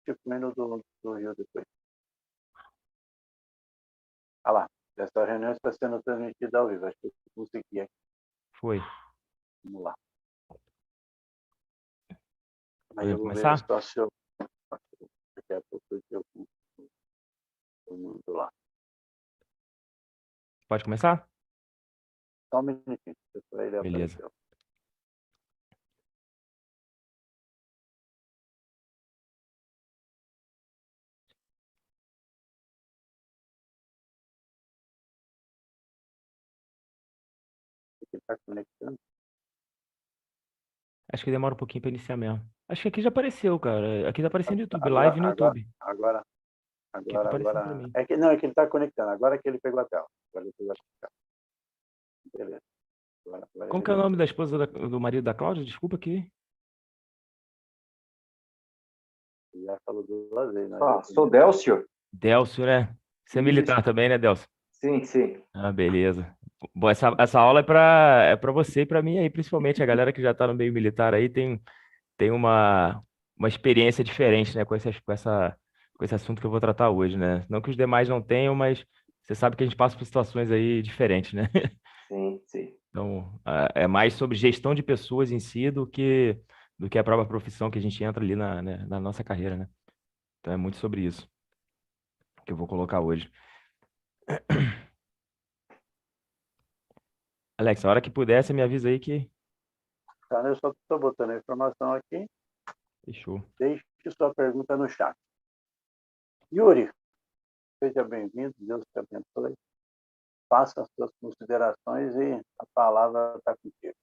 te põe no do Rio depois. Ah lá, essa reunião está sendo transmitida ao vivo. Acho que eu consegui aqui. Foi. Vamos lá. Aí Podemos eu vou ver começar? só se eu... Daqui a pouco eu mando lá. Pode começar? Só um minutinho. Ele Beleza. apareceu. Ele está conectando. Acho que demora um pouquinho para iniciar mesmo. Acho que aqui já apareceu, cara. Aqui tá aparecendo no YouTube, Agora, live no agora, YouTube. agora, Aqui tá agora, aparecendo para agora. mim. É que ele está conectando. Agora que ele pegou a tela. Agora ele pegou a tela. Beleza. Agora Como ele que é o nome entrou. da esposa do marido da Cláudia? Desculpa aqui. Ele já falou 2 vezes, mas Ah, sou Délcio? Délcio, né? Você é militar Isso. também, né, Délcio? Sim, sim. Ah, beleza. Bom, essa aula é para você e para mim aí, principalmente a galera que já tá no meio militar aí tem uma experiência diferente, né, com esse assunto que eu vou tratar hoje, né? Não que os demais não tenham, mas você sabe que a gente passa por situações aí diferentes, né? Sim, sim. Então, é mais sobre gestão de pessoas em si do que a própria profissão que a gente entra ali na nossa carreira, né? Então, é muito sobre isso que eu vou colocar hoje. Alex, a hora que puder, você me avisa aí que Tá, eu só estou botando a informação aqui. fechou. Deixe sua pergunta no chat. Yuri, seja bem-vindo. Deus te abençoe. Faça as suas considerações e a palavra está contigo.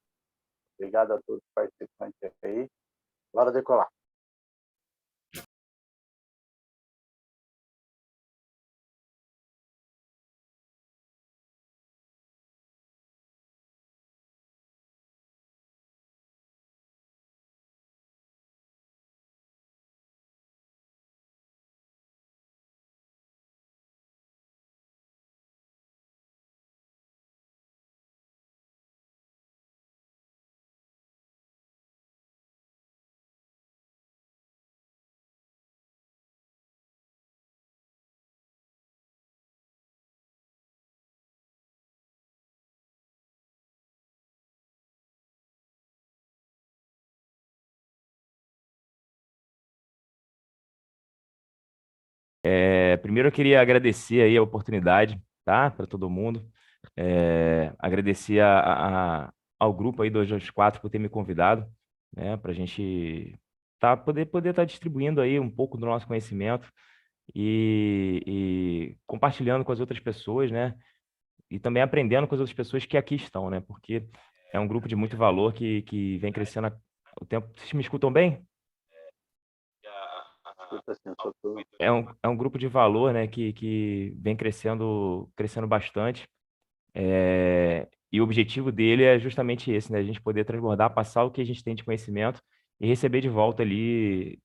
Obrigado a todos os participantes aí. Bora decolar. Primeiro eu queria agradecer aí a oportunidade, tá? Para todo mundo. Agradecer ao grupo aí do 224 por ter me convidado, né? Para a gente poder estar distribuindo aí um pouco do nosso conhecimento e compartilhando com as outras pessoas, né? E também aprendendo com as outras pessoas que aqui estão, né? Porque é um grupo de muito valor que vem crescendo o tempo. Vocês me escutam bem? Escuta assim, eu só tô... É um grupo de valor, né, que vem crescendo bastante. E o objetivo dele é justamente esse, né? A gente poder transbordar, passar o que a gente tem de conhecimento e receber de volta ali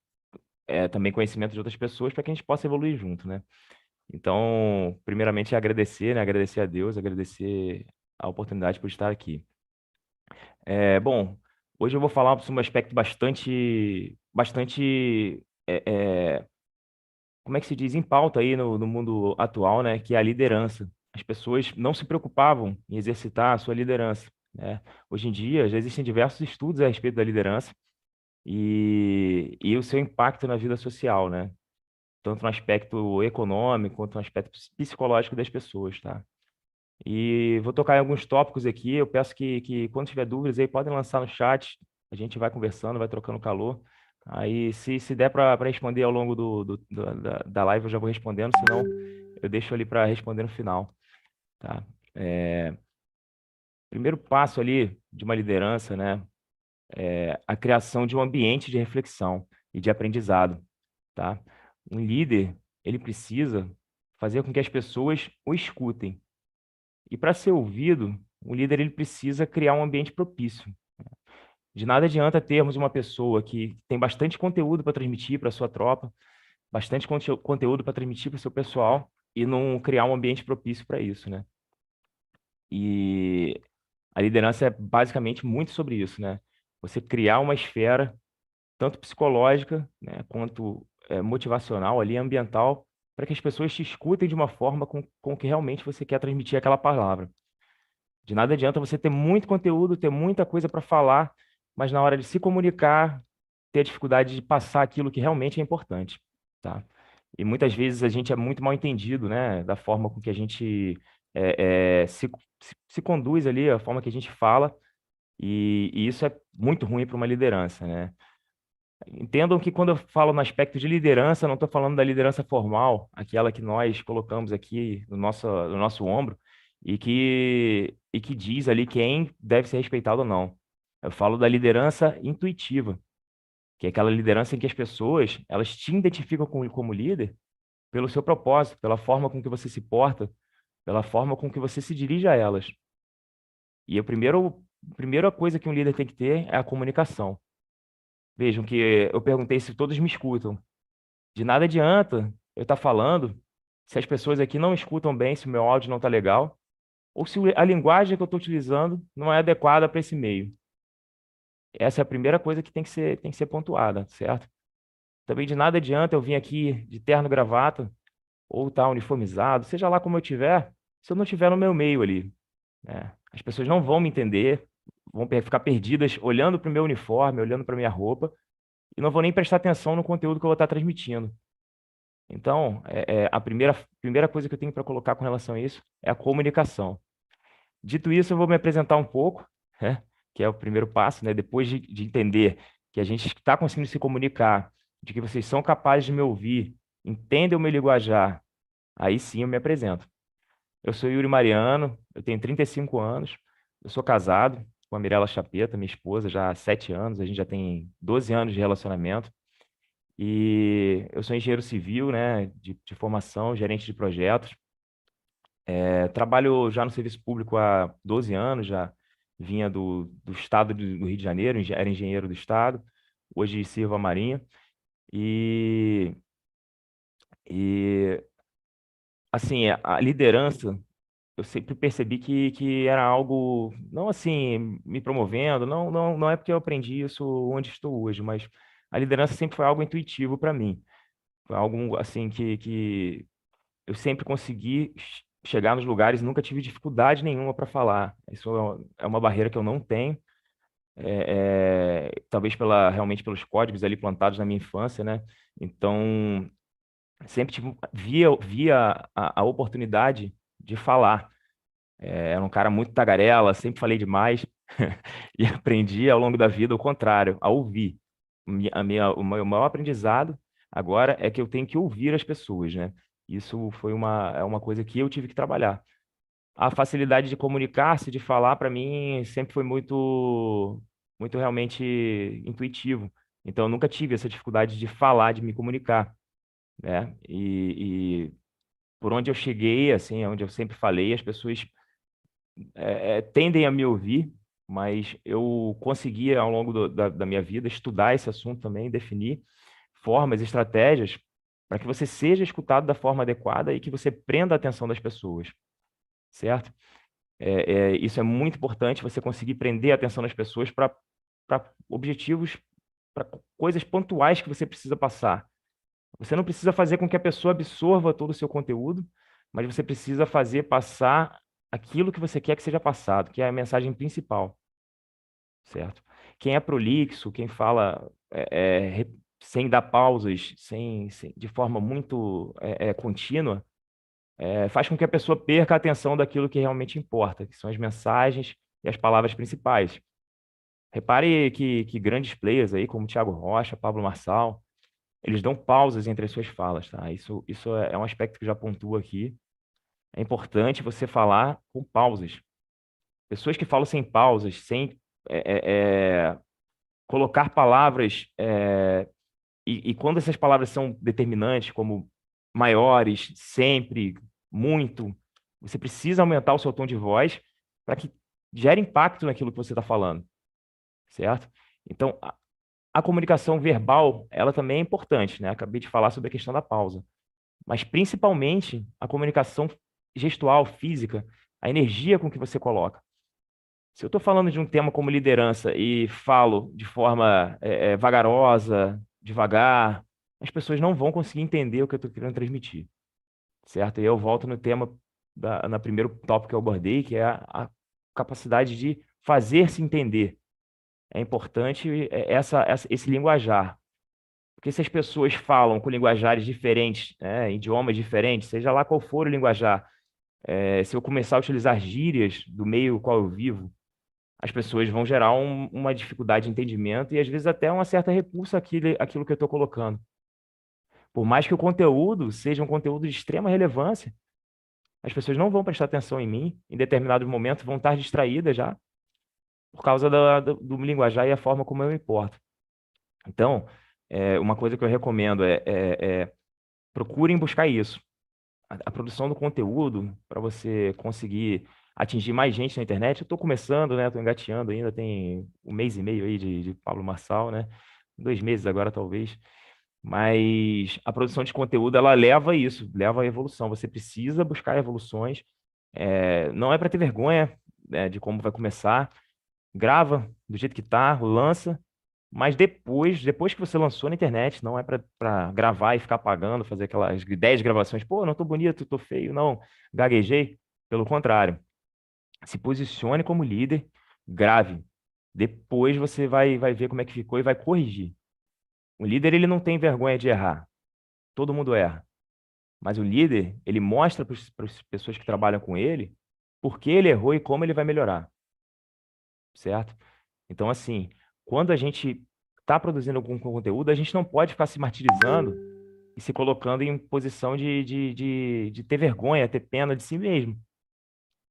também conhecimento de outras pessoas para que a gente possa evoluir junto, né? Então, primeiramente, agradecer, né? Agradecer a Deus, agradecer a oportunidade por estar aqui. Bom, hoje eu vou falar sobre um aspecto bastante, como é que se diz, em pauta aí no mundo atual, né? Que é a liderança. As pessoas não se preocupavam em exercitar a sua liderança, né? Hoje em dia já existem diversos estudos a respeito da liderança e o seu impacto na vida social, né? Tanto no aspecto econômico quanto no aspecto psicológico das pessoas, tá? E vou tocar em alguns tópicos aqui. Eu peço que quando tiver dúvidas aí, podem lançar no chat. A gente vai conversando, vai trocando calor. Aí, se der para responder ao longo da live, eu já vou respondendo. Senão, eu deixo ali para responder no final, tá? Primeiro passo ali de uma liderança, né? É a criação de um ambiente de reflexão e de aprendizado, tá? Um líder, ele precisa fazer com que as pessoas o escutem. E para ser ouvido, o líder ele precisa criar um ambiente propício. De nada adianta termos uma pessoa que tem bastante conteúdo para transmitir para a sua tropa, bastante conteúdo para transmitir para o seu pessoal e não criar um ambiente propício para isso, né? E a liderança é basicamente muito sobre isso, né? Você criar uma esfera tanto psicológica, né, quanto motivacional ali, ambiental, para que as pessoas te escutem de uma forma com que realmente você quer transmitir aquela palavra. De nada adianta você ter muito conteúdo, ter muita coisa para falar, mas na hora de se comunicar, ter a dificuldade de passar aquilo que realmente é importante, tá? E muitas vezes a gente é muito mal entendido, né, da forma com que a gente se conduz ali, a forma que a gente fala, e isso é muito ruim para uma liderança, né? Entendam que quando eu falo no aspecto de liderança, não estou falando da liderança formal, aquela que nós colocamos aqui no nosso ombro e que diz ali quem deve ser respeitado ou não. Eu falo da liderança intuitiva, que é aquela liderança em que as pessoas elas te identificam como líder pelo seu propósito, pela forma com que você se porta, pela forma com que você se dirige a elas. E a primeira coisa que um líder tem que ter é a comunicação. Vejam que eu perguntei se todos me escutam. De nada adianta eu estar falando se as pessoas aqui não escutam bem, se o meu áudio não está legal, ou se a linguagem que eu estou utilizando não é adequada para esse meio. Essa é a primeira coisa que tem que ser pontuada, certo? Também de nada adianta eu vir aqui de terno e gravata, ou estar uniformizado, seja lá como eu tiver, se eu não estiver no meu meio ali, né? As pessoas não vão me entender, vão ficar perdidas olhando para o meu uniforme, olhando para a minha roupa, e não vão nem prestar atenção no conteúdo que eu vou estar transmitindo. Então, a primeira coisa que eu tenho para colocar com relação a isso é a comunicação. Dito isso, eu vou me apresentar um pouco, né, que é o primeiro passo, né, depois de entender que a gente está conseguindo se comunicar, de que vocês são capazes de me ouvir, entendem o meu linguajar, aí sim eu me apresento. Eu sou Yuri Mariano, eu tenho 35 anos, eu sou casado com a Mirela Chapeta, minha esposa, já há 7 anos, a gente já tem 12 anos de relacionamento. E eu sou engenheiro civil, né, de formação, gerente de projetos. Trabalho já no serviço público há 12 anos, já vinha do estado do Rio de Janeiro, era engenheiro do estado, hoje sirvo a Marinha. E, e assim, a liderança, eu sempre percebi que era algo, não assim, me promovendo, não é porque eu aprendi isso onde estou hoje, mas a liderança sempre foi algo intuitivo para mim. Foi algo assim que eu sempre consegui chegar nos lugares, nunca tive dificuldade nenhuma para falar. Isso é uma barreira que eu não tenho, talvez realmente pelos códigos ali plantados na minha infância, né? Então, sempre via a oportunidade de falar. Era um cara muito tagarela, sempre falei demais e aprendi ao longo da vida o contrário, a ouvir. O meu maior aprendizado agora é que eu tenho que ouvir as pessoas, né? Isso é uma coisa que eu tive que trabalhar. A facilidade de comunicar-se, de falar, para mim, sempre foi muito realmente intuitivo. Então, eu nunca tive essa dificuldade de falar, de me comunicar, né? E por onde eu cheguei, assim, onde eu sempre falei, as pessoas tendem a me ouvir, mas eu consegui, ao longo da minha vida, estudar esse assunto também, definir formas, estratégias para que você seja escutado da forma adequada e que você prenda a atenção das pessoas, certo? Isso é muito importante, você conseguir prender a atenção das pessoas para objetivos, para coisas pontuais que você precisa passar. Você não precisa fazer com que a pessoa absorva todo o seu conteúdo, mas você precisa fazer passar aquilo que você quer que seja passado, que é a mensagem principal, certo? Quem é prolixo, quem fala sem dar pausas, de forma muito contínua, faz com que a pessoa perca a atenção daquilo que realmente importa, que são as mensagens e as palavras principais. Repare que grandes players aí, como Thiago Rocha, Pablo Marçal, eles dão pausas entre as suas falas, tá? Isso é um aspecto que já pontuo aqui. É importante você falar com pausas. Pessoas que falam sem pausas, sem colocar palavras, e quando essas palavras são determinantes, como maiores, sempre, muito, você precisa aumentar o seu tom de voz para que gere impacto naquilo que você está falando, certo? Então, a comunicação verbal, ela também é importante, né? Acabei de falar sobre a questão da pausa, mas principalmente a comunicação gestual, física, a energia com que você coloca. Se eu estou falando de um tema como liderança e falo de forma vagarosa, devagar, as pessoas não vão conseguir entender o que eu estou querendo transmitir, certo? E eu volto no tema, na primeiro tópico que eu abordei, que é a capacidade de fazer-se entender. É importante esse linguajar. Porque se as pessoas falam com linguajares diferentes, né, idiomas diferentes, seja lá qual for o linguajar, se eu começar a utilizar gírias do meio no qual eu vivo, as pessoas vão gerar uma dificuldade de entendimento e às vezes até uma certa repulsa àquilo que eu estou colocando. Por mais que o conteúdo seja um conteúdo de extrema relevância, as pessoas não vão prestar atenção em mim, em determinados momentos vão estar distraídas já, por causa do linguajar e a forma como eu me porto. Então, uma coisa que eu recomendo procurem buscar isso. A produção do conteúdo, para você conseguir atingir mais gente na internet. Eu estou começando, né? Estou engateando ainda, tem um mês e meio aí de Pablo Marçal, né? 2 meses agora, talvez. Mas a produção de conteúdo, ela leva a isso, leva à evolução. Você precisa buscar evoluções. Não é para ter vergonha, né, de como vai começar. Grava do jeito que tá, lança, mas depois que você lançou na internet, não é para gravar e ficar pagando, fazer aquelas 10 gravações. Pô, não tô bonito, tô feio, não, gaguejei. Pelo contrário, se posicione como líder, grave. Depois você vai ver como é que ficou e vai corrigir. O líder, ele não tem vergonha de errar. Todo mundo erra. Mas o líder, ele mostra para as pessoas que trabalham com ele por que ele errou e como ele vai melhorar, certo? Então, assim, quando a gente está produzindo algum conteúdo, a gente não pode ficar se martirizando e se colocando em posição de ter vergonha, ter pena de si mesmo.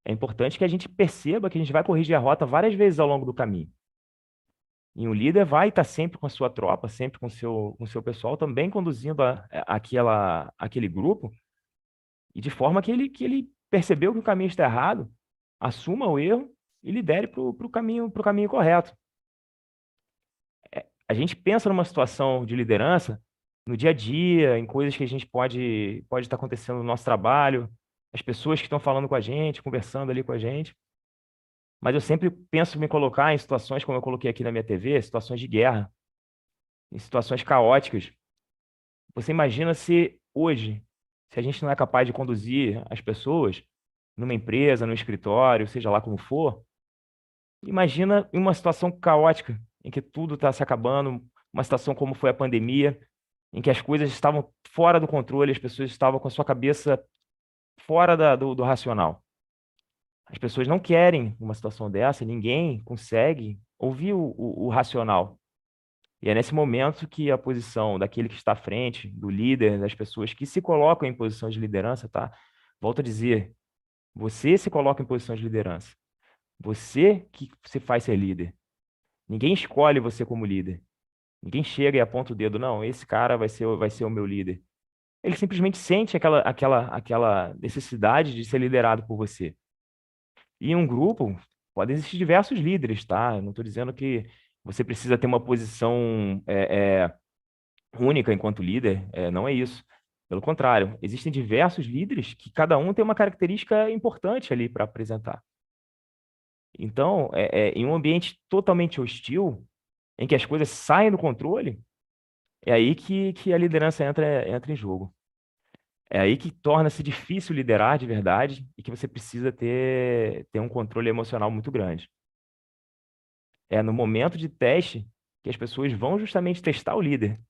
É importante que a gente perceba que a gente vai corrigir a rota várias vezes ao longo do caminho. E um líder vai estar sempre com a sua tropa, sempre com o seu pessoal, também conduzindo aquele grupo, e de forma que ele percebeu que o caminho está errado, assuma o erro e lidere para o caminho correto. A gente pensa numa situação de liderança no dia a dia, em coisas que a gente pode estar acontecendo no nosso trabalho, as pessoas que estão falando com a gente, conversando ali com a gente. Mas eu sempre penso em me colocar em situações, como eu coloquei aqui na minha TV, situações de guerra, em situações caóticas. Você imagina se hoje, se a gente não é capaz de conduzir as pessoas numa empresa, num escritório, seja lá como for, imagina em uma situação caótica, em que tudo está se acabando, uma situação como foi a pandemia, em que as coisas estavam fora do controle, as pessoas estavam com a sua cabeça fora do racional. As pessoas não querem uma situação dessa, ninguém consegue ouvir o racional. E é nesse momento que a posição daquele que está à frente, do líder, das pessoas que se colocam em posição de liderança, tá? Volto a dizer, você se coloca em posição de liderança. Você que se faz ser líder. Ninguém escolhe você como líder. Ninguém chega e aponta o dedo, não, esse cara vai ser o meu líder. Ele simplesmente sente aquela necessidade de ser liderado por você. E em um grupo, podem existir diversos líderes, tá? Eu não estou dizendo que você precisa ter uma posição única enquanto líder, não é isso. Pelo contrário, existem diversos líderes que cada um tem uma característica importante ali para apresentar. Então, em um ambiente totalmente hostil, em que as coisas saem do controle, é aí que a liderança entra em jogo. É aí que torna-se difícil liderar de verdade e que você precisa ter um controle emocional muito grande. É no momento de teste que as pessoas vão justamente testar o líder.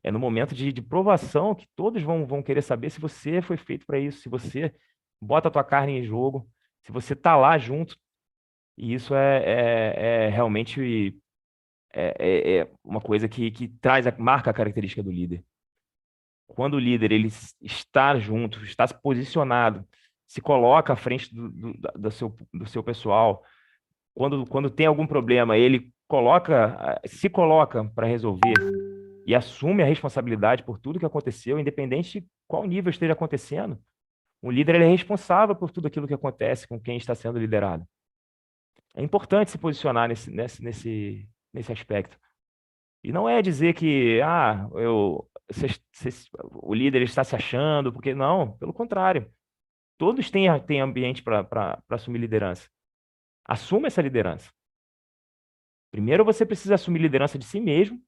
É no momento de provação que todos vão querer saber se você foi feito para isso, se você bota a tua carne em jogo, se você está lá junto. E isso é realmente uma coisa que marca a característica do líder. Quando o líder está junto, está posicionado, se coloca à frente do seu pessoal, quando tem algum problema, ele se coloca para resolver e assume a responsabilidade por tudo que aconteceu, independente de qual nível esteja acontecendo. O líder ele é responsável por tudo aquilo que acontece com quem está sendo liderado. É importante se posicionar nesse aspecto. E não é dizer que o líder está se achando, porque não, pelo contrário. Todos têm ambiente para assumir liderança. Assuma essa liderança. Primeiro você precisa assumir liderança de si mesmo,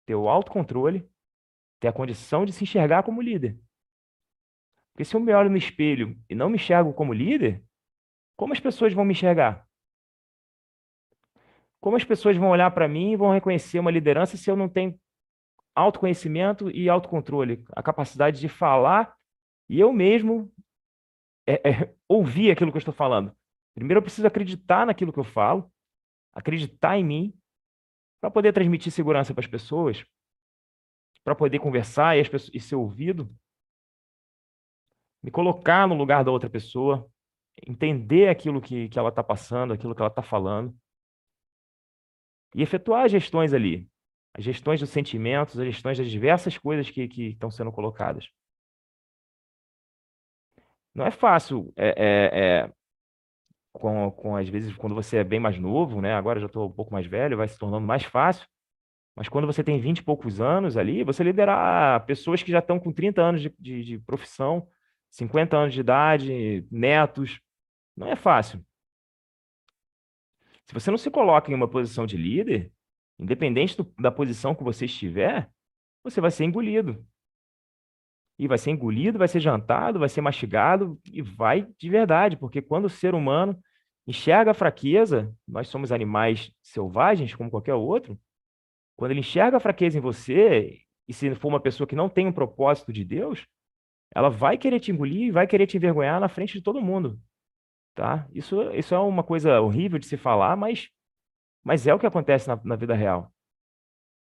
ter o autocontrole, ter a condição de se enxergar como líder. Porque se eu me olho no espelho e não me enxergo como líder, como as pessoas vão me enxergar? Como as pessoas vão olhar para mim e vão reconhecer uma liderança se eu não tenho autoconhecimento e autocontrole, a capacidade de falar e eu mesmo ouvir aquilo que eu estou falando? Primeiro eu preciso acreditar naquilo que eu falo, acreditar em mim, para poder transmitir segurança para as pessoas, para poder conversar e ser ouvido, me colocar no lugar da outra pessoa, entender aquilo que ela está passando, aquilo que ela está falando, e efetuar as gestões ali, as gestões dos sentimentos, as gestões das diversas coisas que estão sendo colocadas. Não é fácil, às vezes, quando você é bem mais novo, né? Agora eu já estou um pouco mais velho, vai se tornando mais fácil. Mas quando você tem 20 e poucos anos ali, você liderar pessoas que já estão com 30 anos de profissão, 50 anos de idade, netos, não é fácil. Se você não se coloca em uma posição de líder, independente da posição que você estiver, você vai ser engolido. E vai ser engolido, vai ser jantado, vai ser mastigado e vai de verdade, porque quando o ser humano enxerga a fraqueza, nós somos animais selvagens como qualquer outro, quando ele enxerga a fraqueza em você, e se for uma pessoa que não tem um propósito de Deus, ela vai querer te engolir e vai querer te envergonhar na frente de todo mundo, tá? Isso é uma coisa horrível de se falar, mas é o que acontece na vida real.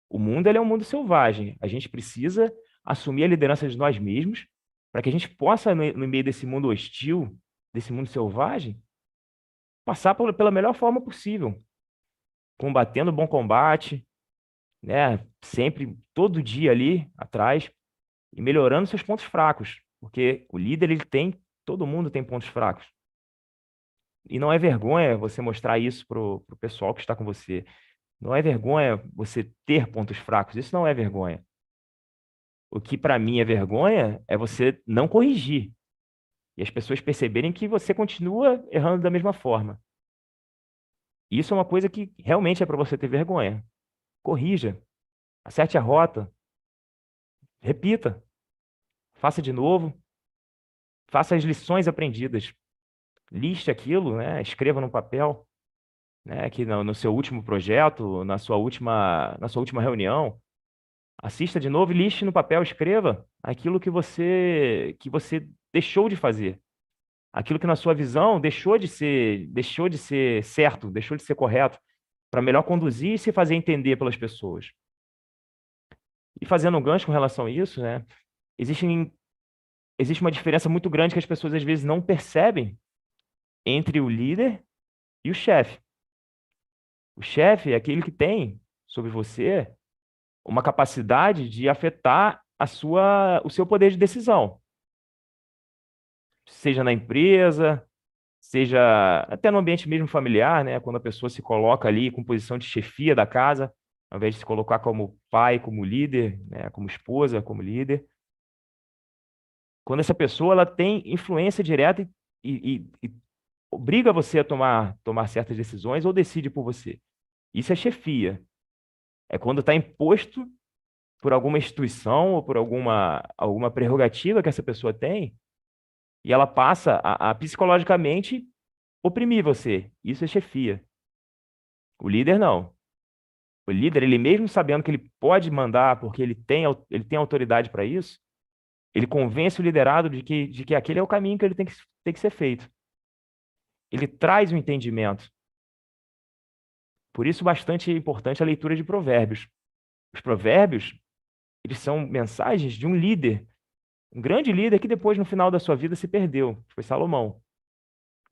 O mundo ele é um mundo selvagem. A gente precisa assumir a liderança de nós mesmos para que a gente possa, no meio desse mundo hostil, desse mundo selvagem, passar pela melhor forma possível, combatendo o bom combate, né? Sempre, todo dia ali atrás e melhorando seus pontos fracos, porque o líder ele tem, todo mundo tem pontos fracos. E não é vergonha você mostrar isso pro pessoal que está com você. Não é vergonha você ter pontos fracos. Isso não é vergonha. O que para mim é vergonha é você não corrigir e as pessoas perceberem que você continua errando da mesma forma. Isso é uma coisa que realmente é para você ter vergonha. Corrija, acerte a rota, repita, faça de novo, faça as lições aprendidas, liste aquilo, né? Escreva no papel, né? Que no seu último projeto, na sua última reunião, assista de novo e liste no papel, escreva aquilo que você deixou de fazer, aquilo que na sua visão deixou de ser certo, deixou de ser correto, para melhor conduzir e se fazer entender pelas pessoas. E fazendo um gancho com relação a isso, né? Existe, existe uma diferença muito grande que as pessoas às vezes não percebem entre o líder e o chefe. O chefe é aquele que tem sobre você uma capacidade de afetar o seu poder de decisão, seja na empresa, seja até no ambiente mesmo familiar, né? Quando a pessoa se coloca ali com posição de chefia da casa, ao invés de se colocar como pai, como líder, né? Como esposa, como líder. Quando essa pessoa ela tem influência direta e obriga você a tomar certas decisões ou decide por você. Isso é chefia. É quando está imposto por alguma instituição ou por alguma prerrogativa que essa pessoa tem e ela passa a psicologicamente oprimir você. Isso é chefia. O líder não. O líder, ele mesmo sabendo que ele pode mandar porque ele tem autoridade para isso, ele convence o liderado de que aquele é o caminho que ele tem que ser feito. Ele traz o entendimento. Por isso, bastante importante a leitura de provérbios. Os provérbios, eles são mensagens de um líder, um grande líder que depois, no final da sua vida, se perdeu. Foi Salomão.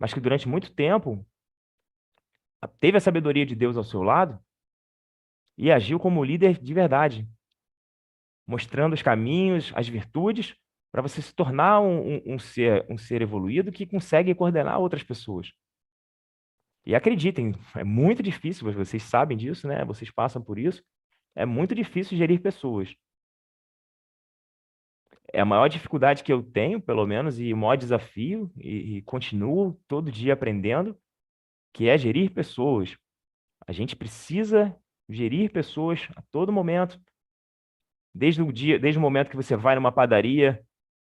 Mas que durante muito tempo teve a sabedoria de Deus ao seu lado e agiu como líder de verdade, mostrando os caminhos, as virtudes, para você se tornar um ser evoluído que consegue coordenar outras pessoas. E acreditem, é muito difícil, vocês sabem disso, né? Vocês passam por isso. É muito difícil gerir pessoas. É a maior dificuldade que eu tenho, pelo menos, e o maior desafio, e continuo todo dia aprendendo, que é gerir pessoas. A gente precisa gerir pessoas a todo momento, desde o momento que você vai numa padaria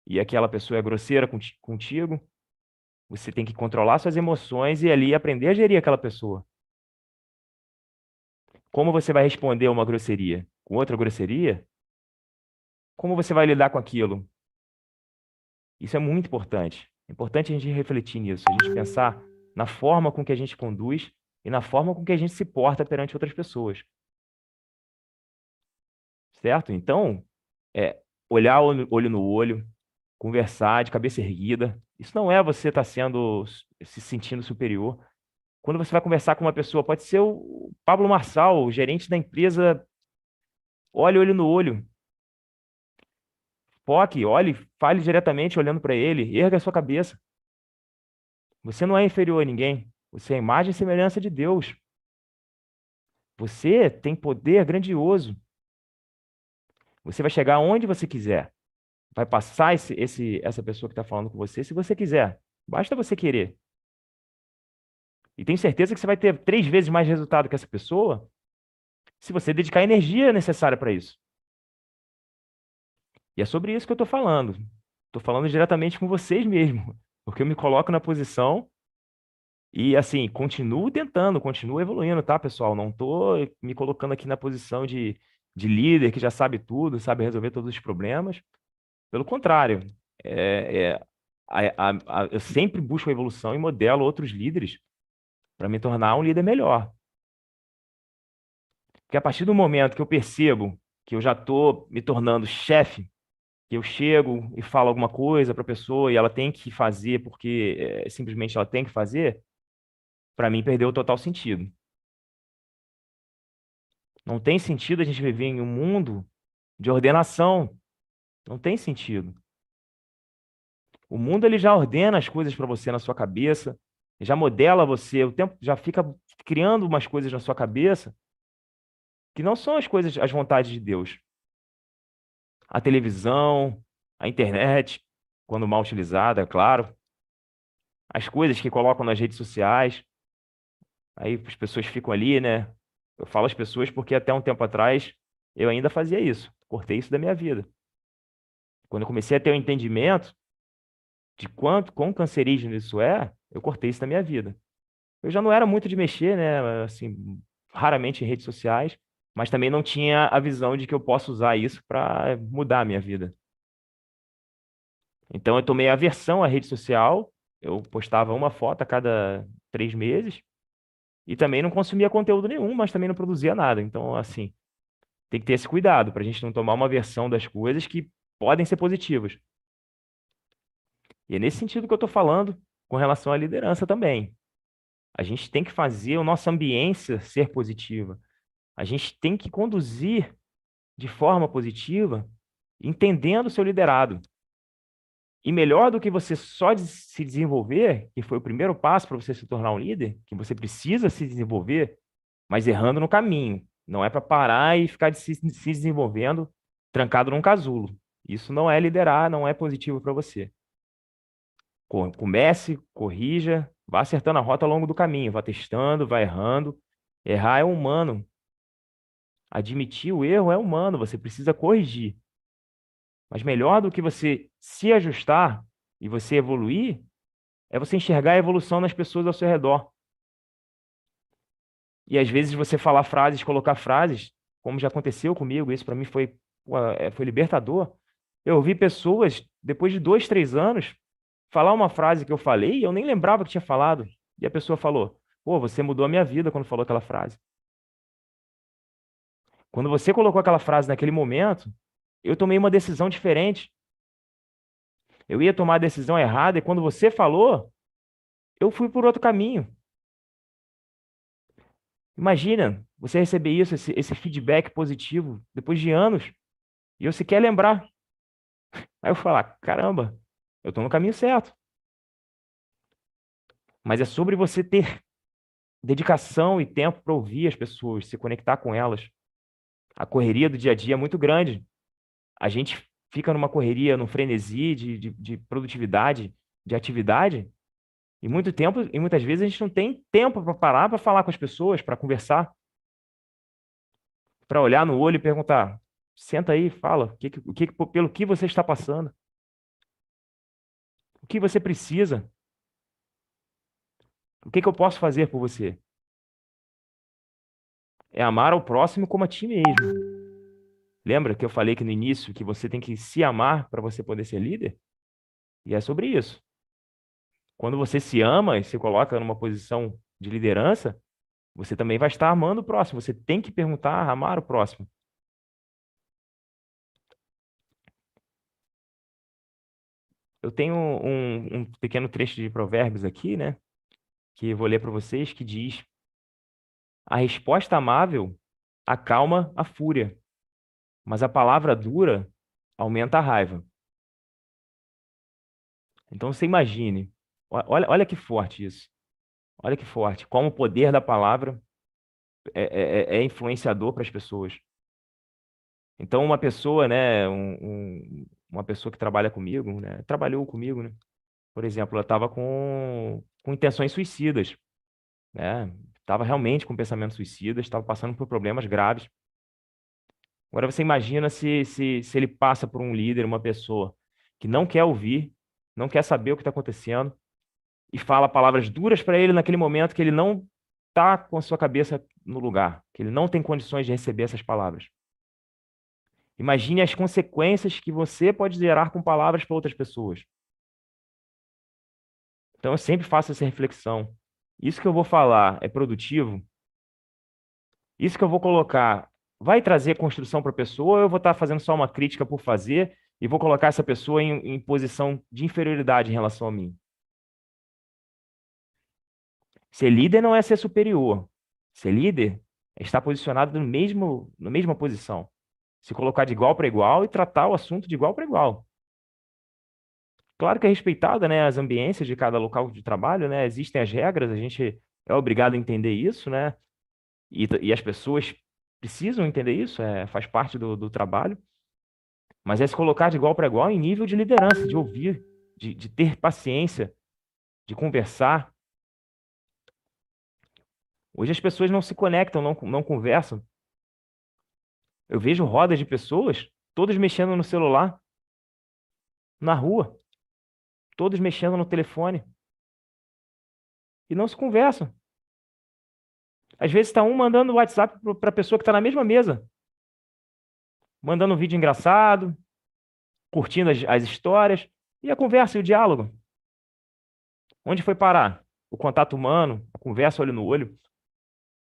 e aquela pessoa é grosseira contigo, você tem que controlar suas emoções e ali aprender a gerir aquela pessoa. Como você vai responder a uma grosseria? Com outra grosseria? Como você vai lidar com aquilo? Isso é muito importante. É importante a gente refletir nisso, a gente pensar na forma com que a gente conduz e na forma com que a gente se porta perante outras pessoas. Certo? Então, olhar olho no olho, conversar de cabeça erguida. Isso não é você estar se sentindo superior. Quando você vai conversar com uma pessoa, pode ser o Pablo Marçal, o gerente da empresa, olhe olho no olho. Foque, olhe, fale diretamente olhando para ele, erga a sua cabeça. Você não é inferior a ninguém. Você é a imagem e semelhança de Deus. Você tem poder grandioso. Você vai chegar onde você quiser. Vai passar essa pessoa que está falando com você se você quiser. Basta você querer. E tenho certeza que você vai ter 3 vezes mais resultado que essa pessoa se você dedicar a energia necessária para isso. E é sobre isso que eu estou falando. Estou falando diretamente com vocês mesmo. Porque eu me coloco na posição e, assim, continuo tentando, continuo evoluindo, tá, pessoal? Não estou me colocando aqui na posição de líder que já sabe tudo, sabe resolver todos os problemas. Pelo contrário, é, é, eu sempre busco a evolução e modelo outros líderes para me tornar um líder melhor. Porque a partir do momento que eu percebo que eu já estou me tornando chefe, que eu chego e falo alguma coisa para a pessoa e ela tem que fazer porque simplesmente ela tem que fazer, para mim perdeu o total sentido. Não tem sentido a gente viver em um mundo de ordenação. Não tem sentido. O mundo ele já ordena as coisas para você na sua cabeça, já modela você, o tempo já fica criando umas coisas na sua cabeça que não são as coisas, as vontades de Deus. A televisão, a internet, quando mal utilizada, é claro, as coisas que colocam nas redes sociais, aí as pessoas ficam ali, né? Eu falo as pessoas porque até um tempo atrás eu ainda fazia isso, cortei isso da minha vida. Quando eu comecei a ter o entendimento de quão cancerígeno isso é, eu cortei isso da minha vida. Eu já não era muito de mexer, né? Assim, raramente em redes sociais, mas também não tinha a visão de que eu posso usar isso para mudar a minha vida. Então eu tomei aversão à rede social, eu postava uma foto a cada 3 meses e também não consumia conteúdo nenhum, mas também não produzia nada. Então, assim, tem que ter esse cuidado para a gente não tomar uma aversão das coisas que podem ser positivas. E é nesse sentido que eu estou falando com relação à liderança também. A gente tem que fazer a nossa ambiência ser positiva. A gente tem que conduzir de forma positiva, entendendo o seu liderado. E melhor do que você só se desenvolver, que foi o primeiro passo para você se tornar um líder, que você precisa se desenvolver, mas errando no caminho. Não é para parar e ficar se desenvolvendo trancado num casulo. Isso não é liderar, não é positivo para você. Comece, corrija, vá acertando a rota ao longo do caminho, vá testando, vá errando. Errar é humano. Admitir o erro é humano, você precisa corrigir. Mas melhor do que você se ajustar e você evoluir, é você enxergar a evolução nas pessoas ao seu redor. E às vezes você falar frases, colocar frases, como já aconteceu comigo, isso para mim foi libertador. Eu ouvi pessoas, depois de 2, 3 anos, falar uma frase que eu falei e eu nem lembrava que tinha falado. E a pessoa falou: pô, você mudou a minha vida quando falou aquela frase. Quando você colocou aquela frase naquele momento, eu tomei uma decisão diferente. Eu ia tomar a decisão errada e quando você falou, eu fui por outro caminho. Imagina você receber isso, esse feedback positivo, depois de anos, e eu sequer lembrar. Aí eu falar, caramba, eu estou no caminho certo. Mas é sobre você ter dedicação e tempo para ouvir as pessoas, se conectar com elas. A correria do dia a dia é muito grande. A gente fica numa correria, num frenesi de produtividade, de atividade, e muito tempo, e muitas vezes a gente não tem tempo para parar para falar com as pessoas, para conversar, para olhar no olho e perguntar: Senta aí, fala. Pelo que você está passando? O que você precisa? O que eu posso fazer por você? É amar ao próximo como a ti mesmo. Lembra que eu falei que no início que você tem que se amar para você poder ser líder? E é sobre isso. Quando você se ama e se coloca numa posição de liderança, você também vai estar amando o próximo. Você tem que perguntar, amar o próximo. Eu tenho um pequeno trecho de Provérbios aqui, né? Que eu vou ler para vocês, que diz: a resposta amável acalma a fúria, mas a palavra dura aumenta a raiva. Então você imagine, olha que forte isso. Olha que forte, como o poder da palavra é influenciador para as pessoas. Então uma pessoa, né, uma pessoa que trabalha comigo, né, trabalhou comigo, né, por exemplo, ela estava com intenções suicidas, né, estava realmente com pensamentos suicidas, estava passando por problemas graves. Agora você imagina se ele passa por um líder, uma pessoa que não quer ouvir, não quer saber o que está acontecendo e fala palavras duras para ele naquele momento que ele não está com a sua cabeça no lugar, que ele não tem condições de receber essas palavras. Imagine as consequências que você pode gerar com palavras para outras pessoas. Então eu sempre faço essa reflexão. Isso que eu vou falar é produtivo? Isso que eu vou colocar vai trazer construção para a pessoa ou eu vou estar fazendo só uma crítica por fazer e vou colocar essa pessoa em posição de inferioridade em relação a mim? Ser líder não é ser superior. Ser líder é estar posicionado na mesma posição. Se colocar de igual para igual e tratar o assunto de igual para igual. Claro que é respeitada, né, as ambiências de cada local de trabalho, né? Existem as regras, a gente é obrigado a entender isso, né? E as pessoas precisam entender isso, faz parte do trabalho. Mas é se colocar de igual para igual em nível de liderança, de ouvir, de ter paciência, de conversar. Hoje as pessoas não se conectam, não conversam. Eu vejo rodas de pessoas, todas mexendo no celular, na rua, todos mexendo no telefone, e não se conversam. Às vezes está um mandando WhatsApp para a pessoa que está na mesma mesa, mandando um vídeo engraçado, curtindo as histórias, e a conversa e o diálogo. Onde foi parar? O contato humano, a conversa olho no olho.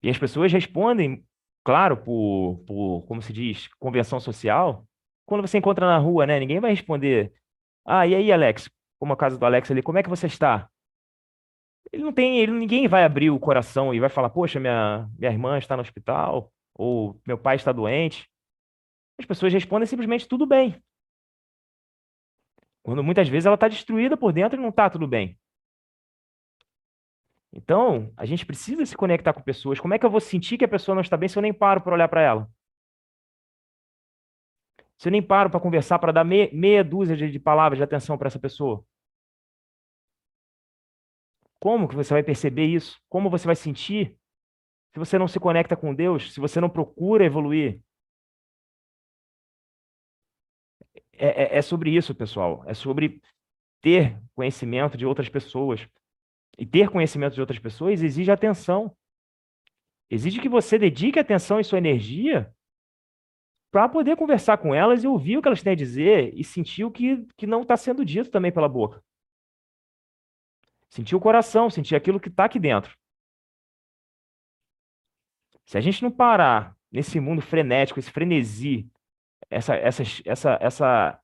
E as pessoas respondem, claro, como se diz, convenção social. Quando você encontra na rua, né? Ninguém vai responder: ah, e aí, Alex? Como é o caso do Alex ali, como é que você está? Ninguém vai abrir o coração e vai falar: poxa, minha irmã está no hospital, ou meu pai está doente. As pessoas respondem simplesmente tudo bem. Quando muitas vezes ela está destruída por dentro e não está tudo bem. Então, a gente precisa se conectar com pessoas. Como é que eu vou sentir que a pessoa não está bem se eu nem paro para olhar para ela? Se eu nem paro para conversar, para dar meia dúzia de palavras de atenção para essa pessoa? Como que você vai perceber isso? Como você vai sentir se você não se conecta com Deus, se você não procura evoluir? É sobre isso, pessoal. É sobre ter conhecimento de outras pessoas. E ter conhecimento de outras pessoas exige atenção. Exige que você dedique atenção e sua energia para poder conversar com elas e ouvir o que elas têm a dizer e sentir o que não está sendo dito também pela boca. Sentir o coração, sentir aquilo que está aqui dentro. Se a gente não parar nesse mundo frenético, esse frenesi, essa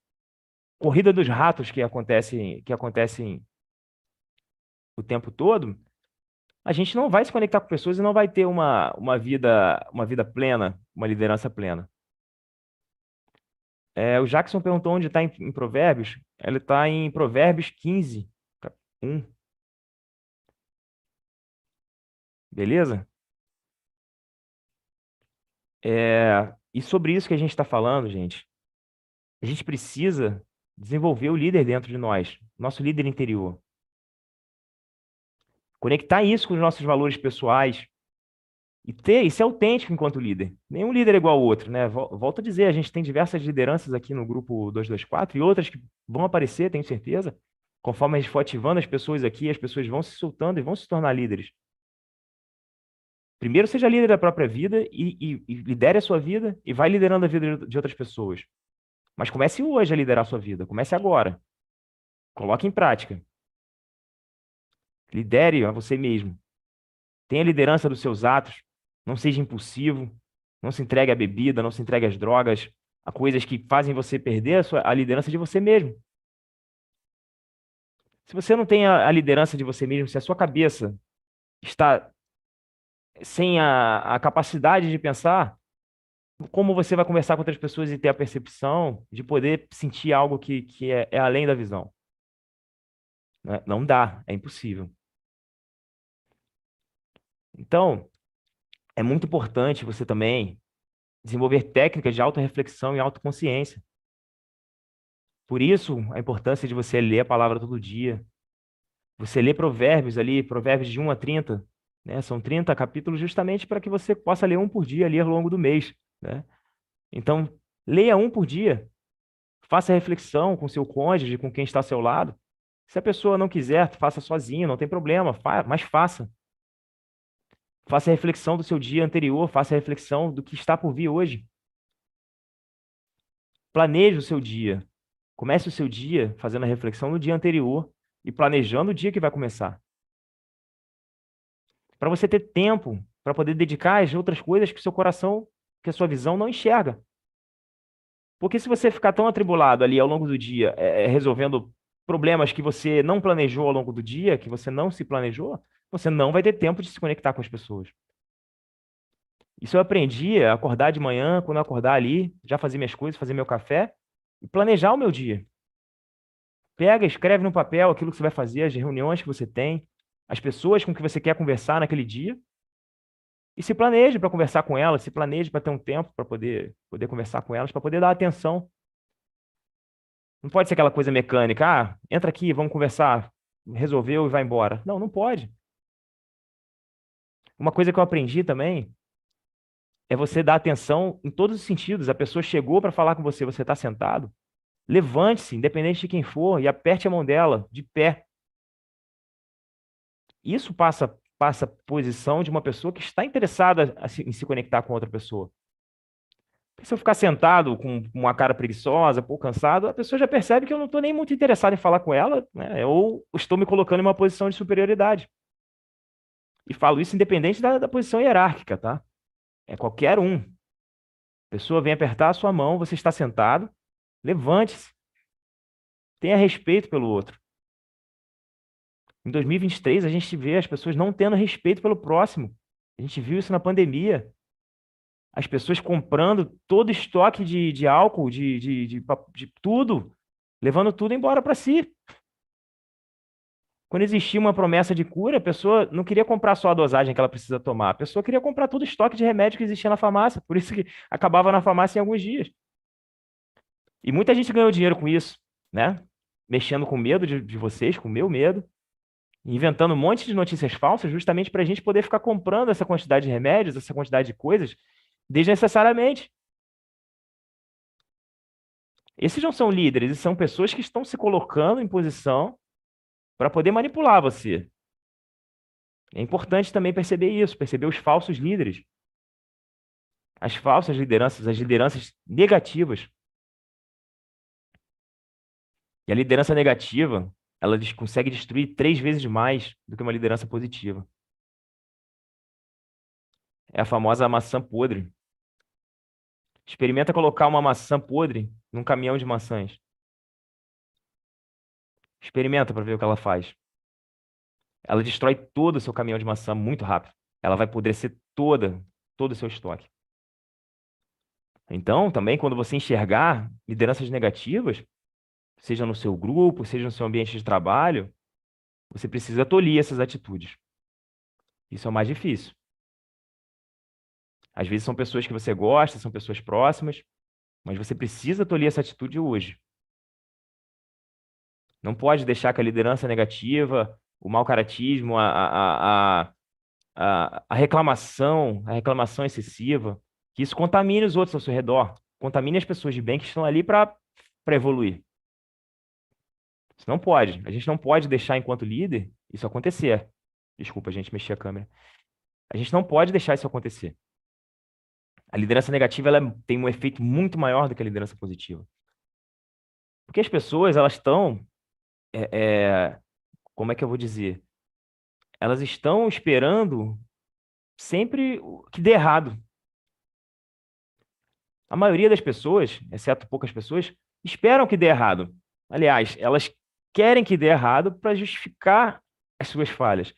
corrida dos ratos que acontecem o tempo todo, a gente não vai se conectar com pessoas e não vai ter uma vida plena, uma liderança plena. O Jackson perguntou onde está em Provérbios. Ele está em Provérbios 15, 1. Beleza? E sobre isso que a gente está falando, gente, a gente precisa desenvolver o líder dentro de nós, nosso líder interior. Conectar isso com os nossos valores pessoais, E ser autêntico enquanto líder. Nenhum líder é igual ao outro, né? Volto a dizer, a gente tem diversas lideranças aqui no grupo 224 e outras que vão aparecer, tenho certeza. Conforme a gente for ativando as pessoas aqui, as pessoas vão se soltando e vão se tornar líderes. Primeiro, seja líder da própria vida e lidere a sua vida e vai liderando a vida de outras pessoas. Mas comece hoje a liderar a sua vida. Comece agora. Coloque em prática. Lidere a você mesmo. Tenha liderança dos seus atos. Não seja impulsivo. Não se entregue à bebida, não se entregue às drogas, a coisas que fazem você perder a liderança de você mesmo. Se você não tem a liderança de você mesmo, se a sua cabeça está sem a capacidade de pensar, como você vai conversar com outras pessoas e ter a percepção de poder sentir algo que é além da visão? Né? Não dá, é impossível. Então, é muito importante você também desenvolver técnicas de autorreflexão e autoconsciência. Por isso, a importância de você ler a palavra todo dia. Você lê provérbios ali, provérbios de 1 a 30, né? São 30 capítulos justamente para que você possa ler um por dia ali ao longo do mês, né? Então, leia um por dia. Faça reflexão com seu cônjuge, com quem está ao seu lado. Se a pessoa não quiser, faça sozinho, não tem problema, mas faça. Faça a reflexão do seu dia anterior, faça a reflexão do que está por vir hoje. Planeje o seu dia. Comece o seu dia fazendo a reflexão no dia anterior e planejando o dia que vai começar. Para você ter tempo para poder dedicar às outras coisas que o seu coração, que a sua visão não enxerga. Porque se você ficar tão atribulado ali ao longo do dia, resolvendo problemas que você não planejou ao longo do dia, que você não se planejou, você não vai ter tempo de se conectar com as pessoas. Isso eu aprendi a acordar de manhã, quando eu acordar ali, já fazer minhas coisas, fazer meu café e planejar o meu dia. Pega, escreve no papel aquilo que você vai fazer, as reuniões que você tem, as pessoas com que você quer conversar naquele dia e se planeje para conversar com elas, se planeje para ter um tempo para poder conversar com elas, para poder dar atenção. Não pode ser aquela coisa mecânica, entra aqui, vamos conversar, resolveu e vai embora. Não, não pode. Uma coisa que eu aprendi também é você dar atenção em todos os sentidos. A pessoa chegou para falar com você, você está sentado, levante-se, independente de quem for, e aperte a mão dela, de pé. Isso passa a posição de uma pessoa que está interessada em se conectar com outra pessoa. Porque se eu ficar sentado com uma cara preguiçosa, pouco cansado, a pessoa já percebe que eu não estou nem muito interessado em falar com ela, né? Ou estou me colocando em uma posição de superioridade. E falo isso independente da posição hierárquica, tá? É qualquer um. A pessoa vem apertar a sua mão, você está sentado, levante-se. Tenha respeito pelo outro. Em 2023, a gente vê as pessoas não tendo respeito pelo próximo. A gente viu isso na pandemia. As pessoas comprando todo estoque de álcool, de tudo, levando tudo embora para si. Quando existia uma promessa de cura, a pessoa não queria comprar só a dosagem que ela precisa tomar. A pessoa queria comprar todo o estoque de remédio que existia na farmácia. Por isso que acabava na farmácia em alguns dias. E muita gente ganhou dinheiro com isso, né? Mexendo com medo de vocês, com o meu medo, inventando um monte de notícias falsas, justamente para a gente poder ficar comprando essa quantidade de remédios, essa quantidade de coisas, desnecessariamente. Esses não são líderes, esses são pessoas que estão se colocando em posição para poder manipular você. É importante também perceber isso, perceber os falsos líderes, as falsas lideranças, as lideranças negativas. E a liderança negativa, ela consegue destruir 3 vezes mais do que uma liderança positiva. É a famosa maçã podre. Experimenta colocar uma maçã podre num caminhão de maçãs. Experimenta para ver o que ela faz. Ela destrói todo o seu caminhão de maçã muito rápido. Ela vai apodrecer todo o seu estoque. Então, também, quando você enxergar lideranças negativas, seja no seu grupo, seja no seu ambiente de trabalho, você precisa tolir essas atitudes. Isso é o mais difícil. Às vezes são pessoas que você gosta, são pessoas próximas, mas você precisa tolir essa atitude hoje. Não pode deixar que a liderança negativa, o mau caratismo, a reclamação excessiva, que isso contamine os outros ao seu redor, contamine as pessoas de bem que estão ali para evoluir. Isso não pode. A gente não pode deixar, enquanto líder, isso acontecer. Desculpa, gente, mexi a câmera. A gente não pode deixar isso acontecer. A liderança negativa ela tem um efeito muito maior do que a liderança positiva. Porque as pessoas, elas estão, como é que eu vou dizer? Elas estão esperando sempre que dê errado. A maioria das pessoas, exceto poucas pessoas, esperam que dê errado. Aliás, elas querem que dê errado para justificar as suas falhas.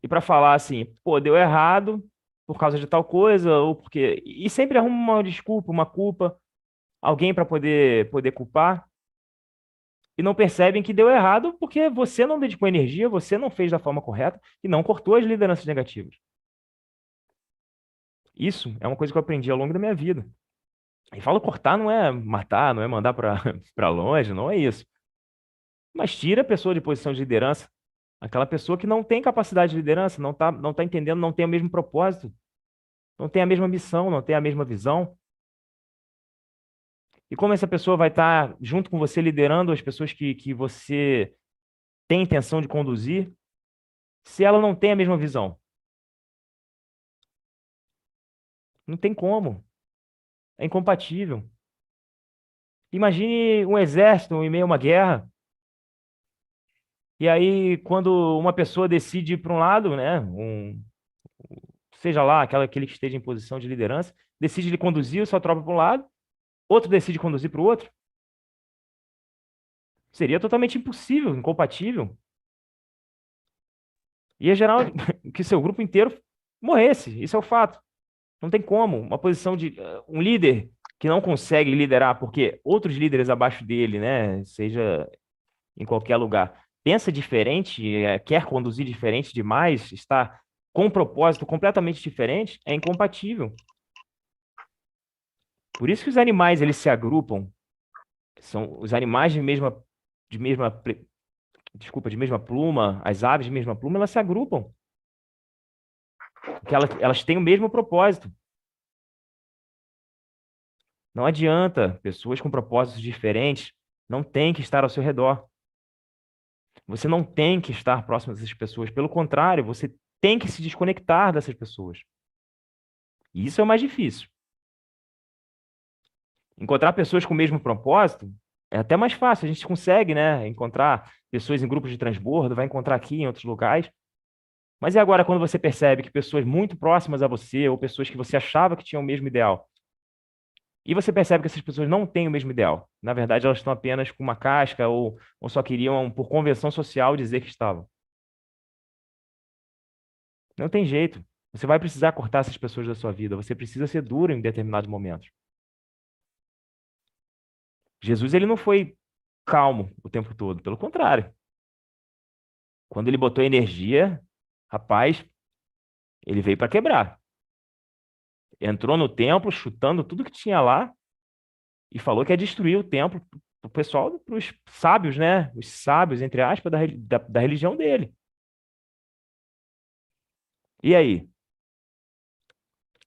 E para falar assim, pô, deu errado por causa de tal coisa, ou porque. E sempre arruma uma desculpa, uma culpa, alguém para poder culpar. E não percebem que deu errado porque você não dedicou energia, você não fez da forma correta e não cortou as lideranças negativas. Isso é uma coisa que eu aprendi ao longo da minha vida. E falo cortar não é matar, não é mandar para para longe, não é isso. Mas tira a pessoa de posição de liderança. Aquela pessoa que não tem capacidade de liderança, não tá entendendo, não tem o mesmo propósito, não tem a mesma missão, não tem a mesma visão. E como essa pessoa vai estar junto com você liderando as pessoas que você tem intenção de conduzir, se ela não tem a mesma visão? Não tem como. É incompatível. Imagine um exército em meio a uma guerra. E aí, quando uma pessoa decide ir para um lado, né, seja lá aquele que esteja em posição de liderança, decide conduzir a sua tropa para um lado, outro decide conduzir para o outro, seria totalmente impossível, incompatível. Ia gerar que seu grupo inteiro morresse. Isso é o fato. Não tem como. Uma posição de um líder que não consegue liderar porque outros líderes abaixo dele, né, seja em qualquer lugar, pensa diferente, quer conduzir diferente demais, está com um propósito completamente diferente, é incompatível. Por isso que os animais eles se agrupam. São os animais de mesma pluma, as aves de mesma pluma, elas se agrupam. Porque elas têm o mesmo propósito. Não adianta, pessoas com propósitos diferentes não têm que estar ao seu redor. Você não tem que estar próximo dessas pessoas. Pelo contrário, você tem que se desconectar dessas pessoas. E isso é o mais difícil. Encontrar pessoas com o mesmo propósito é até mais fácil. A gente consegue, né, encontrar pessoas em grupos de transbordo, vai encontrar aqui em outros locais. Mas e agora quando você percebe que pessoas muito próximas a você, ou pessoas que você achava que tinham o mesmo ideal, e você percebe que essas pessoas não têm o mesmo ideal? Na verdade, elas estão apenas com uma casca ou só queriam, por convenção social, dizer que estavam. Não tem jeito. Você vai precisar cortar essas pessoas da sua vida. Você precisa ser duro em determinados momentos. Jesus, ele não foi calmo o tempo todo. Pelo contrário. Quando ele botou energia, rapaz, ele veio para quebrar. Entrou no templo, chutando tudo que tinha lá e falou que ia destruir o templo para o pessoal, para os sábios, né? Os sábios, entre aspas, da religião dele. E aí?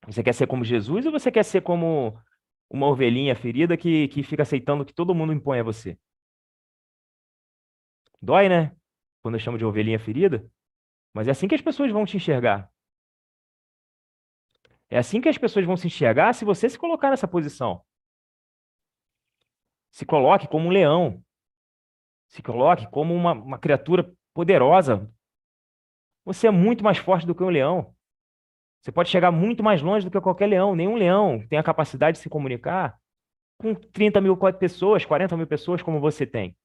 Você quer ser como Jesus ou você quer ser como uma ovelhinha ferida que fica aceitando que todo mundo impõe a você? Dói, né? Quando eu chamo de ovelhinha ferida. Mas é assim que as pessoas vão te enxergar. É assim que as pessoas vão se enxergar se você se colocar nessa posição. Se coloque como um leão. Se coloque como uma criatura poderosa. Você é muito mais forte do que um leão. Você pode chegar muito mais longe do que qualquer leão. Nenhum leão tem a capacidade de se comunicar com 30 mil pessoas, 40 mil pessoas como você tem.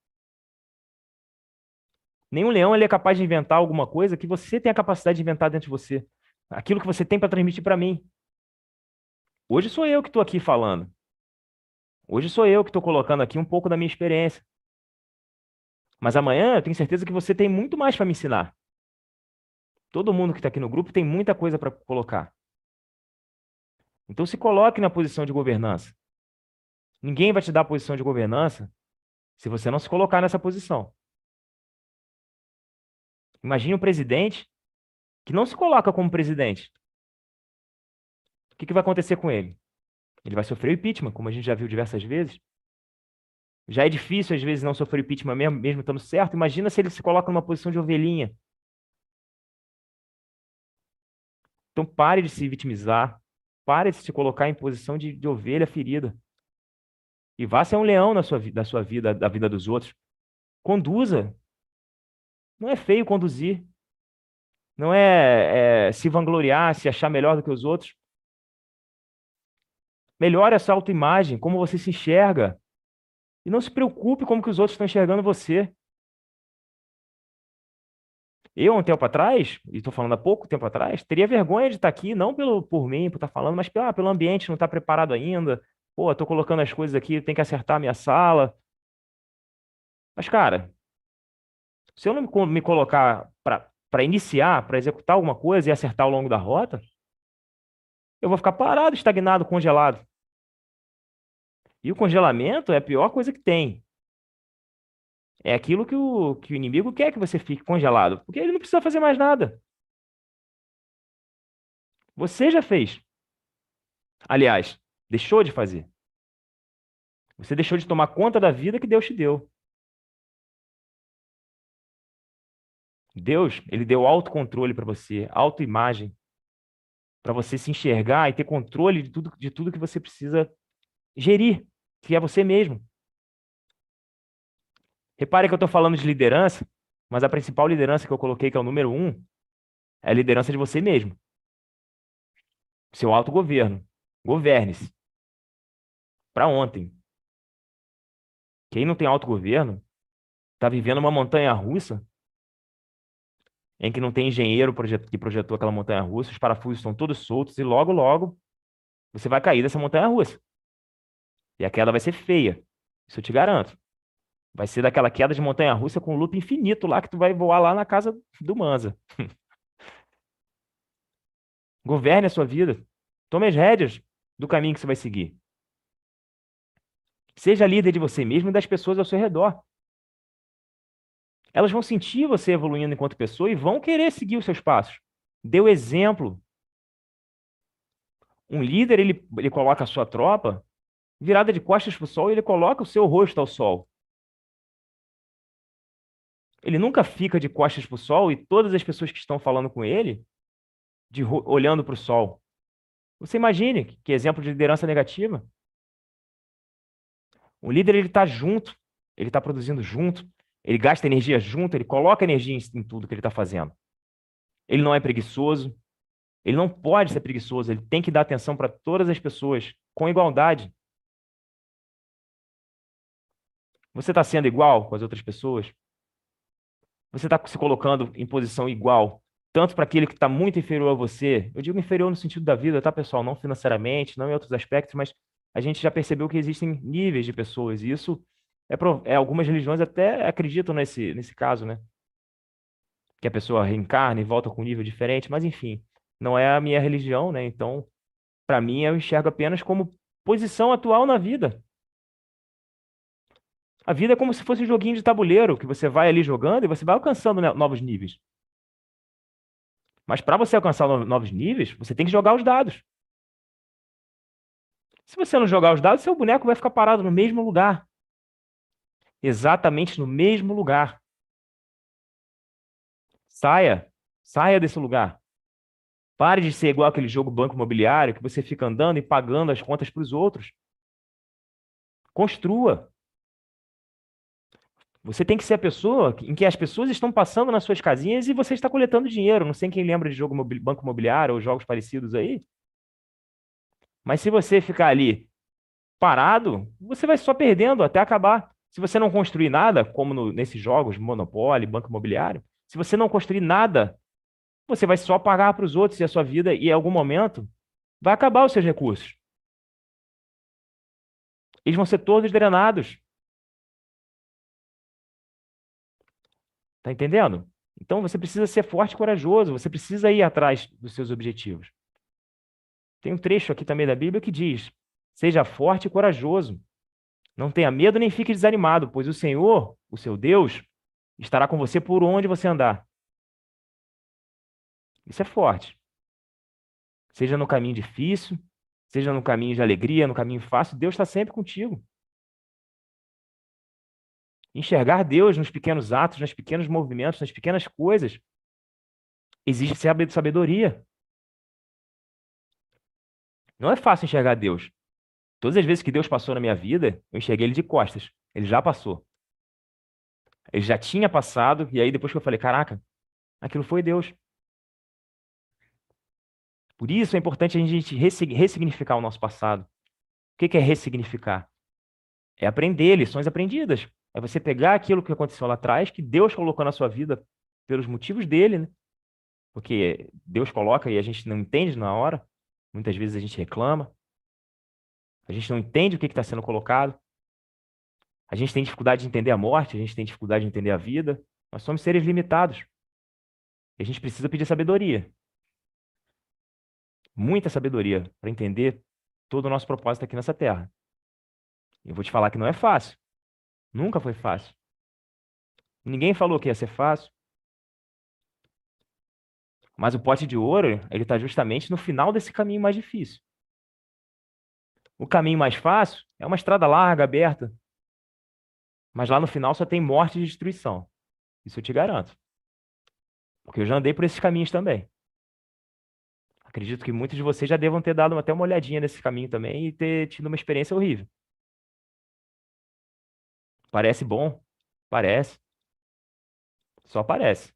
Nenhum leão ele é capaz de inventar alguma coisa que você tem a capacidade de inventar dentro de você. Aquilo que você tem para transmitir para mim. Hoje sou eu que estou aqui falando. Hoje sou eu que estou colocando aqui um pouco da minha experiência. Mas amanhã eu tenho certeza que você tem muito mais para me ensinar. Todo mundo que está aqui no grupo tem muita coisa para colocar. Então se coloque na posição de governança. Ninguém vai te dar a posição de governança se você não se colocar nessa posição. Imagine um presidente que não se coloca como presidente, o que vai acontecer com ele? Ele vai sofrer o impeachment, como a gente já viu diversas vezes. Já é difícil, às vezes, não sofrer impeachment mesmo estando certo. Imagina se ele se coloca numa posição de ovelhinha. Então, pare de se vitimizar. Pare de se colocar em posição de ovelha ferida. E vá ser um leão da sua vida, da vida dos outros. Conduza. Não é feio conduzir. Não é se vangloriar, se achar melhor do que os outros. Melhore a sua autoimagem, como você se enxerga. E não se preocupe como que os outros estão enxergando você. Eu, um tempo atrás, e estou falando há pouco tempo atrás, teria vergonha de estar aqui, não por mim, por estar falando, mas pelo ambiente, não estar preparado ainda. Pô, estou colocando as coisas aqui, tem que acertar a minha sala. Mas, cara, se eu não me colocar para iniciar, para executar alguma coisa e acertar ao longo da rota, eu vou ficar parado, estagnado, congelado. E o congelamento é a pior coisa que tem. É aquilo que o inimigo quer que você fique congelado, porque ele não precisa fazer mais nada. Você já fez. Aliás, deixou de fazer. Você deixou de tomar conta da vida que Deus te deu. Deus, ele deu autocontrole para você, autoimagem, para você se enxergar e ter controle de tudo que você precisa gerir, que é você mesmo. Repare que eu estou falando de liderança, mas a principal liderança que eu coloquei, que é o número 1, é a liderança de você mesmo. Seu autogoverno. Governe-se. Para ontem. Quem não tem autogoverno está vivendo uma montanha-russa em que não tem engenheiro que projetou aquela montanha-russa, os parafusos estão todos soltos e logo, logo você vai cair dessa montanha-russa. E a queda vai ser feia. Isso eu te garanto. Vai ser daquela queda de montanha-russa com loop infinito lá que tu vai voar lá na casa do Manza. Governe a sua vida. Tome as rédeas do caminho que você vai seguir. Seja líder de você mesmo e das pessoas ao seu redor. Elas vão sentir você evoluindo enquanto pessoa e vão querer seguir os seus passos. Dê o exemplo. Um líder, ele coloca a sua tropa virada de costas para o sol e ele coloca o seu rosto ao sol. Ele nunca fica de costas para o sol e todas as pessoas que estão falando com ele olhando para o sol. Você imagine que exemplo de liderança negativa. O líder, ele está junto, ele está produzindo junto, ele gasta energia junto, ele coloca energia em tudo que ele está fazendo. Ele não é preguiçoso, ele não pode ser preguiçoso, ele tem que dar atenção para todas as pessoas, com igualdade. Você está sendo igual com as outras pessoas? Você está se colocando em posição igual, tanto para aquele que está muito inferior a você? Eu digo inferior no sentido da vida, tá, pessoal? Não financeiramente, não em outros aspectos, mas a gente já percebeu que existem níveis de pessoas, e isso algumas religiões até acreditam nesse caso, né? Que a pessoa reencarna e volta com um nível diferente, mas enfim, não é a minha religião, né? Então, para mim, eu enxergo apenas como posição atual na vida. A vida é como se fosse um joguinho de tabuleiro, que você vai ali jogando e você vai alcançando novos níveis. Mas para você alcançar novos níveis, você tem que jogar os dados. Se você não jogar os dados, seu boneco vai ficar parado no mesmo lugar. Exatamente no mesmo lugar. Saia desse lugar. Pare de ser igual aquele jogo banco imobiliário que você fica andando e pagando as contas para os outros. Construa. Você tem que ser a pessoa em que as pessoas estão passando nas suas casinhas e você está coletando dinheiro. Não sei quem lembra de jogo banco imobiliário ou jogos parecidos aí. Mas se você ficar ali parado, você vai só perdendo até acabar. Se você não construir nada, como nesses jogos, Monopoly, Banco Imobiliário, se você não construir nada, você vai só pagar para os outros e a sua vida, e em algum momento, vai acabar os seus recursos. Eles vão ser todos drenados. Tá entendendo? Então você precisa ser forte e corajoso, você precisa ir atrás dos seus objetivos. Tem um trecho aqui também da Bíblia que diz: seja forte e corajoso. Não tenha medo nem fique desanimado, pois o Senhor, o seu Deus, estará com você por onde você andar. Isso é forte. Seja no caminho difícil, seja no caminho de alegria, no caminho fácil, Deus está sempre contigo. Enxergar Deus nos pequenos atos, nos pequenos movimentos, nas pequenas coisas, exige sabedoria. Não é fácil enxergar Deus. Todas as vezes que Deus passou na minha vida, eu enxerguei ele de costas. Ele já passou. Ele já tinha passado, e aí depois que eu falei, caraca, aquilo foi Deus. Por isso é importante a gente ressignificar o nosso passado. O que é ressignificar? É aprender lições aprendidas. É você pegar aquilo que aconteceu lá atrás, que Deus colocou na sua vida pelos motivos dele, né? Porque Deus coloca e a gente não entende na hora. Muitas vezes a gente reclama. A gente não entende o que está sendo colocado. A gente tem dificuldade de entender a morte, a gente tem dificuldade de entender a vida. Nós somos seres limitados. E a gente precisa pedir sabedoria. Muita sabedoria para entender todo o nosso propósito aqui nessa terra. Eu vou te falar que não é fácil. Nunca foi fácil. Ninguém falou que ia ser fácil. Mas o pote de ouro, ele está justamente no final desse caminho mais difícil. O caminho mais fácil é uma estrada larga, aberta. Mas lá no final só tem morte e destruição. Isso eu te garanto. Porque eu já andei por esses caminhos também. Acredito que muitos de vocês já devam ter dado até uma olhadinha nesse caminho também e ter tido uma experiência horrível. Parece bom? Parece. Só parece.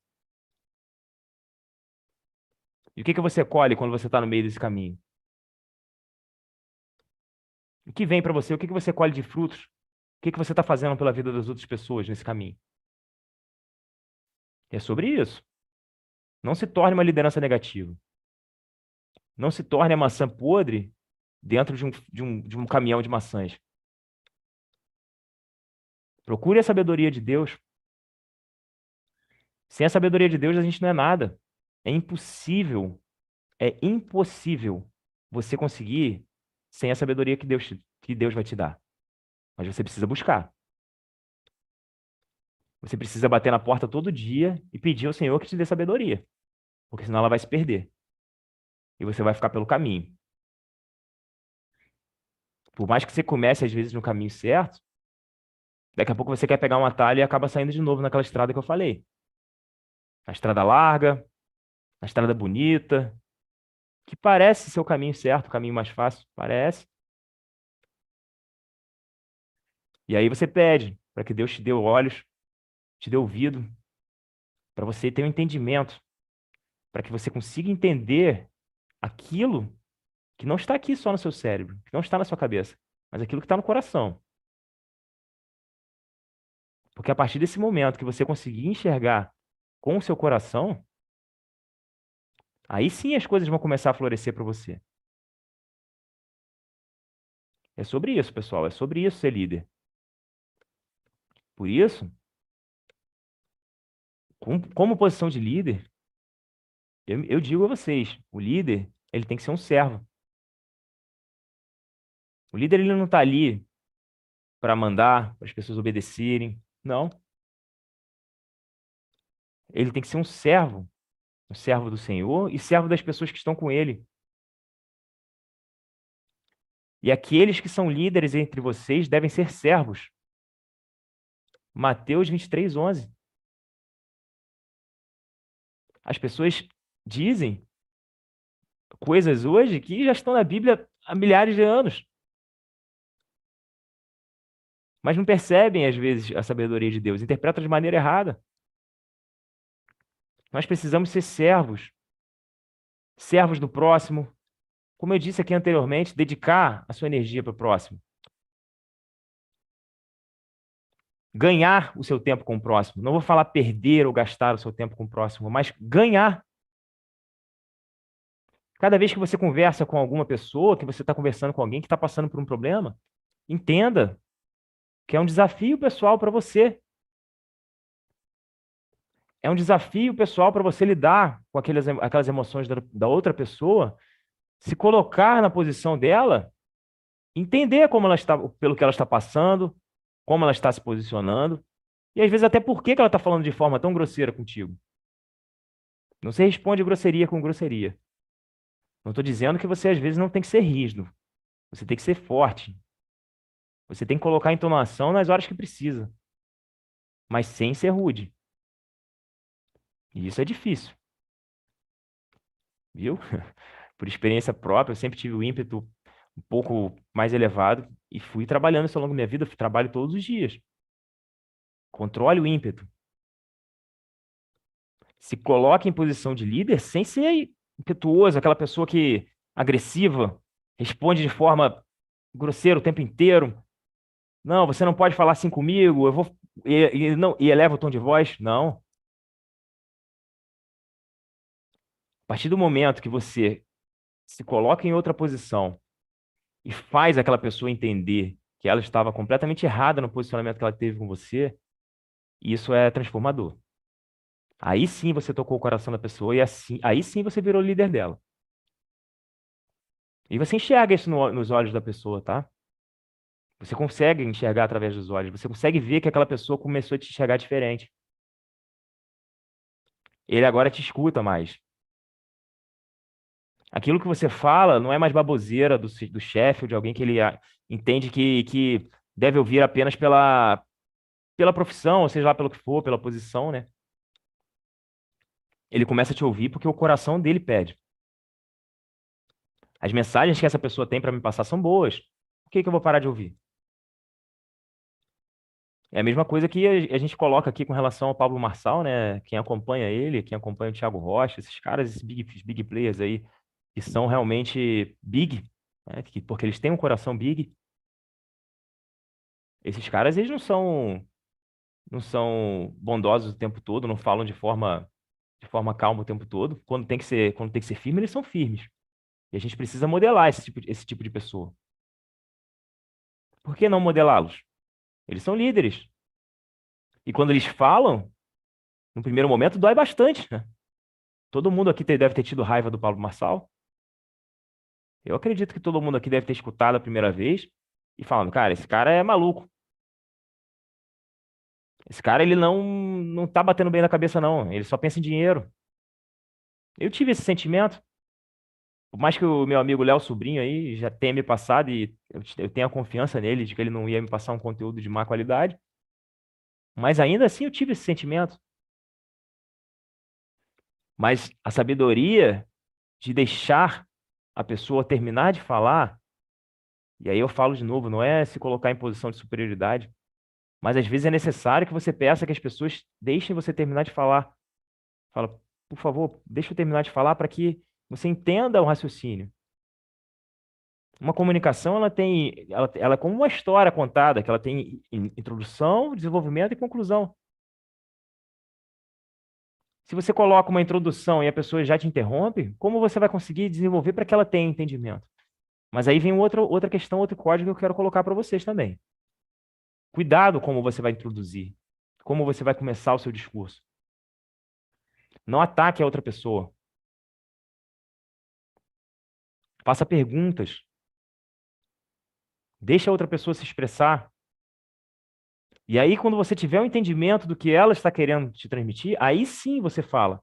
E o que você colhe quando você está no meio desse caminho? O que vem para você? O que você colhe de frutos? O que você está fazendo pela vida das outras pessoas nesse caminho? É sobre isso. Não se torne uma liderança negativa. Não se torne a maçã podre dentro de um caminhão de maçãs. Procure a sabedoria de Deus. Sem a sabedoria de Deus, a gente não é nada. É impossível você conseguir sem a sabedoria que Deus vai te dar. Mas você precisa buscar. Você precisa bater na porta todo dia e pedir ao Senhor que te dê sabedoria. Porque senão ela vai se perder. E você vai ficar pelo caminho. Por mais que você comece, às vezes, no caminho certo, daqui a pouco você quer pegar um atalho e acaba saindo de novo naquela estrada que eu falei. Na estrada larga, na estrada bonita, que parece ser o caminho certo, o caminho mais fácil, parece. E aí você pede para que Deus te dê olhos, te dê ouvido, para você ter um entendimento, para que você consiga entender aquilo que não está aqui só no seu cérebro, que não está na sua cabeça, mas aquilo que está no coração. Porque a partir desse momento que você conseguir enxergar com o seu coração, aí sim as coisas vão começar a florescer para você. É sobre isso, pessoal. É sobre isso ser líder. Por isso, como posição de líder, eu digo a vocês, o líder, ele tem que ser um servo. O líder, ele não está ali para mandar, para as pessoas obedecerem. Não. Ele tem que ser um servo do Senhor e servo das pessoas que estão com ele. E aqueles que são líderes entre vocês devem ser servos. Mateus 23:11. As pessoas dizem coisas hoje que já estão na Bíblia há milhares de anos. Mas não percebem, às vezes, a sabedoria de Deus, interpretam de maneira errada. Nós precisamos ser servos, servos do próximo. Como eu disse aqui anteriormente, dedicar a sua energia para o próximo. Ganhar o seu tempo com o próximo. Não vou falar perder ou gastar o seu tempo com o próximo, mas ganhar. Cada vez que você conversa com alguma pessoa, que você está conversando com alguém que está passando por um problema, entenda que é um desafio pessoal para você. É um desafio pessoal para você lidar com aquelas emoções da outra pessoa, se colocar na posição dela, entender como ela está, pelo que ela está passando, como ela está se posicionando, e às vezes até por que ela está falando de forma tão grosseira contigo. Não se responde grosseria com grosseria. Não estou dizendo que você, às vezes, não tem que ser rígido. Você tem que ser forte. Você tem que colocar entonação nas horas que precisa, mas sem ser rude. E isso é difícil, viu? Por experiência própria, eu sempre tive o ímpeto um pouco mais elevado e fui trabalhando isso ao longo da minha vida. Trabalho todos os dias. Controle o ímpeto. Se coloque em posição de líder sem ser impetuoso, aquela pessoa que agressiva, responde de forma grosseira o tempo inteiro. Não, você não pode falar assim comigo, eu vou não e eleva o tom de voz. Não. A partir do momento que você se coloca em outra posição e faz aquela pessoa entender que ela estava completamente errada no posicionamento que ela teve com você, isso é transformador. Aí sim você tocou o coração da pessoa e assim, aí sim você virou líder dela. E você enxerga isso nos olhos da pessoa, tá? Você consegue enxergar através dos olhos, você consegue ver que aquela pessoa começou a te enxergar diferente. Ele agora te escuta mais. Aquilo que você fala não é mais baboseira do chefe ou de alguém que ele entende que deve ouvir apenas pela profissão, ou seja lá pelo que for, pela posição, né? Ele começa a te ouvir porque o coração dele pede. As mensagens que essa pessoa tem para me passar são boas. Por que que eu vou parar de ouvir? É a mesma coisa que a gente coloca aqui com relação ao Pablo Marçal, né? Quem acompanha ele, quem acompanha o Thiago Rocha, esses caras, esses big players aí, que são realmente big, né? Porque eles têm um coração big. Esses caras, eles não são bondosos o tempo todo, não falam de forma calma o tempo todo. Quando tem que ser firme, eles são firmes. E a gente precisa modelar esse tipo de pessoa. Por que não modelá-los? Eles são líderes. E quando eles falam, no primeiro momento, dói bastante, né? Todo mundo aqui deve ter tido raiva do Pablo Marçal. Eu acredito que todo mundo aqui deve ter escutado a primeira vez e falando, cara, esse cara é maluco. Esse cara, ele não tá batendo bem na cabeça, não. Ele só pensa em dinheiro. Eu tive esse sentimento. Por mais que o meu amigo Léo Sobrinho aí já tenha me passado e eu tenho a confiança nele de que ele não ia me passar um conteúdo de má qualidade, mas ainda assim eu tive esse sentimento. Mas a sabedoria de deixar a pessoa terminar de falar, e aí eu falo de novo, não é se colocar em posição de superioridade, mas às vezes é necessário que você peça que as pessoas deixem você terminar de falar. Fala, por favor, deixa eu terminar de falar para que você entenda o raciocínio. Uma comunicação, ela é como uma história contada, que ela tem introdução, desenvolvimento e conclusão. Se você coloca uma introdução e a pessoa já te interrompe, como você vai conseguir desenvolver para que ela tenha entendimento? Mas aí vem outra questão, outro código que eu quero colocar para vocês também. Cuidado como você vai introduzir, como você vai começar o seu discurso. Não ataque a outra pessoa. Faça perguntas. Deixe a outra pessoa se expressar. E aí, quando você tiver o entendimento do que ela está querendo te transmitir, aí sim você fala.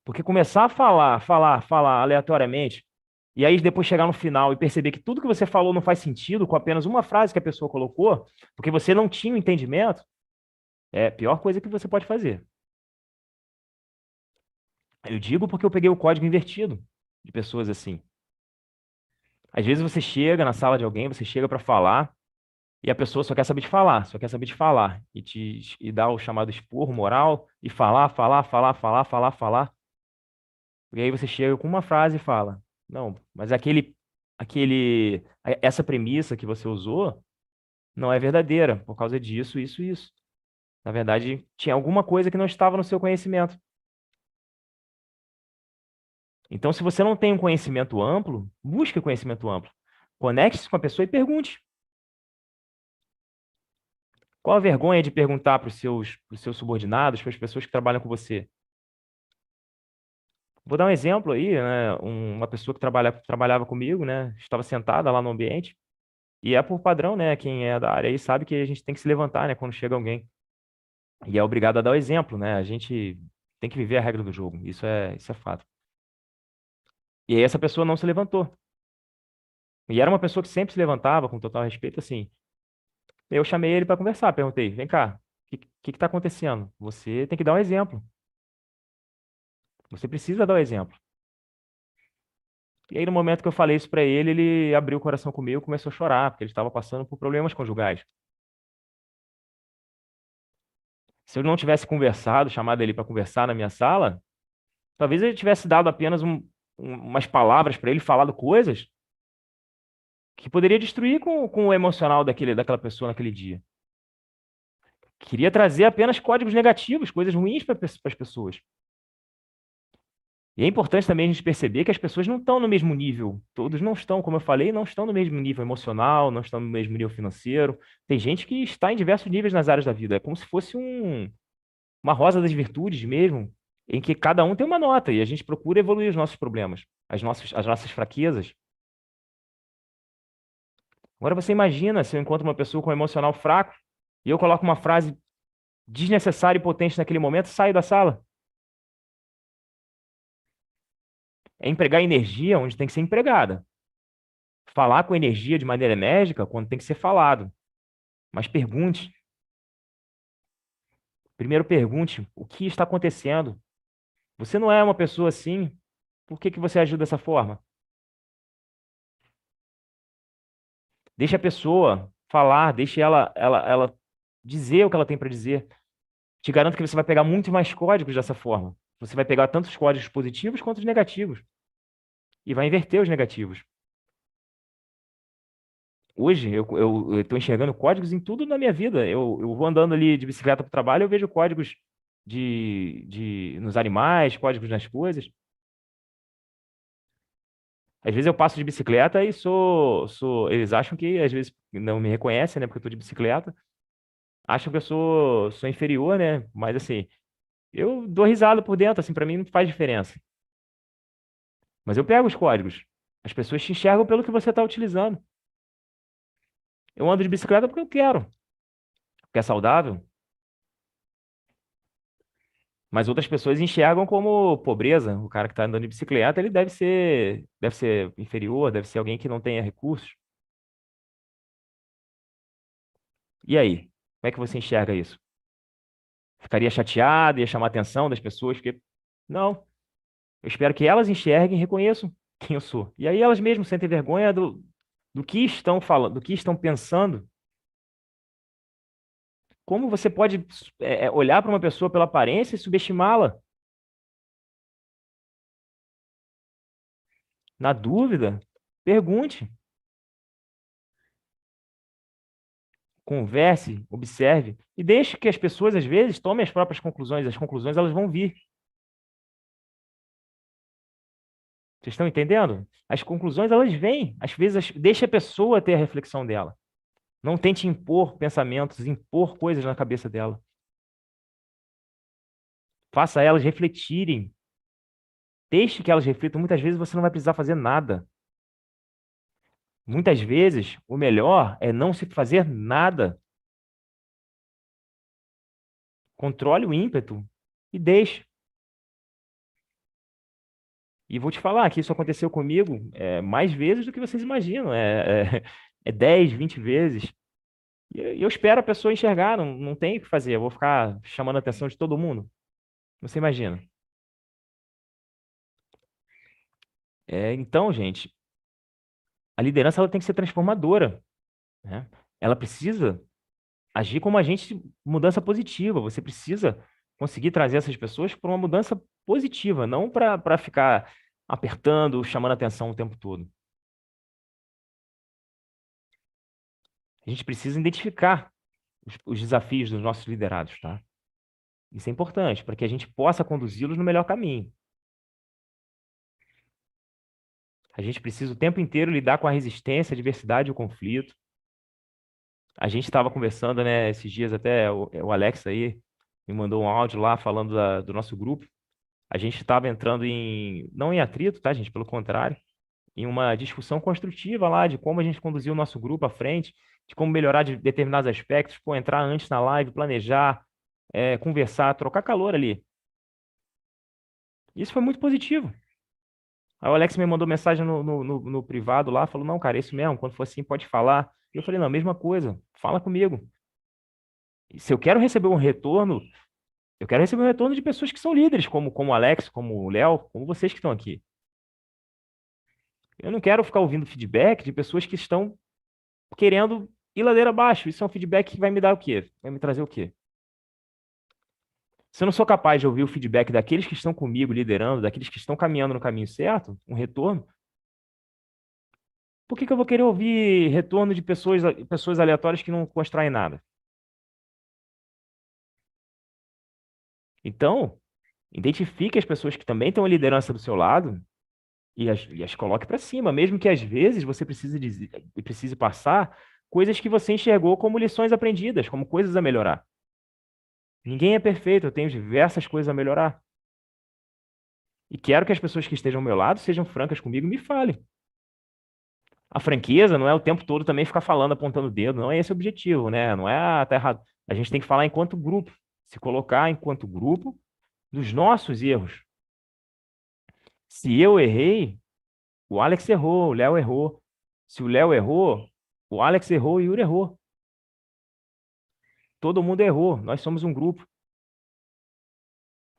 Porque começar a falar aleatoriamente, e aí depois chegar no final e perceber que tudo que você falou não faz sentido com apenas uma frase que a pessoa colocou, porque você não tinha o entendimento, é a pior coisa que você pode fazer. Eu digo porque eu peguei o código invertido de pessoas assim. Às vezes você chega na sala de alguém, você chega para falar, e a pessoa só quer saber de falar, só quer saber de falar, e dá o chamado esporro moral, e falar, falar, falar, falar, falar, falar. E aí você chega com uma frase e fala, não, mas essa premissa que você usou não é verdadeira, por causa disso, isso, isso. Na verdade, tinha alguma coisa que não estava no seu conhecimento. Então, se você não tem um conhecimento amplo, busque conhecimento amplo. Conecte-se com a pessoa e pergunte. Qual a vergonha de perguntar para os seus subordinados, para as pessoas que trabalham com você? Vou dar um exemplo aí, né? Uma pessoa que trabalhava comigo, né? Estava sentada lá no ambiente, e é por padrão, né? Quem é da área aí sabe que a gente tem que se levantar, né? Quando chega alguém. e é obrigado a dar o exemplo, né? A gente tem que viver a regra do jogo, isso é fato. E aí essa pessoa não se levantou. E era uma pessoa que sempre se levantava com total respeito, assim. Eu chamei ele para conversar, perguntei: vem cá, o que está acontecendo? Você tem que dar um exemplo. Você precisa dar o exemplo. E aí, no momento que eu falei isso para ele, ele abriu o coração comigo e começou a chorar, porque ele estava passando por problemas conjugais. Se eu não tivesse conversado, chamado ele para conversar na minha sala, talvez ele tivesse dado apenas umas palavras para ele, falado coisas que poderia destruir com o emocional daquela pessoa naquele dia. Queria trazer apenas códigos negativos, coisas ruins para as pessoas. E é importante também a gente perceber que as pessoas não estão no mesmo nível. Todos não estão, como eu falei, não estão no mesmo nível emocional, não estão no mesmo nível financeiro. Tem gente que está em diversos níveis nas áreas da vida. É como se fosse uma rosa das virtudes mesmo, em que cada um tem uma nota e a gente procura evoluir os nossos problemas, as nossas fraquezas. Agora você imagina se eu encontro uma pessoa com um emocional fraco e eu coloco uma frase desnecessária e potente naquele momento e saio da sala. É empregar energia onde tem que ser empregada. Falar com energia de maneira enérgica quando tem que ser falado. Mas pergunte. Primeiro pergunte o que está acontecendo. Você não é uma pessoa assim. Por que que você agiu dessa forma? Deixe a pessoa falar, deixe ela dizer o que ela tem para dizer. Te garanto que você vai pegar muito mais códigos dessa forma. Você vai pegar tanto os códigos positivos quanto os negativos. E vai inverter os negativos. Hoje eu estou enxergando códigos em tudo na minha vida. Eu vou andando ali de bicicleta para o trabalho, eu vejo códigos nos animais, códigos nas coisas. Às vezes eu passo de bicicleta e eles acham que às vezes não me reconhecem, né? Porque eu estou de bicicleta. Acham que eu sou inferior, né? Mas assim, eu dou risada por dentro, assim, para mim não faz diferença. Mas eu pego os códigos. As pessoas te enxergam pelo que você está utilizando. Eu ando de bicicleta porque eu quero, porque é saudável. Mas outras pessoas enxergam como pobreza. O cara que está andando de bicicleta, ele deve ser inferior, deve ser alguém que não tenha recursos. E aí? Como é que você enxerga isso? Ficaria chateado, ia chamar a atenção das pessoas? Porque... Não. Eu espero que elas enxerguem e reconheçam quem eu sou. E aí elas mesmas sentem vergonha do que estão falando, do que estão pensando. Como você pode olhar para uma pessoa pela aparência e subestimá-la? Na dúvida, pergunte, converse, observe e deixe que as pessoas, às vezes, tomem as próprias conclusões. As conclusões, elas vão vir. Vocês estão entendendo? As conclusões, elas vêm. Às vezes, deixe a pessoa ter a reflexão dela. Não tente impor pensamentos, impor coisas na cabeça dela. Faça elas refletirem. Deixe que elas reflitam. Muitas vezes você não vai precisar fazer nada. Muitas vezes, o melhor é não se fazer nada. Controle o ímpeto e deixe. E vou te falar que isso aconteceu comigo mais vezes do que vocês imaginam. É 10, 20 vezes. E eu espero a pessoa enxergar, não tem o que fazer. Eu vou ficar chamando a atenção de todo mundo. Você imagina. Então, gente, a liderança ela tem que ser transformadora, né? Ela precisa agir como agente de mudança positiva. Você precisa conseguir trazer essas pessoas para uma mudança positiva, não para ficar apertando, chamando atenção o tempo todo. A gente precisa identificar os desafios dos nossos liderados, tá? Isso é importante para que a gente possa conduzi-los no melhor caminho. A gente precisa o tempo inteiro lidar com a resistência, a diversidade e o conflito. A gente estava conversando, né, esses dias até o Alex aí me mandou um áudio lá falando do nosso grupo. A gente estava entrando não em atrito, tá, gente? Pelo contrário, em uma discussão construtiva lá de como a gente conduzir o nosso grupo à frente, de como melhorar de determinados aspectos, pô, entrar antes na live, planejar, conversar, trocar calor ali. Isso foi muito positivo. Aí o Alex me mandou mensagem no privado lá, falou, não, cara, é isso mesmo, quando for assim, pode falar. E eu falei, não, mesma coisa, fala comigo. E se eu quero receber um retorno, eu quero receber um retorno de pessoas que são líderes, como o Alex, como o Léo, como vocês que estão aqui. Eu não quero ficar ouvindo feedback de pessoas que estão querendo ir ladeira abaixo. Isso é um feedback que vai me dar o quê? Vai me trazer o quê? Se eu não sou capaz de ouvir o feedback daqueles que estão comigo liderando, daqueles que estão caminhando no caminho certo, um retorno, por que que eu vou querer ouvir retorno de pessoas aleatórias que não constroem nada? Então, identifique as pessoas que também estão em liderança do seu lado e as coloque para cima, mesmo que às vezes você precise passar coisas que você enxergou como lições aprendidas, como coisas a melhorar. Ninguém é perfeito, eu tenho diversas coisas a melhorar. E quero que as pessoas que estejam ao meu lado sejam francas comigo e me falem. A franqueza não é o tempo todo também ficar falando, apontando o dedo, não é esse o objetivo, né? Não é, tá errado. A gente tem que falar enquanto grupo, se colocar enquanto grupo dos nossos erros. Se eu errei, o Alex errou, o Léo errou. Se o Léo errou, o Alex errou e o Yuri errou. Todo mundo errou, nós somos um grupo.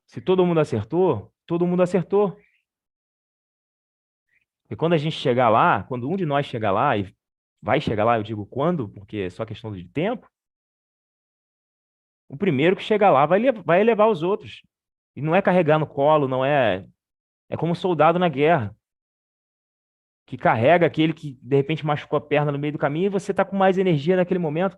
Se todo mundo acertou, todo mundo acertou. E quando a gente chegar lá, quando um de nós chegar lá, e vai chegar lá, eu digo quando, porque é só questão de tempo, o primeiro que chegar lá vai elevar os outros. E não é carregar no colo, não é. É como um soldado na guerra, que carrega aquele que de repente machucou a perna no meio do caminho e você está com mais energia naquele momento.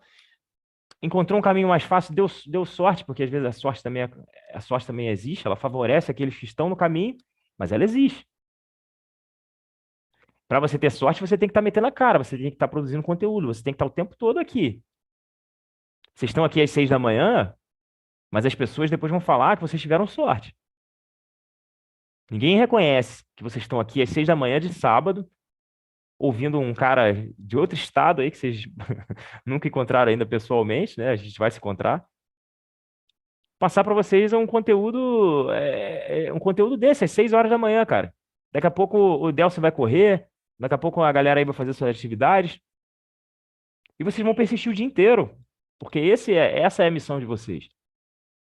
Encontrou um caminho mais fácil, deu sorte, porque às vezes a sorte também existe, ela favorece aqueles que estão no caminho, mas ela existe. Para você ter sorte, você tem que estar metendo a cara, você tem que estar produzindo conteúdo, você tem que estar o tempo todo aqui. Vocês estão aqui às 6 da manhã, mas as pessoas depois vão falar que vocês tiveram sorte. Ninguém reconhece que vocês estão aqui às 6 da manhã de sábado, ouvindo um cara de outro estado aí, que vocês nunca encontraram ainda pessoalmente, né? A gente vai se encontrar. Passar para vocês um conteúdo desse, às 6 horas da manhã, cara. Daqui a pouco o Delcio vai correr, daqui a pouco a galera aí vai fazer suas atividades, e vocês vão persistir o dia inteiro, porque essa é a missão de vocês.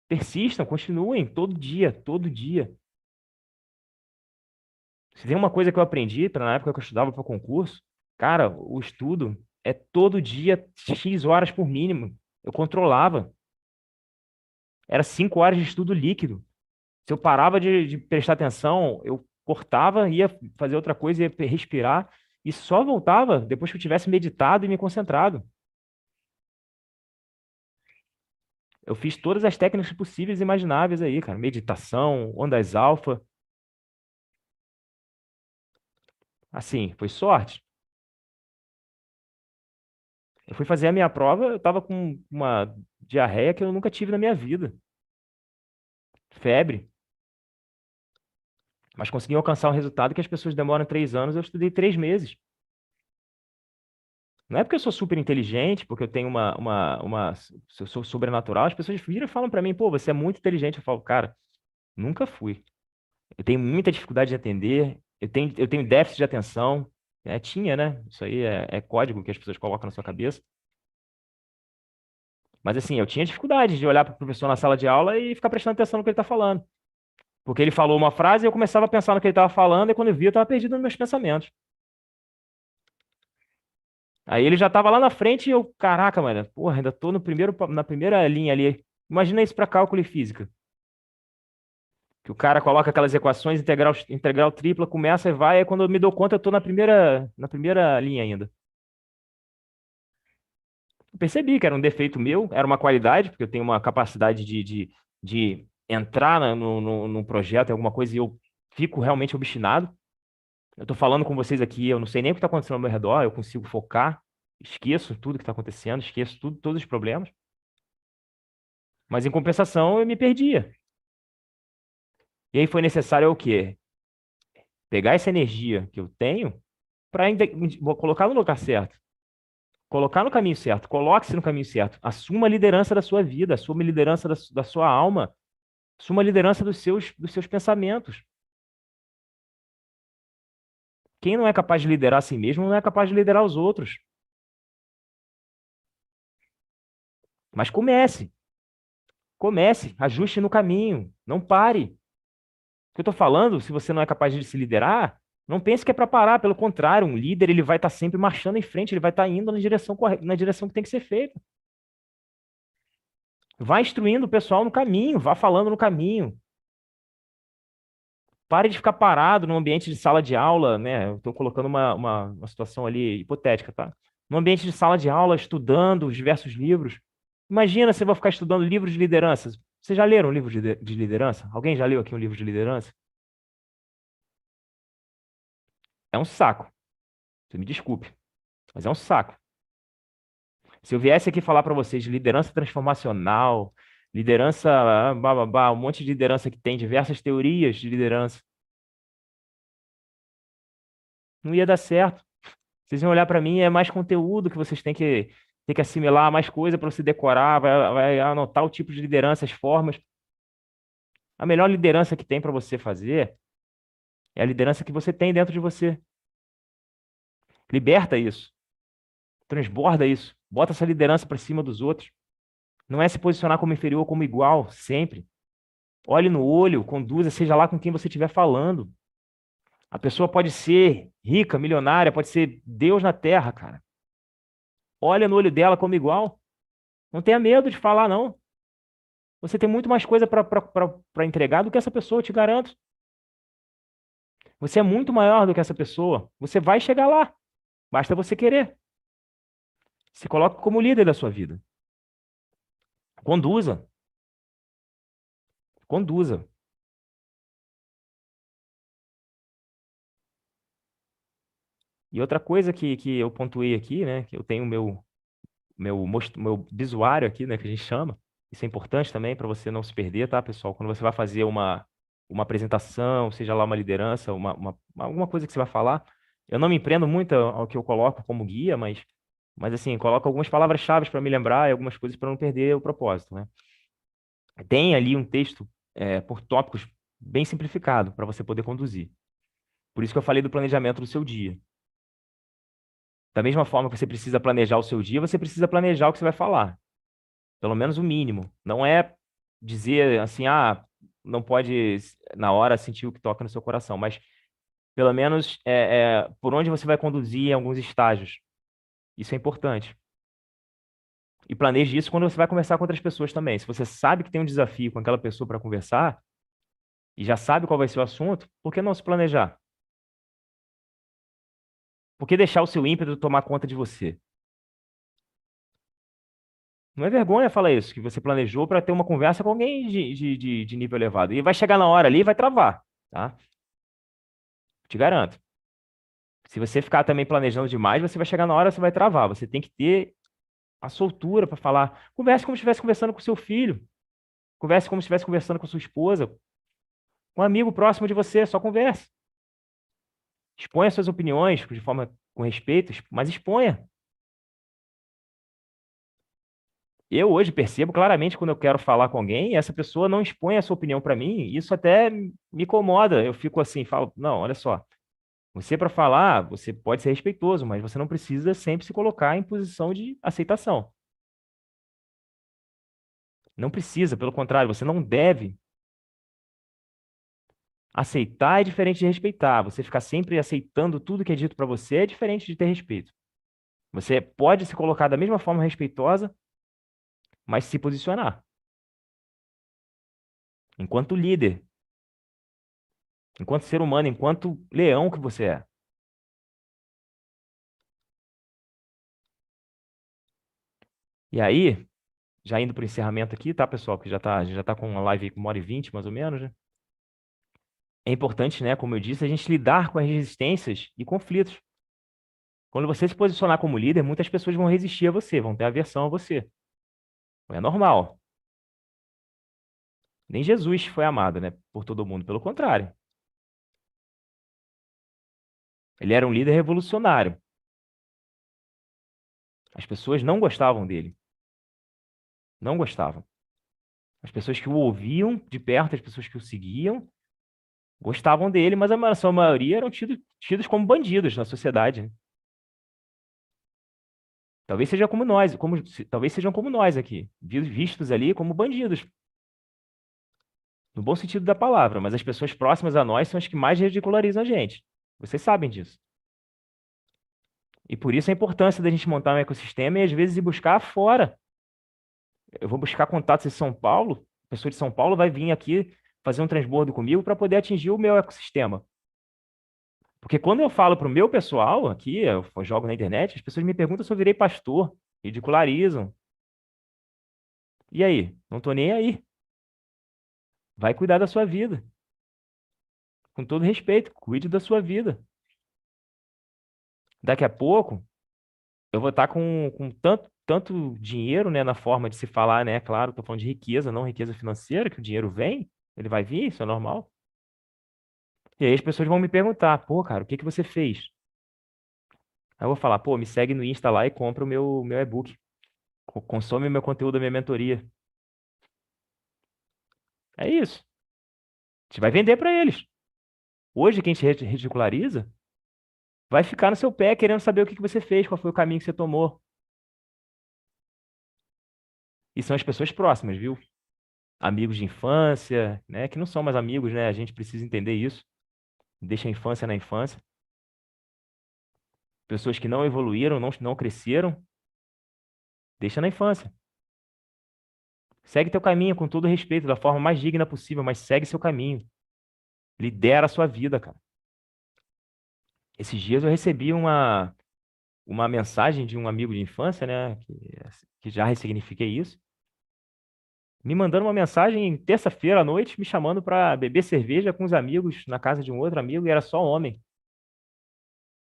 Persistam, continuem, todo dia, todo dia. Se tem uma coisa que eu aprendi na época que eu estudava para concurso, cara, o estudo é todo dia, X horas por mínimo. Eu controlava. Era 5 horas de estudo líquido. Se eu parava de prestar atenção, eu cortava, ia fazer outra coisa, ia respirar, e só voltava depois que eu tivesse meditado e me concentrado. Eu fiz todas as técnicas possíveis e imagináveis aí, cara. Meditação, ondas alfa. Assim, foi sorte. Eu fui fazer a minha prova, eu tava com uma diarreia que eu nunca tive na minha vida. Febre. Mas consegui alcançar um resultado que as pessoas demoram 3 anos, eu estudei 3 meses. Não é porque eu sou super inteligente, porque eu tenho se eu sou sobrenatural, as pessoas viram e falam pra mim, pô, você é muito inteligente. Eu falo, cara, nunca fui. Eu tenho muita dificuldade de atender, eu tenho déficit de atenção. Tinha, né? Isso aí é código que as pessoas colocam na sua cabeça. Mas assim, eu tinha dificuldade de olhar para o professor na sala de aula e ficar prestando atenção no que ele está falando. Porque ele falou uma frase e eu começava a pensar no que ele estava falando, e quando eu via, eu estava perdido nos meus pensamentos. Aí ele já estava lá na frente e eu, caraca, mano, porra, ainda tô na primeira linha ali. Imagina isso para cálculo e física. Que o cara coloca aquelas equações integral tripla, começa e vai, aí quando eu me dou conta, eu tô na primeira linha ainda. Eu percebi que era um defeito meu, era uma qualidade, porque eu tenho uma capacidade de entrar no projeto, em alguma coisa, e eu fico realmente obstinado. Eu tô falando com vocês aqui, eu não sei nem o que está acontecendo ao meu redor, eu consigo focar, esqueço tudo que está acontecendo, esqueço tudo, todos os problemas. Mas em compensação, eu me perdia. E aí foi necessário o quê? Pegar essa energia que eu tenho para colocar no lugar certo. Colocar no caminho certo. Coloque-se no caminho certo. Assuma a liderança da sua vida, assuma a liderança da sua alma, assuma a liderança dos seus pensamentos. Quem não é capaz de liderar a si mesmo não é capaz de liderar os outros. Mas comece, ajuste no caminho, não pare. O que eu estou falando, se você não é capaz de se liderar, não pense que é para parar, pelo contrário, um líder ele vai estar sempre marchando em frente, ele vai estar indo na direção correta, na direção que tem que ser feita. Vá instruindo o pessoal no caminho, vá falando no caminho. Pare de ficar parado no ambiente de sala de aula, né? Eu estou colocando uma situação ali hipotética, tá? No ambiente de sala de aula, estudando os diversos livros. Imagina se eu vou ficar estudando livros de liderança. Vocês já leram um livro de liderança? Alguém já leu aqui um livro de liderança? É um saco. Você me desculpe, mas é um saco. Se eu viesse aqui falar para vocês de liderança transformacional, liderança, bababá, um monte de liderança que tem diversas teorias de liderança, não ia dar certo. Vocês iam olhar para mim, é mais conteúdo que vocês têm que assimilar, mais coisa para você decorar, vai anotar o tipo de liderança, as formas. A melhor liderança que tem para você fazer é a liderança que você tem dentro de você. Liberta isso, transborda isso, bota essa liderança para cima dos outros. Não é se posicionar como inferior ou como igual, sempre. Olhe no olho, conduza, seja lá com quem você estiver falando. A pessoa pode ser rica, milionária, pode ser Deus na terra, cara. Olha no olho dela como igual. Não tenha medo de falar, não. Você tem muito mais coisa para entregar do que essa pessoa, eu te garanto. Você é muito maior do que essa pessoa. Você vai chegar lá. Basta você querer. Se coloque como líder da sua vida. Conduza. Conduza. E outra coisa que eu pontuei aqui, né? Que eu tenho meu visuário aqui, né? Que a gente chama. Isso é importante também para você não se perder, tá, pessoal? Quando você vai fazer uma apresentação, seja lá uma liderança, alguma coisa que você vai falar, eu não me prendo muito ao que eu coloco como guia, mas assim, coloco algumas palavras-chave para me lembrar e algumas coisas para não perder o propósito, né? Tem ali um texto por tópicos bem simplificado para você poder conduzir. Por isso que eu falei do planejamento do seu dia. Da mesma forma que você precisa planejar o seu dia, você precisa planejar o que você vai falar. Pelo menos o mínimo. Não é dizer assim, não pode na hora sentir o que toca no seu coração, mas pelo menos por onde você vai conduzir em alguns estágios. Isso é importante. E planeje isso quando você vai conversar com outras pessoas também. Se você sabe que tem um desafio com aquela pessoa para conversar e já sabe qual vai ser o assunto, por que não se planejar? Por que deixar o seu ímpeto tomar conta de você? Não é vergonha falar isso, que você planejou para ter uma conversa com alguém de nível elevado. E vai chegar na hora ali e vai travar, tá? Te garanto. Se você ficar também planejando demais, você vai chegar na hora, você vai travar. Você tem que ter a soltura para falar. Converse como se estivesse conversando com seu filho. Converse como se estivesse conversando com sua esposa. Um amigo próximo de você, só converse. Exponha suas opiniões de forma com respeito, mas exponha. Eu hoje percebo claramente quando eu quero falar com alguém, essa pessoa não expõe a sua opinião para mim, isso até me incomoda. Eu fico assim, falo, não, olha só, você para falar, você pode ser respeitoso, mas você não precisa sempre se colocar em posição de aceitação. Não precisa, pelo contrário, você não deve. Aceitar é diferente de respeitar. Você ficar sempre aceitando tudo que é dito para você é diferente de ter respeito. Você pode se colocar da mesma forma respeitosa, mas se posicionar. Enquanto líder, enquanto ser humano, enquanto leão que você é. E aí, já indo para o encerramento aqui, tá, pessoal? Que a gente já tá com uma live aí com 1h20, mais ou menos, né? É importante, né, como eu disse, a gente lidar com as resistências e conflitos. Quando você se posicionar como líder, muitas pessoas vão resistir a você, vão ter aversão a você. É normal. Nem Jesus foi amado, né, por todo mundo, pelo contrário. Ele era um líder revolucionário. As pessoas não gostavam dele. Não gostavam. As pessoas que o ouviam de perto, as pessoas que o seguiam, gostavam dele, mas a sua maioria eram tidos como bandidos na sociedade, né? Talvez seja como nós, talvez sejam como nós aqui, vistos ali como bandidos, no bom sentido da palavra, mas as pessoas próximas a nós são as que mais ridicularizam a gente. Vocês sabem disso. E por isso a importância da gente montar um ecossistema e às vezes ir buscar fora. Eu vou buscar contatos em São Paulo, a pessoa de São Paulo vai vir aqui fazer um transbordo comigo para poder atingir o meu ecossistema. Porque quando eu falo para o meu pessoal aqui, eu jogo na internet, as pessoas me perguntam se eu virei pastor, ridicularizam. E aí? Não tô nem aí. Vai cuidar da sua vida. Com todo respeito, cuide da sua vida. Daqui a pouco, eu vou estar com tanto dinheiro, né, na forma de se falar, né? Claro, estou falando de riqueza, não riqueza financeira, que o dinheiro vem, ele vai vir, isso é normal. E aí as pessoas vão me perguntar, pô, cara, o que que você fez? Aí eu vou falar, pô, me segue no Insta lá e compra o meu e-book. Consome o meu conteúdo da minha mentoria. É isso. A gente vai vender para eles. Hoje, quem te ridiculariza vai ficar no seu pé querendo saber o que que você fez, qual foi o caminho que você tomou. E são as pessoas próximas, viu? Amigos de infância, né? Que não são mais amigos, né? A gente precisa entender isso. Deixa a infância na infância. Pessoas que não evoluíram, não cresceram, deixa na infância. Segue teu caminho com todo respeito, da forma mais digna possível, mas segue seu caminho. Lidera a sua vida, cara. Esses dias eu recebi uma mensagem de um amigo de infância, né? Que já ressignifiquei isso. Me mandando uma mensagem terça-feira à noite, me chamando para beber cerveja com os amigos na casa de um outro amigo e era só homem.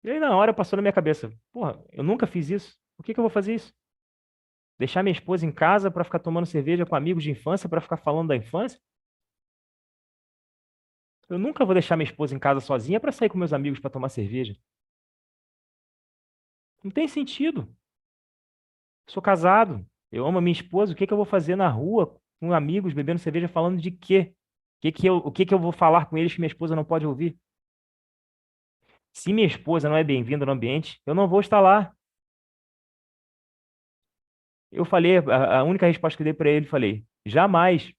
E aí, na hora, passou na minha cabeça: porra, eu nunca fiz isso. Por que que eu vou fazer isso? Deixar minha esposa em casa para ficar tomando cerveja com amigos de infância, para ficar falando da infância? Eu nunca vou deixar minha esposa em casa sozinha para sair com meus amigos para tomar cerveja. Não tem sentido. Sou casado, eu amo a minha esposa. O que que eu vou fazer na rua com amigos bebendo cerveja falando de quê? O que que eu vou falar com eles que minha esposa não pode ouvir? Se minha esposa não é bem-vinda no ambiente, eu não vou estar lá. Eu falei, a única resposta que eu dei para ele, falei, jamais.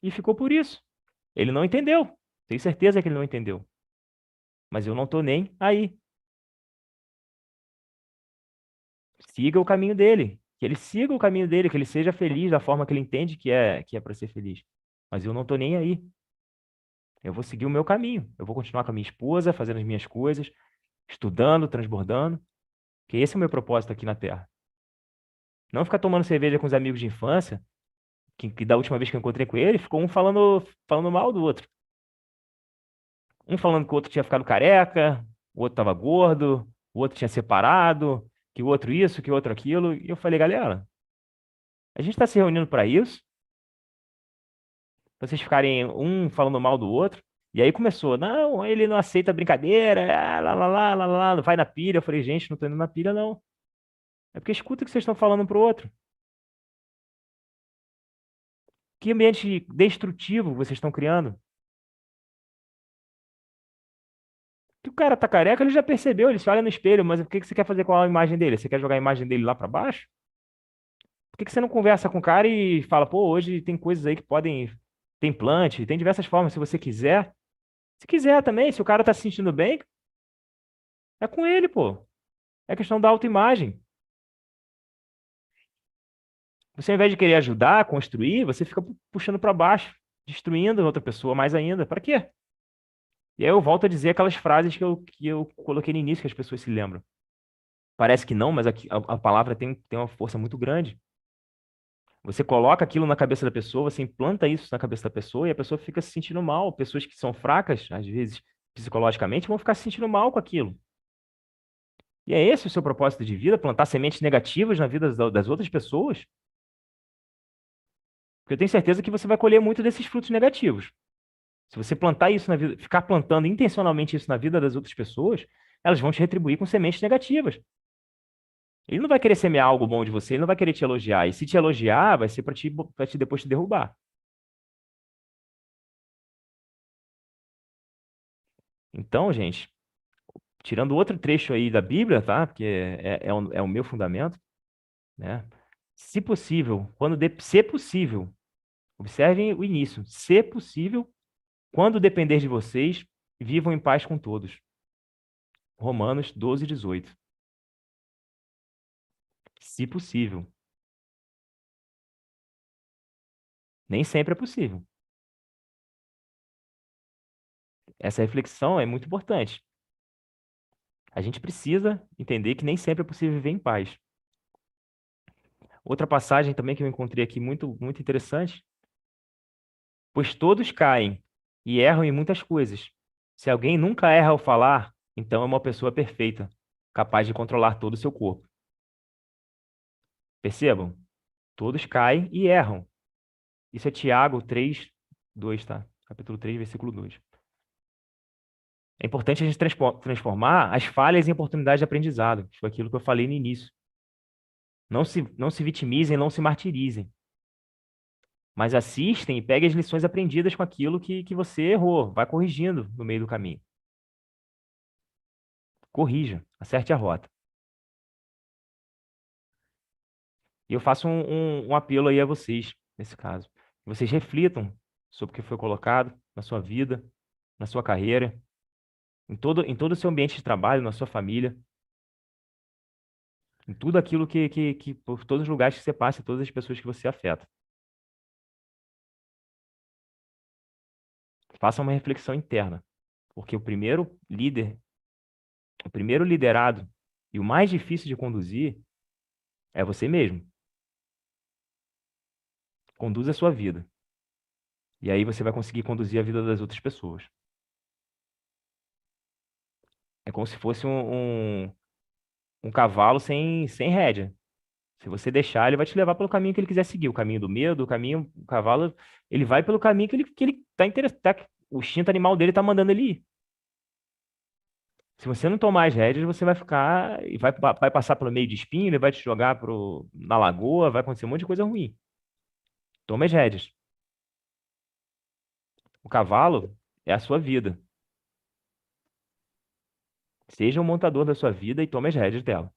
E ficou por isso. Ele não entendeu. Tenho certeza que ele não entendeu. Mas eu não tô nem aí. Siga o caminho dele. Que ele siga o caminho dele, que ele seja feliz da forma que ele entende que é para ser feliz. Mas eu não tô nem aí. Eu vou seguir o meu caminho. Eu vou continuar com a minha esposa, fazendo as minhas coisas, estudando, transbordando. Que esse é o meu propósito aqui na Terra. Não ficar tomando cerveja com os amigos de infância, que da última vez que eu encontrei com ele, ficou um falando mal do outro. Um falando que o outro tinha ficado careca, o outro estava gordo, o outro tinha separado, que o outro isso, que o outro aquilo. E eu falei, galera, a gente está se reunindo para isso, pra vocês ficarem um falando mal do outro. E aí começou, não, ele não aceita brincadeira, lá, lá, lá, lá, lá, vai na pilha. Eu falei, gente, não tô indo na pilha, não. É porque escuta o que vocês estão falando um pro outro. Que ambiente destrutivo vocês estão criando? Que o cara tá careca, ele já percebeu, ele se olha no espelho, mas o que que você quer fazer com a imagem dele? Você quer jogar a imagem dele lá para baixo? Por que que você não conversa com o cara e fala, pô, hoje tem coisas aí que podem, tem implante, tem diversas formas, se você quiser. Se quiser também, se o cara tá se sentindo bem, é com ele, pô. É questão da autoimagem. Você, ao invés de querer ajudar, construir, você fica puxando para baixo, destruindo a outra pessoa mais ainda. Para quê? E aí eu volto a dizer aquelas frases que eu coloquei no início, que as pessoas se lembram. Parece que não, mas a palavra tem uma força muito grande. Você coloca aquilo na cabeça da pessoa, você implanta isso na cabeça da pessoa e a pessoa fica se sentindo mal. Pessoas que são fracas, às vezes, psicologicamente, vão ficar se sentindo mal com aquilo. E é esse o seu propósito de vida, plantar sementes negativas na vida das outras pessoas? Porque eu tenho certeza que você vai colher muito desses frutos negativos. Se você plantar isso na vida, ficar plantando intencionalmente isso na vida das outras pessoas, elas vão te retribuir com sementes negativas. Ele não vai querer semear algo bom de você, ele não vai querer te elogiar. E se te elogiar, vai ser para te depois te derrubar. Então, gente, tirando outro trecho aí da Bíblia, tá? Porque é o meu fundamento, né? Se possível, se possível, observem o início. Se possível, quando depender de vocês, vivam em paz com todos. Romanos 12, 18. Se possível. Nem sempre é possível. Essa reflexão é muito importante. A gente precisa entender que nem sempre é possível viver em paz. Outra passagem também que eu encontrei aqui muito, muito interessante. Pois todos caem e erram em muitas coisas. Se alguém nunca erra ao falar, então é uma pessoa perfeita, capaz de controlar todo o seu corpo. Percebam? Todos caem e erram. Isso é Tiago 3, 2, tá? Capítulo 3, versículo 2. É importante a gente transformar as falhas em oportunidades de aprendizado. Foi aquilo que eu falei no início. Não se vitimizem, não se martirizem. Mas assistem e peguem as lições aprendidas com aquilo que você errou. Vai corrigindo no meio do caminho. Corrija, acerte a rota. E eu faço um apelo aí a vocês, nesse caso. Que vocês reflitam sobre o que foi colocado na sua vida, na sua carreira, em todo o seu ambiente de trabalho, na sua família, em tudo aquilo por todos os lugares que você passa, todas as pessoas que você afeta. Faça uma reflexão interna, porque o primeiro liderado e o mais difícil de conduzir é você mesmo. Conduza a sua vida. E aí você vai conseguir conduzir a vida das outras pessoas. É como se fosse um cavalo sem rédea. Se você deixar, ele vai te levar pelo caminho que ele quiser seguir. O caminho do medo, o cavalo, ele vai pelo caminho que ele tá interessado. O instinto animal dele tá mandando ele ir. Se você não tomar as rédeas, você vai ficar e vai passar pelo meio de espinho, ele vai te jogar na lagoa, vai acontecer um monte de coisa ruim. Tome as rédeas. O cavalo é a sua vida. Seja o montador da sua vida e tome as rédeas dela.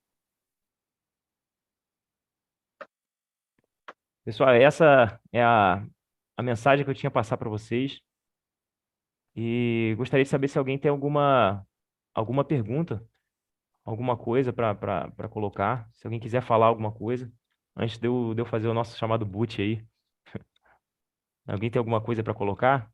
Pessoal, essa é a mensagem que eu tinha a passar para vocês. E gostaria de saber se alguém tem alguma pergunta, alguma coisa para colocar. Se alguém quiser falar alguma coisa, antes de eu fazer o nosso chamado boot aí. Alguém tem alguma coisa para colocar?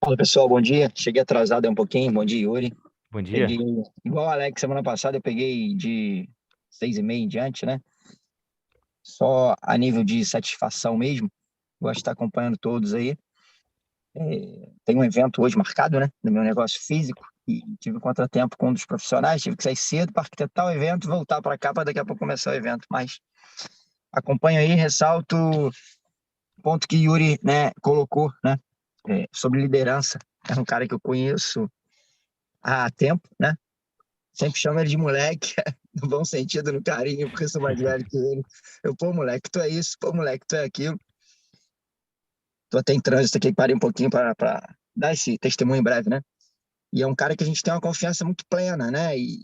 Fala pessoal, bom dia. Cheguei atrasado um pouquinho. Bom dia, Yuri. Bom dia. Peguei, igual o Alex, semana passada, eu peguei de 6h30 em diante, né? Só a nível de satisfação mesmo. Gosto de estar acompanhando todos aí. Tem um evento hoje marcado, né? No meu negócio físico. E tive um contratempo com um dos profissionais. Tive que sair cedo para arquitetar o evento, voltar para cá para daqui a pouco começar o evento. Mas acompanho aí, ressalto o ponto que Yuri, né, colocou, né? Sobre liderança. É um cara que eu conheço há tempo, né? Sempre chamo ele de moleque, no bom sentido, no carinho, porque eu sou mais velho que ele. Pô, moleque, tu é isso, pô, moleque, tu é aquilo. Tô até em trânsito aqui, parei um pouquinho para dar esse testemunho em breve, né? E é um cara que a gente tem uma confiança muito plena, né? E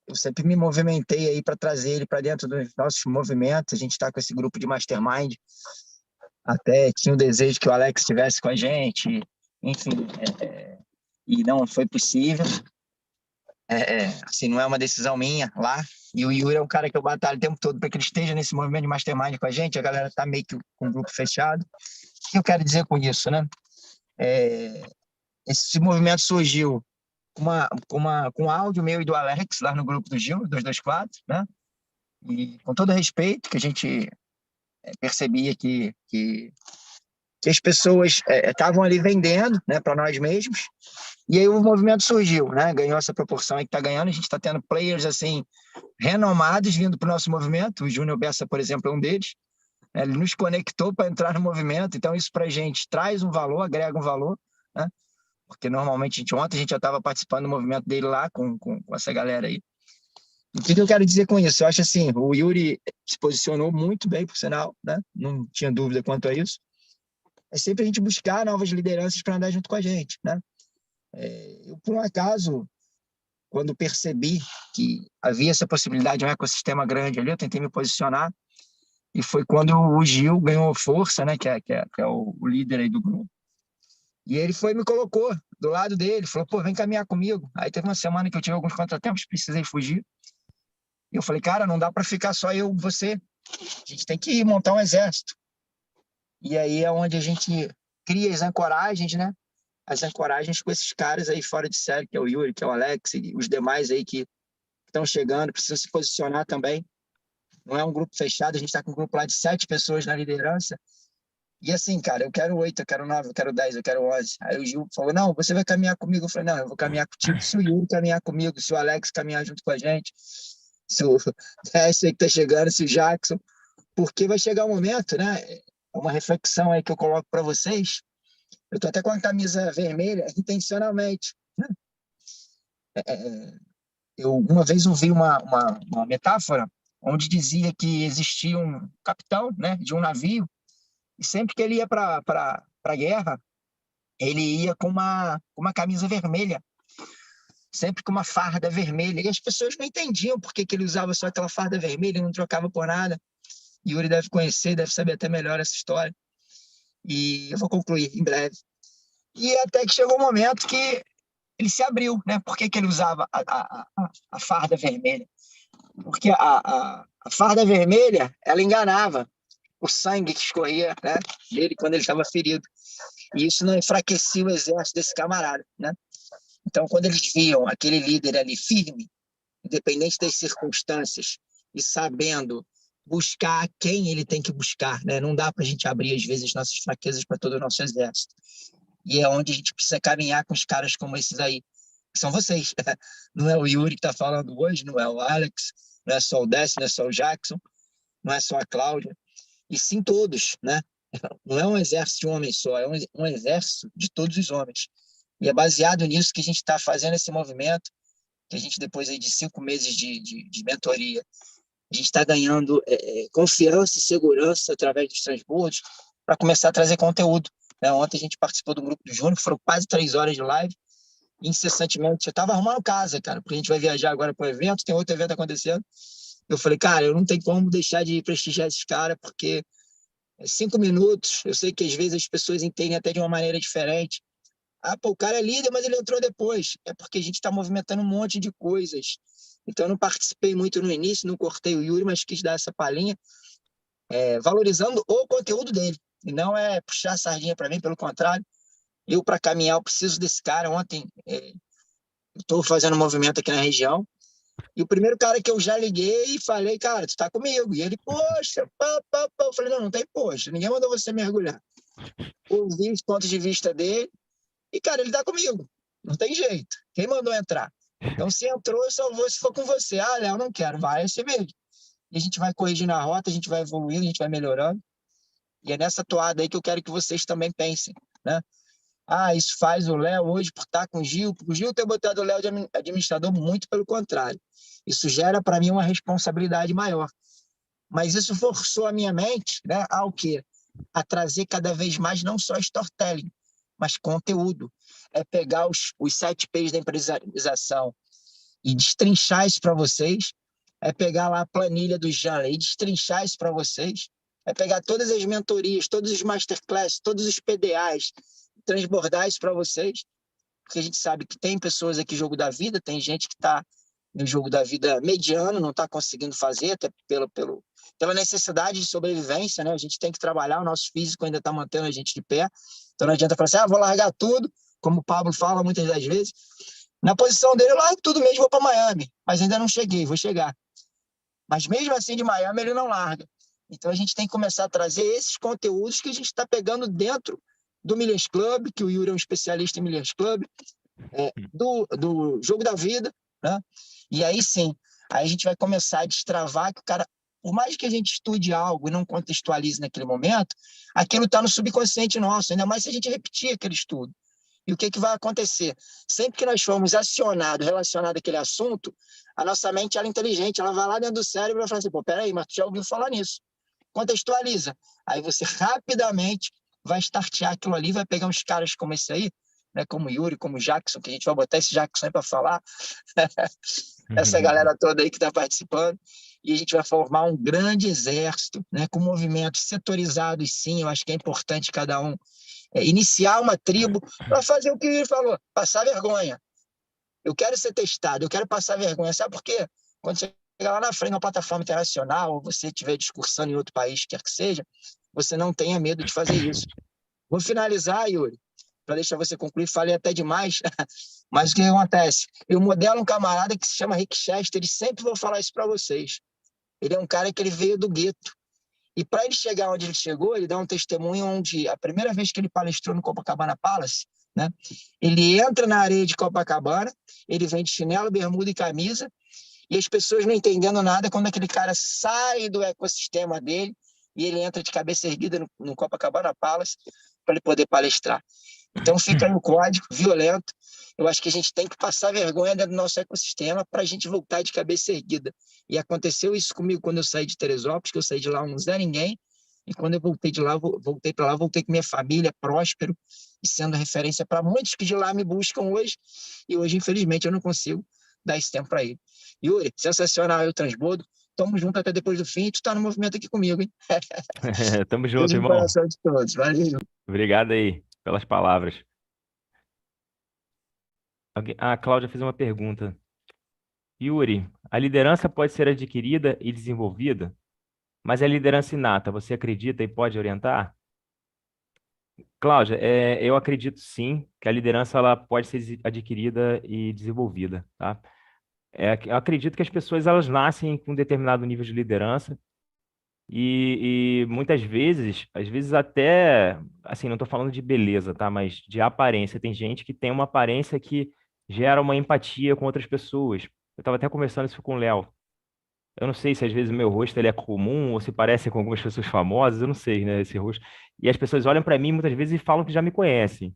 eu sempre me movimentei aí para trazer ele para dentro dos nossos movimentos. A gente está com esse grupo de mastermind. Até tinha o desejo que o Alex estivesse com a gente, enfim, e não foi possível. Assim, não é uma decisão minha lá. E o Yuri é um cara que eu batalho o tempo todo para que ele esteja nesse movimento de mastermind com a gente. A galera tá meio que com o grupo fechado. O que eu quero dizer com isso, né? Esse movimento surgiu com áudio meu e do Alex lá no grupo do Gil, 224, né? E com todo respeito, que a gente percebia que as pessoas estavam ali vendendo, né, para nós mesmos. E aí o movimento surgiu, né? Ganhou essa proporção aí que está ganhando. A gente está tendo players assim renomados vindo para o nosso movimento. O Júnior Bessa, por exemplo, é um deles. Ele nos conectou para entrar no movimento. Então isso para a gente traz um valor, agrega um valor, né? porque normalmente ontem a gente já estava participando do movimento dele lá com essa galera aí. O que eu quero dizer com isso? Eu acho assim, o Yuri se posicionou muito bem, por sinal, né? Não tinha dúvida quanto a isso. É sempre a gente buscar novas lideranças para andar junto com a gente, né? Eu, por um acaso, quando percebi que havia essa possibilidade de um ecossistema grande ali, eu tentei me posicionar, e foi quando o Gil ganhou força, né? Que é o líder aí do grupo. E ele foi e me colocou do lado dele, falou, pô, vem caminhar comigo. Aí teve uma semana que eu tive alguns contratempos, precisei fugir. E eu falei, cara, não dá para ficar só eu e você. A gente tem que ir montar um exército. E aí é onde a gente cria as ancoragens, né? As ancoragens com esses caras aí fora de série, que é o Yuri, que é o Alex, e os demais aí que estão chegando, precisam se posicionar também. Não é um grupo fechado, a gente está com um grupo lá de 7 pessoas na liderança. E assim, cara, eu quero 8, eu quero 9, eu quero 10, eu quero 11. Aí o Gil falou, não, você vai caminhar comigo. Eu falei, não, eu vou caminhar contigo se o Yuri caminhar comigo, se o Alex caminhar junto com a gente, se o esse aí que tá chegando, se o Jackson, porque vai chegar um momento, né? Uma reflexão aí que eu coloco para vocês. Eu tô até com a camisa vermelha intencionalmente, né? Uma vez ouvi uma metáfora onde dizia que existia um capitão, né, de um navio, e sempre que ele ia para a guerra, ele ia com uma camisa vermelha, sempre com uma farda vermelha. E as pessoas não entendiam por que ele usava só aquela farda vermelha, não trocava por nada. Yuri deve conhecer, deve saber até melhor essa história. E eu vou concluir em breve. E até que chegou um momento que ele se abriu, né? Por que ele usava a farda vermelha? Porque a farda vermelha, ela enganava o sangue que escorria, né, dele quando ele estava ferido. E isso não enfraquecia o exército desse camarada, né? Então, quando eles viam aquele líder ali firme, independente das circunstâncias, e sabendo buscar quem ele tem que buscar, né? Não dá para a gente abrir, às vezes, nossas fraquezas para todo o nosso exército. E é onde a gente precisa caminhar com os caras como esses aí, que são vocês. Não é o Yuri que está falando hoje, não é o Alex, não é só o Décio, não é só o Jackson, não é só a Cláudia, e sim todos, né? Não é um exército de um homem só, é um exército de todos os homens. E é baseado nisso que a gente está fazendo esse movimento, que a gente, depois aí de 5 meses de mentoria, a gente está ganhando confiança e segurança através dos transbordos para começar a trazer conteúdo. Né? Ontem a gente participou do grupo do Júnior, foram quase 3 horas de live, incessantemente. Eu estava arrumando casa, cara, porque a gente vai viajar agora para o evento, tem outro evento acontecendo. Eu falei, cara, eu não tenho como deixar de prestigiar esses caras, porque 5 minutos, eu sei que às vezes as pessoas entendem até de uma maneira diferente. Ah, pô, o cara é líder, mas ele entrou depois. É porque a gente está movimentando um monte de coisas. Então, eu não participei muito no início, não cortei o Yuri, mas quis dar essa palhinha, valorizando o conteúdo dele. E não é puxar a sardinha para mim, pelo contrário. Eu, para caminhar, eu preciso desse cara. Ontem, estou fazendo um movimento aqui na região, e o primeiro cara que eu já liguei e falei, cara, tu tá comigo. E ele, poxa, pá. Eu falei, não tem poxa, ninguém mandou você mergulhar. Ouvi os pontos de vista dele, e, cara, ele tá comigo. Não tem jeito. Quem mandou entrar? Então, se entrou, eu só vou se for com você. Ah, Léo, não quero. Vai, é você mesmo. E a gente vai corrigindo a rota, a gente vai evoluindo, a gente vai melhorando. E é nessa toada aí que eu quero que vocês também pensem, né? Ah, isso faz o Léo hoje por estar com o Gil. O Gil ter botado o Léo de administrador, muito pelo contrário. Isso gera para mim uma responsabilidade maior. Mas isso forçou a minha mente, né, ao quê? A trazer cada vez mais não só storytelling, mas conteúdo. É pegar os 7 P's da empresarialização e destrinchar isso para vocês. É pegar lá a planilha do Janley e destrinchar isso para vocês. É pegar todas as mentorias, todos os masterclass, todos os PDAs, transbordar isso para vocês, porque a gente sabe que tem pessoas aqui no jogo da vida, tem gente que está no jogo da vida mediano, não está conseguindo fazer, até pela necessidade de sobrevivência, né? A gente tem que trabalhar, o nosso físico ainda está mantendo a gente de pé, então não adianta falar assim, vou largar tudo, como o Pablo fala muitas das vezes. Na posição dele, eu largo tudo mesmo, vou para Miami, mas ainda não cheguei, vou chegar. Mas mesmo assim, de Miami, ele não larga. Então a gente tem que começar a trazer esses conteúdos que a gente está pegando dentro do Millions Club, que o Yuri é um especialista em Millions Club, do jogo da vida, né? E aí sim, aí a gente vai começar a destravar que o cara, por mais que a gente estude algo e não contextualize naquele momento, aquilo está no subconsciente nosso, ainda mais se a gente repetir aquele estudo. E o que vai acontecer? Sempre que nós formos acionados, relacionado àquele assunto, a nossa mente ela é inteligente, ela vai lá dentro do cérebro e fala assim, pô, peraí, mas tu já ouviu falar nisso. Contextualiza. Aí você rapidamente vai startear aquilo ali, vai pegar uns caras como esse aí, né, como o Yuri, como o Jackson, que a gente vai botar esse Jackson aí para falar, essa galera toda aí que está participando, e a gente vai formar um grande exército, né, com movimentos setorizados, sim, eu acho que é importante cada um iniciar uma tribo para fazer o que ele falou, passar vergonha. Eu quero ser testado, eu quero passar vergonha. Sabe por quê? Quando você chegar lá na frente de uma plataforma internacional, ou você estiver discursando em outro país, quer que seja, você não tenha medo de fazer isso. Vou finalizar, Yuri, para deixar você concluir, falei até demais, mas o que acontece? Eu modelo um camarada que se chama Rick Chester, e sempre vou falar isso para vocês. Ele é um cara que ele veio do gueto. E para ele chegar onde ele chegou, ele dá um testemunho onde a primeira vez que ele palestrou no Copacabana Palace, né, ele entra na areia de Copacabana, ele vem de chinelo, bermuda e camisa, e as pessoas não entendendo nada quando aquele cara sai do ecossistema dele e ele entra de cabeça erguida no Copacabana Palace para ele poder palestrar. Então fica aí o código violento. Eu acho que a gente tem que passar vergonha dentro do nosso ecossistema para a gente voltar de cabeça erguida. E aconteceu isso comigo quando eu saí de Teresópolis, que eu saí de lá um Zé Ninguém, e quando eu voltei de lá, voltei para lá, voltei com minha família, próspero, e sendo referência para muitos que de lá me buscam hoje, e hoje, infelizmente, eu não consigo dar esse tempo para ele. Yuri, sensacional aí o transbordo. Tamo junto até depois do fim, tu tá no movimento aqui comigo, hein? Tamo junto, Beijo no irmão. coração de todos. Valeu. Obrigado aí pelas palavras. A Cláudia fez uma pergunta. Yuri, a liderança pode ser adquirida e desenvolvida, mas a liderança inata, você acredita e pode orientar? Cláudia, eu acredito sim que a liderança ela pode ser adquirida e desenvolvida, tá? Eu acredito que as pessoas elas nascem com um determinado nível de liderança e muitas vezes, às vezes até, assim, não estou falando de beleza, tá? Mas de aparência. Tem gente que tem uma aparência que gera uma empatia com outras pessoas. Eu estava até conversando isso com o Léo. Eu não sei se às vezes o meu rosto ele é comum ou se parece com algumas pessoas famosas, eu não sei, né, esse rosto. E as pessoas olham para mim muitas vezes e falam que já me conhecem.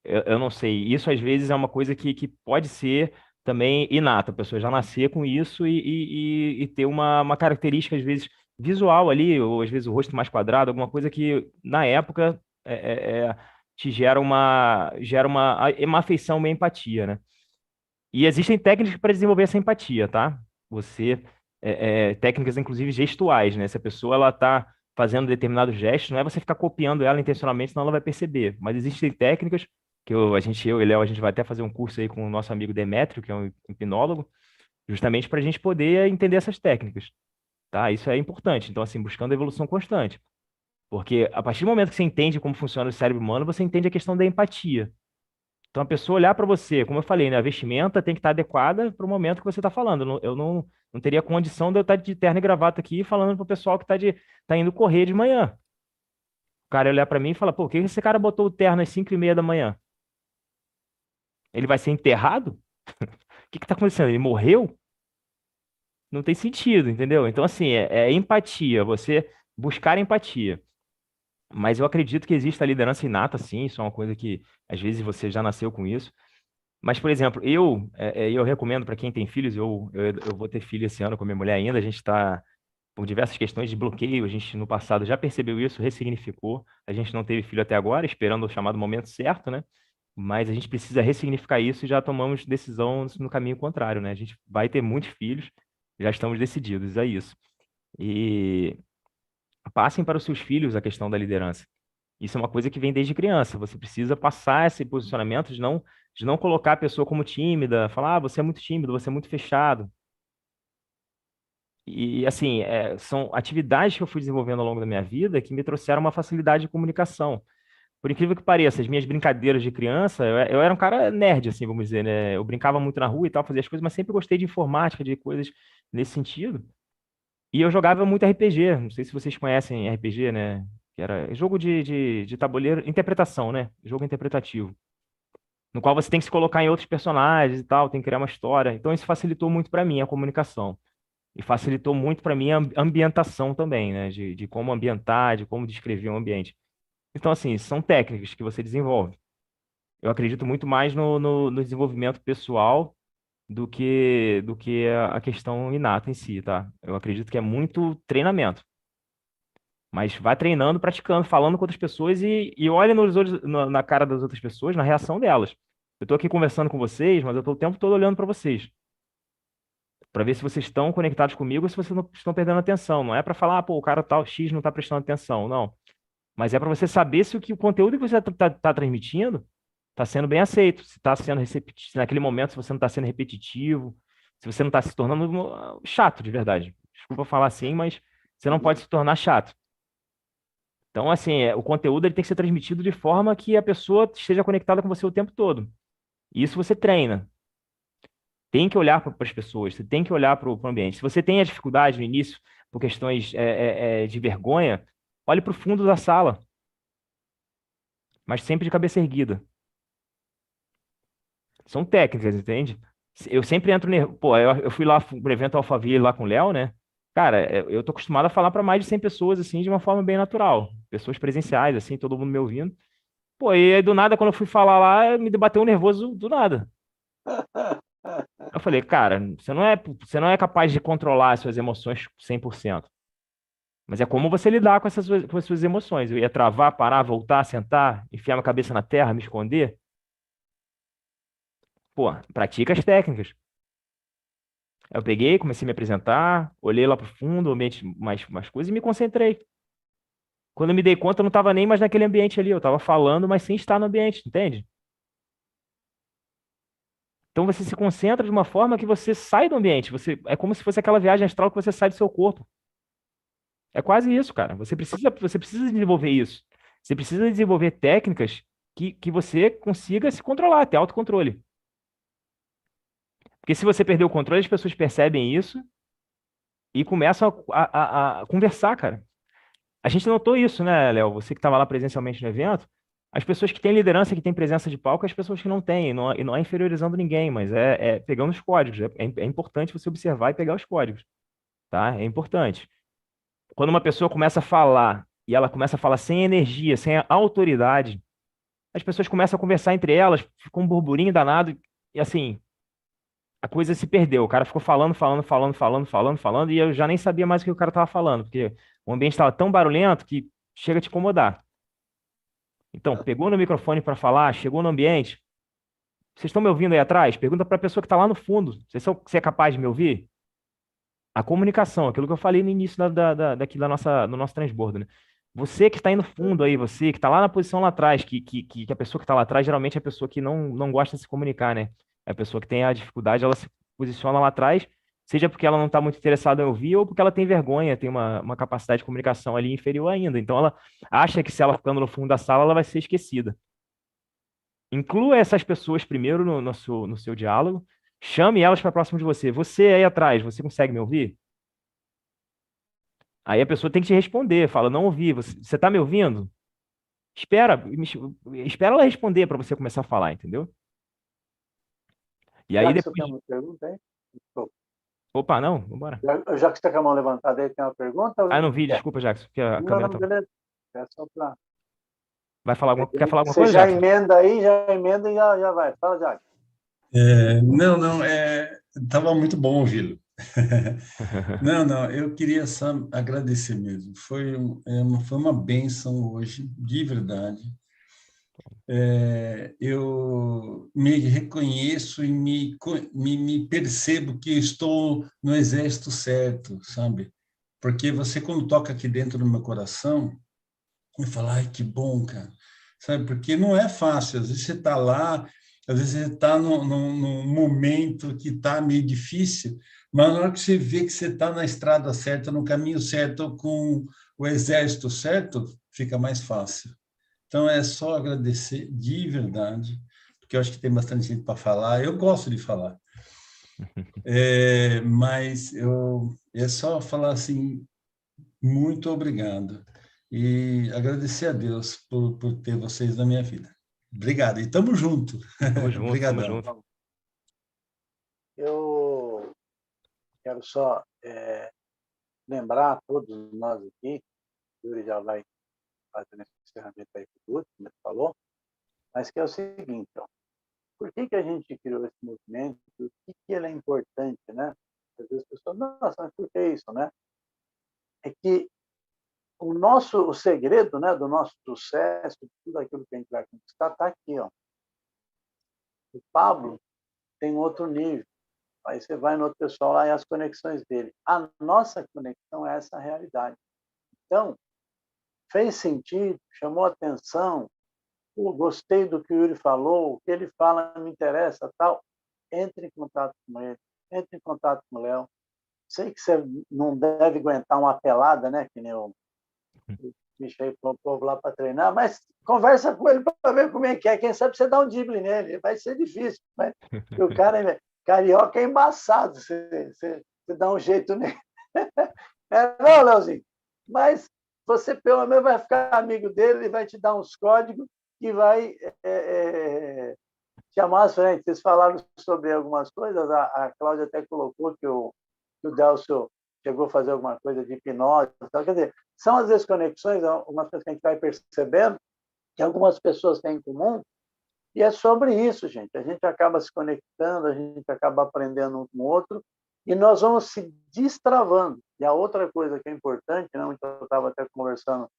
Eu não sei. Isso às vezes é uma coisa que pode ser também inata. A pessoa já nascer com isso e ter uma característica, às vezes, visual ali, ou às vezes o rosto mais quadrado, alguma coisa que na época te gera uma afeição, uma empatia, né? E existem técnicas para desenvolver essa empatia, tá? Você, técnicas inclusive gestuais, né? Se a pessoa ela está fazendo determinado gesto, não é você ficar copiando ela intencionalmente, senão ela vai perceber. Mas existem técnicas que eu e Léo, a gente vai até fazer um curso aí com o nosso amigo Demétrio, que é um hipnólogo, justamente para a gente poder entender essas técnicas, tá? Isso é importante. Então, assim, buscando a evolução constante. Porque a partir do momento que você entende como funciona o cérebro humano, você entende a questão da empatia. Então, a pessoa olhar para você, como eu falei, né, a vestimenta tem que estar adequada para o momento que você está falando. Eu não teria condição de eu estar de terno e gravata aqui falando para o pessoal que tá indo correr de manhã. O cara olhar para mim e falar, pô, por que esse cara botou o terno às 5:30 da manhã? Ele vai ser enterrado? O que está acontecendo? Ele morreu? Não tem sentido, entendeu? Então, assim, é empatia, você buscar empatia. Mas eu acredito que existe a liderança inata, sim, isso é uma coisa que às vezes você já nasceu com isso. Mas, por exemplo, eu recomendo para quem tem filhos, eu vou ter filho esse ano com a minha mulher ainda, a gente está por diversas questões de bloqueio, a gente no passado já percebeu isso, ressignificou, a gente não teve filho até agora, esperando o chamado momento certo, né? Mas a gente precisa ressignificar isso e já tomamos decisão no caminho contrário, né? A gente vai ter muitos filhos, já estamos decididos a isso. E passem para os seus filhos a questão da liderança. Isso é uma coisa que vem desde criança. Você precisa passar esse posicionamento de não colocar a pessoa como tímida, falar, você é muito tímido, você é muito fechado. E assim, são atividades que eu fui desenvolvendo ao longo da minha vida que me trouxeram uma facilidade de comunicação. Por incrível que pareça, as minhas brincadeiras de criança, eu era um cara nerd, assim, vamos dizer, né? Eu brincava muito na rua e tal, fazia as coisas, mas sempre gostei de informática, de coisas nesse sentido. E eu jogava muito RPG. Não sei se vocês conhecem RPG, né? Que era jogo de tabuleiro, interpretação, né? Jogo interpretativo. No qual você tem que se colocar em outros personagens e tal, tem que criar uma história. Então isso facilitou muito para mim a comunicação. E facilitou muito para mim a ambientação também, né? De como ambientar, de como descrever o ambiente. Então, assim, são técnicas que você desenvolve. Eu acredito muito mais no desenvolvimento pessoal do que a questão inata em si, tá? Eu acredito que é muito treinamento. Mas vai treinando, praticando, falando com outras pessoas e olha na cara das outras pessoas, na reação delas. Eu tô aqui conversando com vocês, mas eu tô o tempo todo olhando para vocês, para ver se vocês estão conectados comigo ou se vocês não estão perdendo atenção. Não é para falar, pô, o cara tal X não tá prestando atenção, não. Mas é para você saber se o conteúdo que você tá transmitindo está sendo bem aceito, se está sendo receptivo, naquele momento, se você não está sendo repetitivo, se você não está se tornando chato de verdade. Desculpa falar assim, mas você não pode se tornar chato. Então, assim, o conteúdo ele tem que ser transmitido de forma que a pessoa esteja conectada com você o tempo todo. Isso você treina. Tem que olhar para as pessoas, você tem que olhar para o ambiente. Se você tem a dificuldade no início por questões de vergonha, olhe para o fundo da sala, mas sempre de cabeça erguida. São técnicas, entende? Eu sempre entro nervoso. Pô, eu fui lá pro evento Alphaville lá com o Léo, né? Cara, eu tô acostumado a falar para mais de 100 pessoas, assim, de uma forma bem natural. Pessoas presenciais, assim, todo mundo me ouvindo. Pô, e aí do nada, quando eu fui falar lá, me bateu um nervoso do nada. Eu falei, cara, você não é capaz de controlar as suas emoções 100%. Mas é como você lidar com as suas emoções. Eu ia travar, parar, voltar, sentar, enfiar minha cabeça na terra, me esconder. Pô, pratica as técnicas. Eu peguei, comecei a me apresentar, olhei lá pro fundo, o ambiente mais coisas e me concentrei. Quando eu me dei conta, eu não estava nem mais naquele ambiente ali, eu estava falando, mas sem estar no ambiente, entende? Então você se concentra de uma forma que você sai do ambiente. É como se fosse aquela viagem astral que você sai do seu corpo. É quase isso, cara. Você precisa desenvolver isso. Você precisa desenvolver técnicas que você consiga se controlar, ter autocontrole. Porque se você perder o controle, as pessoas percebem isso e começam a conversar, cara. A gente notou isso, né, Léo? Você que estava lá presencialmente no evento, as pessoas que têm liderança, que têm presença de palco, as pessoas que não têm, e não é inferiorizando ninguém, mas é pegando os códigos. É importante você observar e pegar os códigos, tá? É importante. Quando uma pessoa começa a falar e ela começa a falar sem energia, sem autoridade, as pessoas começam a conversar entre elas, fica um burburinho danado, e assim, a coisa se perdeu. O cara ficou falando, falando, falando, falando, falando, falando, e eu já nem sabia mais o que o cara estava falando, porque o ambiente estava tão barulhento que chega a te incomodar. Então, pegou no microfone para falar, chegou no ambiente. Vocês estão me ouvindo aí atrás? Pergunta para a pessoa que está lá no fundo. Você é capaz de me ouvir? A comunicação, aquilo que eu falei no início daqui do nosso transbordo, né? Você que está aí no fundo aí, você que está lá na posição lá atrás, que a pessoa que está lá atrás geralmente é a pessoa que não gosta de se comunicar, né? É a pessoa que tem a dificuldade, ela se posiciona lá atrás, seja porque ela não está muito interessada em ouvir ou porque ela tem vergonha, tem uma capacidade de comunicação ali inferior ainda. Então ela acha que se ela ficando no fundo da sala, ela vai ser esquecida. Inclua essas pessoas primeiro no seu diálogo, chame elas para próximo de você. Você aí atrás, você consegue me ouvir? Aí a pessoa tem que te responder, fala, não ouvi, você tá me ouvindo? Espera, espera ela responder para você começar a falar, entendeu? E aí Já que você depois, tem uma pergunta aí? Desculpa. opa, não, vambora. Já que você está com a mão levantada aí, tem uma pergunta? Ah, não vi, Quer? desculpa, Jackson, porque a Não, câmera não, tá... beleza. É só para... Quer falar alguma Você coisa, já Jackson? emenda aí, já emenda e já vai. Fala, Jack. Não, não, estava muito bom ouvi-lo. Não, não, eu queria só agradecer mesmo. Foi uma bênção hoje, de verdade. Eu me reconheço e me percebo que estou no exército certo, sabe? Porque você, quando toca aqui dentro do meu coração, eu falo, ai, que bom, cara. Sabe? Porque não é fácil. Às vezes você está lá, às vezes você está num momento que está meio difícil, mas na hora que você vê que você está na estrada certa, no caminho certo, com o exército certo, fica mais fácil. Então, é só agradecer de verdade, porque eu acho que tem bastante gente para falar. Eu gosto de falar, mas é só falar assim, muito obrigado. E agradecer a Deus por ter vocês na minha vida. Obrigado. E estamos juntos. Tamo junto, tamo Obrigadão. junto. Eu quero só lembrar a todos nós aqui, o Yuri já vai fazendo esse encerramento aí com tudo, como ele falou, mas que é o seguinte, ó, por que a gente criou esse movimento? Por que ele é importante, né? Às vezes as pessoas, nossa, mas por que isso, né? É que o segredo, né, do nosso sucesso, de tudo aquilo que a gente vai conquistar, está aqui, ó. O Pablo tem outro nível. Aí você vai no outro pessoal lá e as conexões dele. A nossa conexão é essa realidade. Então, fez sentido, chamou atenção, gostei do que o Yuri falou, o que ele fala me interessa, tal. Entre em contato com ele, entre em contato com o Léo. Sei que você não deve aguentar uma pelada, né, que nem o bicho aí para o povo lá para treinar, mas conversa com ele para ver como é que é. Quem sabe você dá um drible nele, vai ser difícil, mas o cara carioca é embaçado, você dá um jeito nele. Não, Leozinho, mas você pelo menos vai ficar amigo dele, ele vai te dar uns códigos e vai chamar as frentes. Vocês falaram sobre algumas coisas, a Cláudia até colocou que o Delcio chegou a fazer alguma coisa de hipnose. Quer dizer, são às vezes conexões, algumas coisas que a gente vai percebendo que algumas pessoas têm em comum, e é sobre isso, gente. A gente acaba se conectando, a gente acaba aprendendo um com o outro, e nós vamos se destravando. E a outra coisa que é importante, né, então eu estava até conversando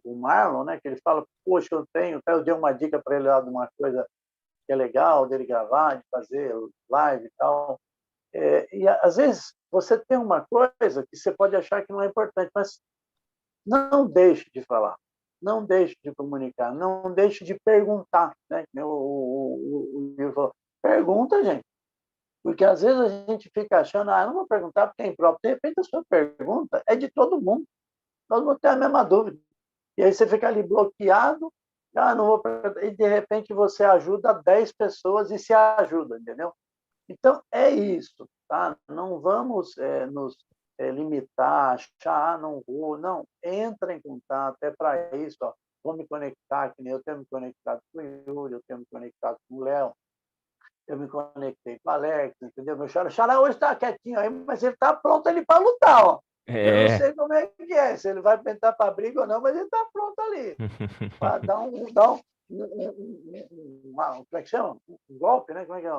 com o Marlon, né, que ele fala, poxa, até eu dei uma dica para ele lá de uma coisa que é legal dele gravar, de fazer live e tal. E às vezes você tem uma coisa que você pode achar que não é importante, mas não deixe de falar, não deixe de comunicar, não deixe de perguntar, né? O Igor falou, pergunta, gente, porque às vezes a gente fica achando, não vou perguntar porque é impróprio. De repente a sua pergunta é de todo mundo tem a mesma dúvida. E aí você fica ali bloqueado, não vou perguntar, e de repente você ajuda 10 pessoas e se ajuda, entendeu? Então, é isso, tá? Não vamos nos limitar, achar, não vou, não. Entra em contato, é para isso, ó. Vou me conectar, que nem eu tenho me conectado com o Yuri, eu tenho me conectado com o Léo, eu me conectei com o Alex, entendeu? Meu Xará hoje está quietinho aí, mas ele está pronto ali para lutar, ó. Eu não sei como é que é, se ele vai tentar para briga ou não, mas ele está pronto ali. Para dar como é que chama? Um golpe, né? Como é que é?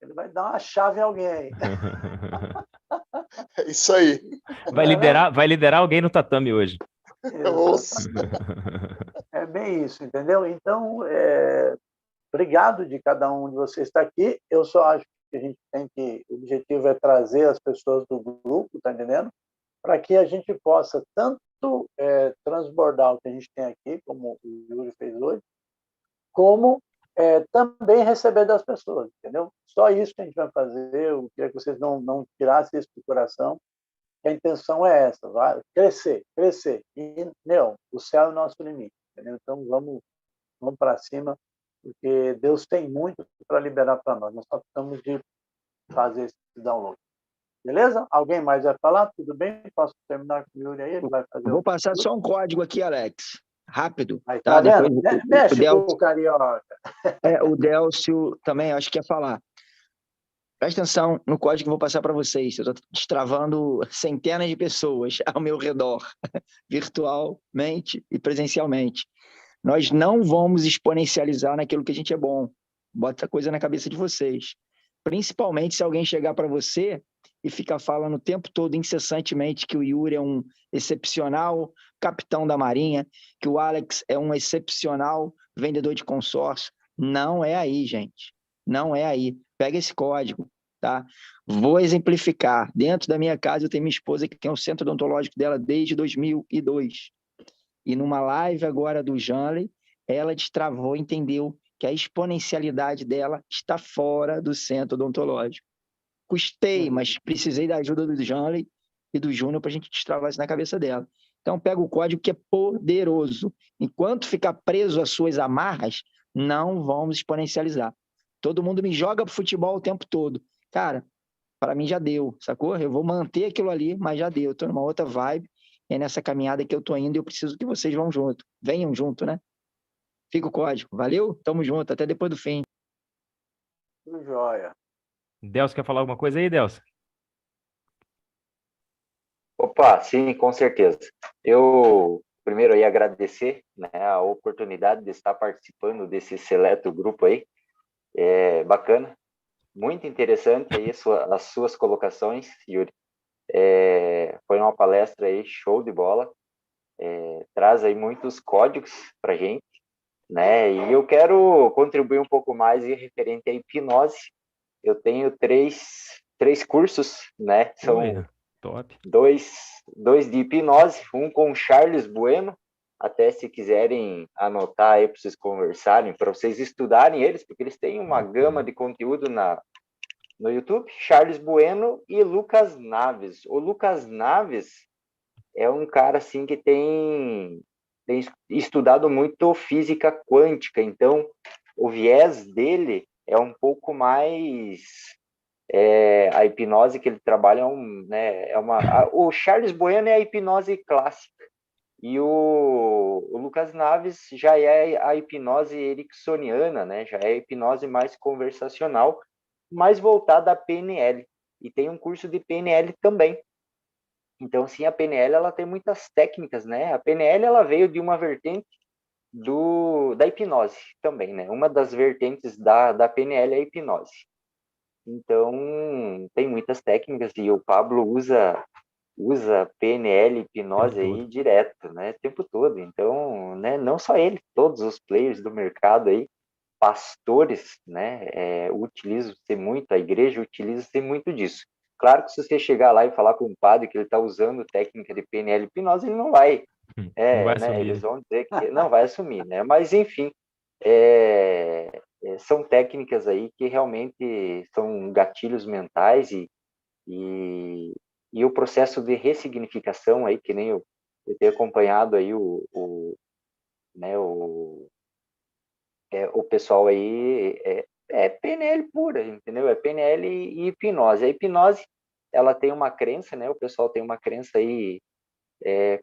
Ele vai dar uma chave em alguém aí. É isso aí. Vai liderar alguém no tatame hoje. É bem isso, entendeu? Então, obrigado de cada um de vocês estar aqui. Eu só acho que a gente o objetivo é trazer as pessoas do grupo, tá entendendo? Para que a gente possa tanto transbordar o que a gente tem aqui, como o Yuri fez hoje, como também receber das pessoas, entendeu? Só isso que a gente vai fazer. Eu queria que vocês não tirassem isso do coração, que a intenção é essa, vai crescer. E, o céu é o nosso limite, entendeu? Então, vamos para cima, porque Deus tem muito para liberar para nós. Nós só precisamos de fazer esse download. Beleza? Alguém mais vai falar? Tudo bem? Posso terminar com o Yuri aí? Ele vai fazer. Vou passar só um código aqui, Alex. Rápido. Aí, tá vendo? Depois, Mexe com o carioca. O Delcio também, acho que quer falar. Presta atenção no código que eu vou passar para vocês. Eu estou destravando centenas de pessoas ao meu redor, virtualmente e presencialmente. Nós não vamos exponencializar naquilo que a gente é bom. Bota coisa na cabeça de vocês. Principalmente se alguém chegar para você e ficar falando o tempo todo, incessantemente, que o Yuri é um excepcional capitão da Marinha, que o Alex é um excepcional vendedor de consórcio. Não é aí, gente. Não é aí. Pega esse código, tá? Vou exemplificar. Dentro da minha casa, eu tenho minha esposa que tem o centro odontológico dela desde 2002. E numa live agora do Janley, ela destravou, entendeu que a exponencialidade dela está fora do centro odontológico. Custei, mas precisei da ajuda do Janley e do Júnior para a gente destravar isso na cabeça dela. Então, pega o código que é poderoso. Enquanto ficar preso às suas amarras, não vamos exponencializar. Todo mundo me joga pro futebol o tempo todo. Cara, para mim já deu, sacou? Eu vou manter aquilo ali, mas já deu. Eu tô numa outra vibe, e é nessa caminhada que eu tô indo e eu preciso que vocês vão junto. Venham junto, né? Fica o código. Valeu? Tamo junto. Até depois do fim. Tudo jóia. Delcio, quer falar alguma coisa aí, Delcio? Opa, sim, com certeza. Eu primeiro aí agradecer, né, a oportunidade de estar participando desse seleto grupo aí. É bacana, muito interessante aí as suas colocações, Yuri. Foi uma palestra aí show de bola. Traz aí muitos códigos para gente, né? E eu quero contribuir um pouco mais em referente à hipnose. Eu tenho três cursos, né? São Oi, top. dois de hipnose, um com Charles Bueno, até se quiserem anotar aí para vocês conversarem, para vocês estudarem eles, porque eles têm uma gama de conteúdo no YouTube. Charles Bueno e Lucas Naves. O Lucas Naves é um cara assim que tem estudado muito física quântica, então o viés dele é um pouco mais a hipnose que ele trabalha o Charles Bueno é a hipnose clássica e o Lucas Naves já é a hipnose ericksoniana, né? Já é a hipnose mais conversacional, mais voltada à PNL, e tem um curso de PNL também. Então, sim, a PNL ela tem muitas técnicas, né? A PNL ela veio de uma vertente da hipnose também, né? Uma das vertentes da PNL é a hipnose. Então, tem muitas técnicas e o Pablo usa PNL, hipnose aí direto, né? O tempo todo. Então, né? Não só ele, todos os players do mercado aí, pastores, né? Utilizam-se muito, a igreja utiliza-se muito disso. Claro que se você chegar lá e falar com um padre que ele está usando técnica de PNL e hipnose, ele não vai, não vai né? assumir. Eles vão dizer que não vai assumir, né? Mas enfim, são técnicas aí que realmente são gatilhos mentais e o processo de ressignificação aí, que nem eu tenho acompanhado aí o pessoal aí, PNL pura, entendeu? É PNL e hipnose. A hipnose, ela tem uma crença, né? O pessoal tem uma crença aí,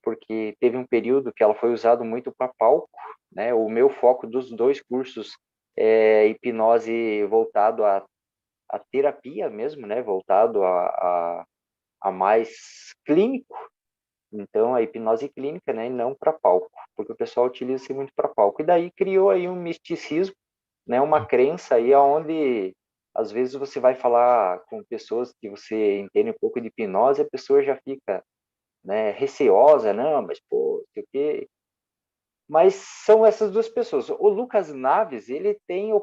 porque teve um período que ela foi usada muito para palco, né? O meu foco dos dois cursos é hipnose voltado à terapia mesmo, né? Voltado a mais clínico. Então, a hipnose clínica, né? E não para palco, porque o pessoal utiliza-se muito para palco. E daí criou aí um misticismo, né, uma crença aí onde às vezes você vai falar com pessoas que você entende um pouco de hipnose, a pessoa já fica, né, receosa, não, mas pô, sei o quê. Mas são essas duas pessoas. O Lucas Naves, ele tem o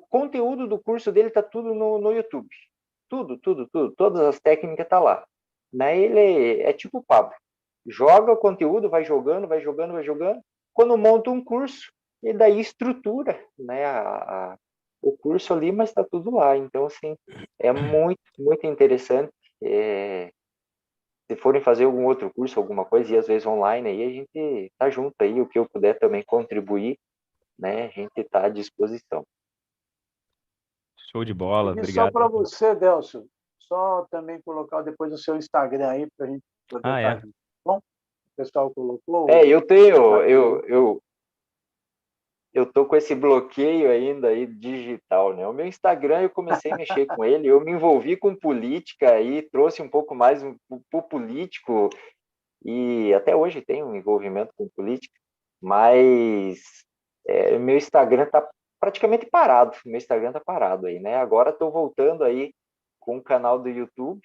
conteúdo do curso dele tá tudo no YouTube. Tudo, todas as técnicas tá lá. Né? Ele é tipo o Pablo. Joga o conteúdo, vai jogando. Quando monta um curso, e daí estrutura, né, o curso ali, mas está tudo lá. Então, assim, é muito, muito interessante. Se forem fazer algum outro curso, alguma coisa, e às vezes online, aí a gente tá junto aí, o que eu puder também contribuir, né, a gente está à disposição. Show de bola, E obrigado. só para você, Delcio, só também colocar depois o seu Instagram aí para a gente poder estar junto. Bom, o pessoal colocou. Eu tô com esse bloqueio ainda aí digital, né? O meu Instagram eu comecei a mexer com ele, eu me envolvi com política aí, trouxe um pouco mais pro político e até hoje tenho um envolvimento com política, mas meu Instagram tá praticamente parado, aí, né? Agora estou voltando aí com o canal do YouTube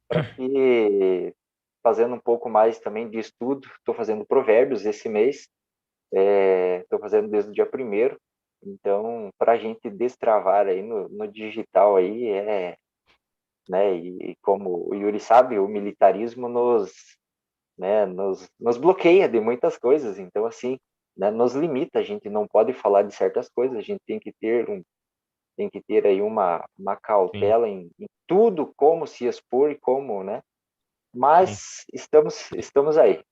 para que fazendo um pouco mais também de estudo, estou fazendo provérbios esse mês. Estou fazendo desde o dia 1º, então para a gente destravar aí no digital aí né, e como o Yuri sabe, o militarismo nos bloqueia de muitas coisas, então assim, né, nos limita, a gente não pode falar de certas coisas, a gente tem que ter aí uma cautela em tudo, como se expor e como, né, mas estamos aí.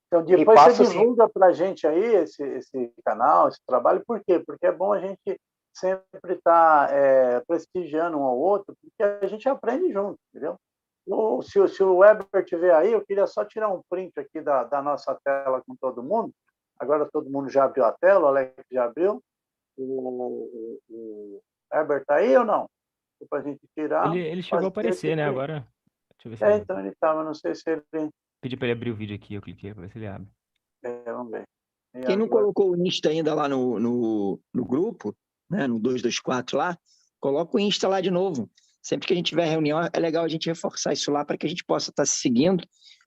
Então, depois você divulga para a gente aí esse canal, esse trabalho. Por quê? Porque é bom a gente sempre estar prestigiando um ao outro, porque a gente aprende junto, entendeu? Se o Weber estiver aí, eu queria só tirar um print aqui da nossa tela com todo mundo. Agora todo mundo já abriu a tela, o Alex já abriu. O Weber está aí ou não? Para a gente tirar. Ele chegou a aparecer, né? Agora. Deixa eu ver se então ele estava, não sei se ele. Pedi para ele abrir o vídeo aqui, eu cliquei para ver se ele abre. Vamos ver. E Quem não agora? colocou o Insta ainda lá no grupo, né, no 224 lá, coloca o Insta lá de novo. Sempre que a gente tiver reunião, é legal a gente reforçar isso lá para que a gente possa estar se seguindo.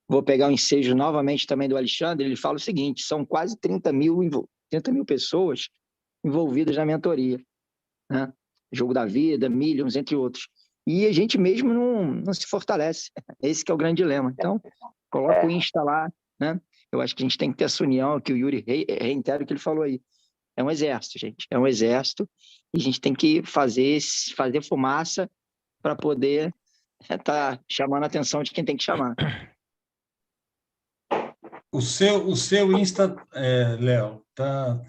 Vou pegar o ensejo novamente também do Alexandre, ele fala o seguinte, são quase 30 mil pessoas envolvidas na mentoria, né? Jogo da Vida, Millions, entre outros. E a gente mesmo não se fortalece. Esse que é o grande dilema. Então, coloca o Insta lá, né? Eu acho que a gente tem que ter essa união, que o Yuri reitera o que ele falou aí. É um exército, gente. É um exército. E a gente tem que fazer fumaça para poder estar chamando a atenção de quem tem que chamar. O seu Insta, Léo, tá...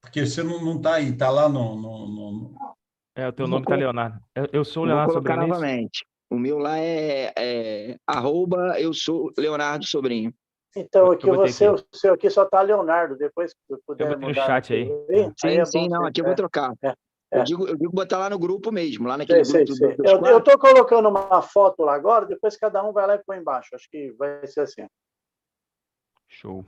Porque você não tá aí, tá lá O teu nome tá Leonardo. Eu sou o Vou Leonardo colocar Sobrinho, é isso? novamente. O meu lá é @eu sou Leonardo Sobrinho. Então, Eu aqui botei você, aqui. o seu aqui só tá Leonardo. Depois que Eu puder botei no mudar chat aí. aí é bom Sim, não, você... aqui eu vou trocar. é. Eu digo botar lá no grupo mesmo, lá naquele grupo do Sei. 224. Eu tô colocando uma foto lá agora, depois cada um vai lá e põe embaixo. Acho que vai ser assim. Show.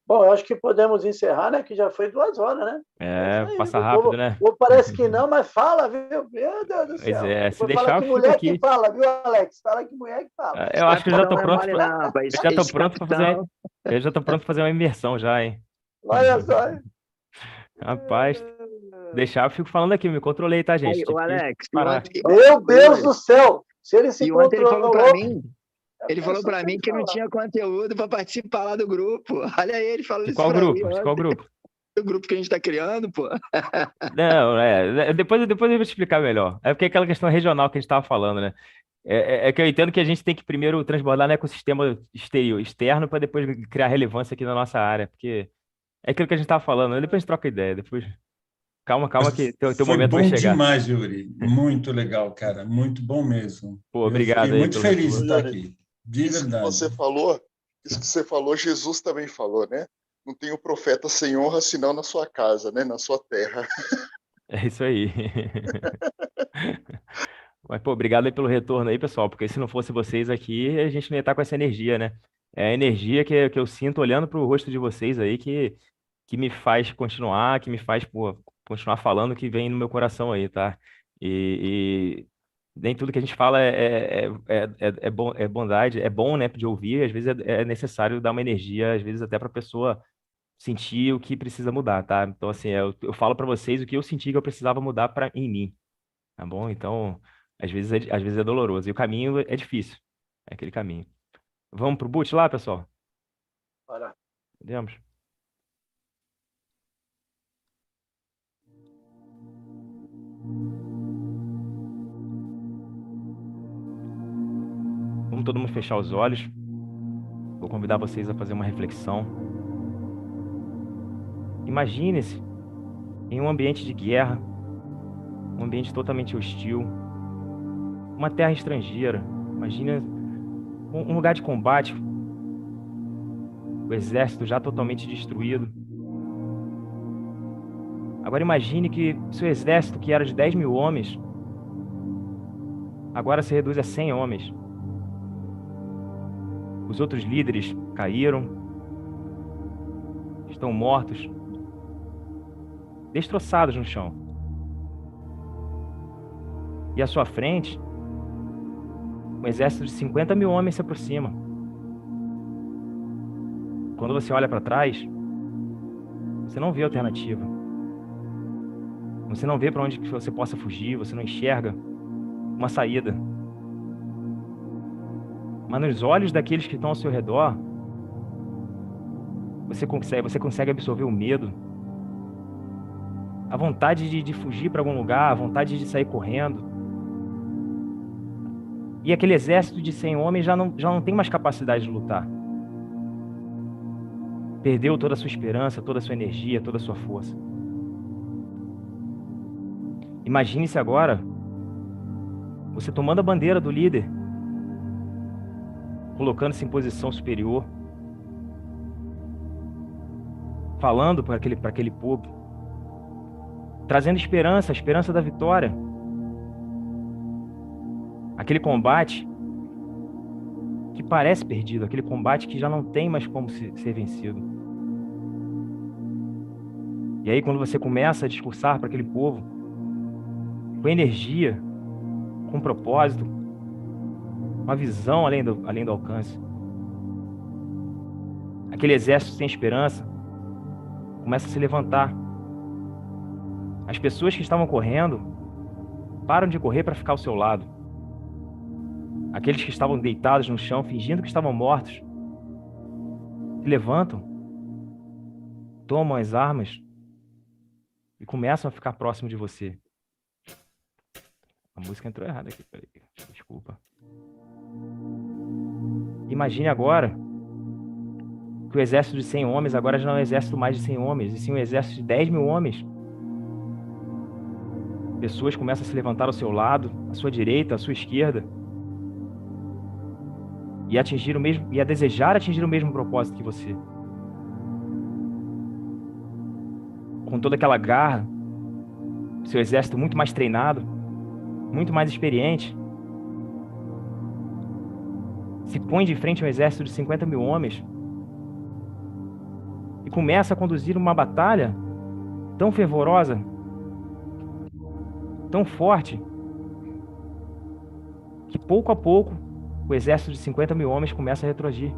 Bom, eu acho que podemos encerrar, né? Que já foi 2 horas, né? É, Isso aí. passa O rápido, povo, né? o povo parece que não, mas fala, viu? Meu Deus do Pois céu. é, se Depois fala deixar, que eu fico mulher que aqui. fala, viu, Alex? Fala que mulher que fala. Eu acho que eu já tô Não é pronto mole pra... não, rapaz. Eu já tô Esse pronto para fazer... capitão. Eu já tô pronto pra fazer uma imersão já, hein? Olha só. Rapaz, deixar, eu fico falando aqui, me controlei, tá, gente? Aí, Tive o que Alex, parar. Meu Deus do céu! Se ele se e ontem ele falou controlou... para mim, ele falou pensou para se mim ele que não falar. tinha conteúdo para participar lá do grupo. Olha aí, ele falou De isso qual para mim grupo? De ontem. qual grupo? O grupo que a gente está criando, pô. Não, depois eu vou te explicar melhor. É porque é aquela questão regional que a gente estava falando, né? É que eu entendo que a gente tem que primeiro transbordar no ecossistema externo para depois criar relevância aqui na nossa área, porque é aquilo que a gente estava falando, né? Depois a gente troca ideia, depois... Calma que Mas teu foi momento vai bom chegar. demais, Yuri. Muito legal, cara. Muito bom mesmo. Pô, Eu fiquei obrigado aí muito pelo feliz de retorno. estar Yuri, aqui. De isso que verdade. você falou, Jesus também falou, né? Não tem o profeta sem honra senão na sua casa, né? Na sua terra. É isso aí. Mas, pô, obrigado aí pelo retorno aí, pessoal, porque se não fosse vocês aqui, a gente não ia estar com essa energia, né? É a energia que eu sinto olhando para o rosto de vocês aí que me faz continuar, que me faz, pô, continuar falando o que vem no meu coração aí, tá? E nem tudo que a gente fala é bom, é bondade, é bom, né, de ouvir, às vezes é necessário dar uma energia, às vezes até para a pessoa sentir o que precisa mudar, tá? Então, assim, eu falo para vocês o que eu senti que eu precisava mudar em mim, tá bom? Então, às vezes é doloroso. E o caminho é difícil. É aquele caminho. Vamos pro boot lá, pessoal? Bora. Podemos? Vamos todo mundo fechar os olhos. Vou convidar vocês a fazer uma reflexão. Imagine-se em um ambiente de guerra, um ambiente totalmente hostil, uma terra estrangeira. Imagina um lugar de combate, o exército já totalmente destruído. Agora imagine que seu exército, que era de 10 mil homens, agora se reduz a 100 homens. Os outros líderes caíram, estão mortos, destroçados no chão. E à sua frente, um exército de 50 mil homens se aproxima. Quando você olha para trás, você não vê alternativa. Você não vê para onde que você possa fugir, você não enxerga uma saída. Mas nos olhos daqueles que estão ao seu redor, você consegue absorver o medo, a vontade de fugir para algum lugar, a vontade de sair correndo. E aquele exército de 100 homens já não tem mais capacidade de lutar. Perdeu toda a sua esperança, toda a sua energia, toda a sua força. Imagine-se agora você tomando a bandeira do líder, colocando-se em posição superior, falando para aquele povo, trazendo esperança, a esperança da vitória. Aquele combate que parece perdido, aquele combate que já não tem mais como ser vencido. E aí, quando você começa a discursar para aquele povo, com energia, com propósito, uma visão além do alcance, aquele exército sem esperança começa a se levantar. As pessoas que estavam correndo param de correr para ficar ao seu lado. Aqueles que estavam deitados no chão, fingindo que estavam mortos, se levantam, tomam as armas e começam a ficar próximo de você. A música entrou errada aqui, peraí. Desculpa. Imagine agora que o exército de 100 homens agora já não é um exército mais de 100 homens, e sim um exército de 10 mil homens. Pessoas começam a se levantar ao seu lado, à sua direita, à sua esquerda, e a desejar atingir o mesmo propósito que você. Com toda aquela garra, seu exército muito mais treinado, muito mais experiente, se põe de frente a um exército de 50 mil homens e começa a conduzir uma batalha tão fervorosa, tão forte, que pouco a pouco o exército de 50 mil homens começa a retroagir.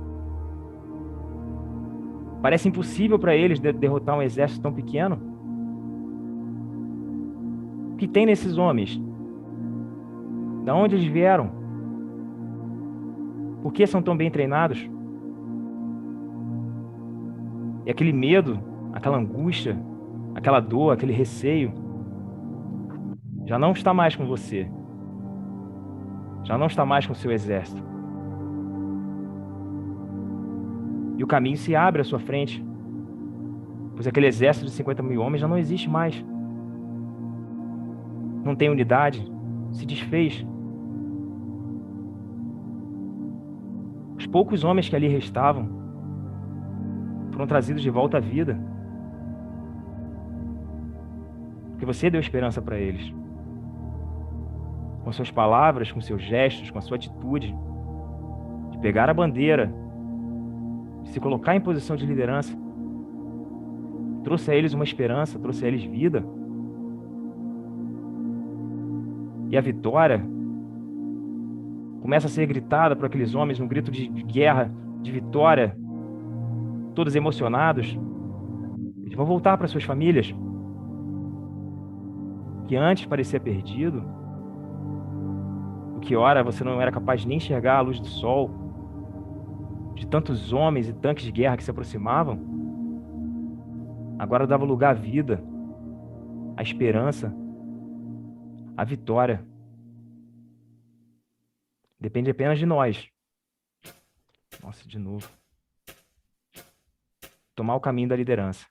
Parece impossível para eles derrotar um exército tão pequeno. O que tem nesses homens? Da onde eles vieram? Por que são tão bem treinados? E aquele medo, aquela angústia, aquela dor, aquele receio, já não está mais com você. Já não está mais com o seu exército. E o caminho se abre à sua frente, pois aquele exército de 50 mil homens já não existe mais. Não tem unidade, se desfez. Os poucos homens que ali restavam foram trazidos de volta à vida, porque você deu esperança para eles. Com suas palavras, com seus gestos, com a sua atitude, de pegar a bandeira, de se colocar em posição de liderança, trouxe a eles uma esperança, trouxe a eles vida. E a vitória começa a ser gritada por aqueles homens num grito de guerra, de vitória, todos emocionados. Eles vão voltar para suas famílias, que antes parecia perdido, o que ora você não era capaz de nem enxergar a luz do sol, de tantos homens e tanques de guerra que se aproximavam, agora dava lugar à vida, à esperança, à vitória. Depende apenas de nós. Nossa, de novo. Tomar o caminho da liderança.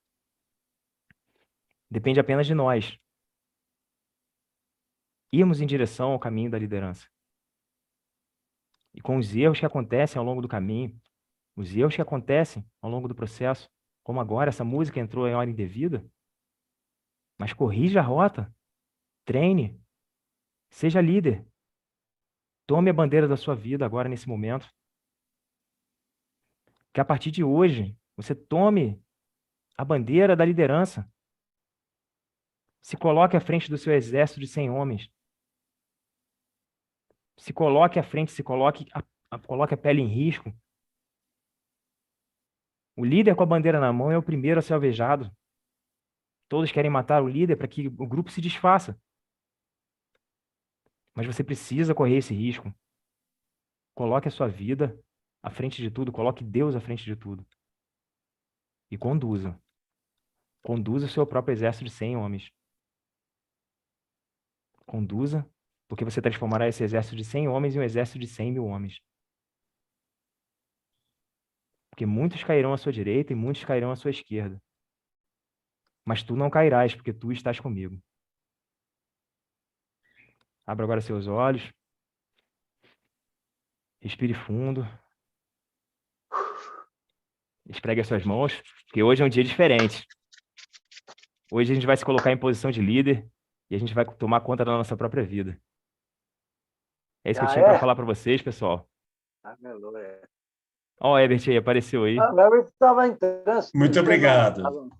Depende apenas de nós. Irmos em direção ao caminho da liderança. E com os erros que acontecem ao longo do caminho, os erros que acontecem ao longo do processo, como agora essa música entrou em hora indevida, mas corrija a rota, treine, seja líder. Tome a bandeira da sua vida agora, nesse momento. Que a partir de hoje, você tome a bandeira da liderança. Se coloque à frente do seu exército de 100 homens. Se coloque à frente, coloque a pele em risco. O líder com a bandeira na mão é o primeiro a ser alvejado. Todos querem matar o líder para que o grupo se desfaça. Mas você precisa correr esse risco. Coloque a sua vida à frente de tudo, coloque Deus à frente de tudo. E conduza. Conduza o seu próprio exército de 100 homens. Conduza, porque você transformará esse exército de 100 homens em um exército de 100 mil homens. Porque muitos cairão à sua direita e muitos cairão à sua esquerda. Mas tu não cairás, porque tu estás comigo. Abra agora seus olhos. Respire fundo. Esfregue as suas mãos, porque hoje é um dia diferente. Hoje a gente vai se colocar em posição de líder e a gente vai tomar conta da nossa própria vida. É isso que eu tinha para falar para vocês, pessoal. Aleluia. Ó, o Herbert aí, apareceu aí. O Herbert estava em trânsito. Muito obrigado.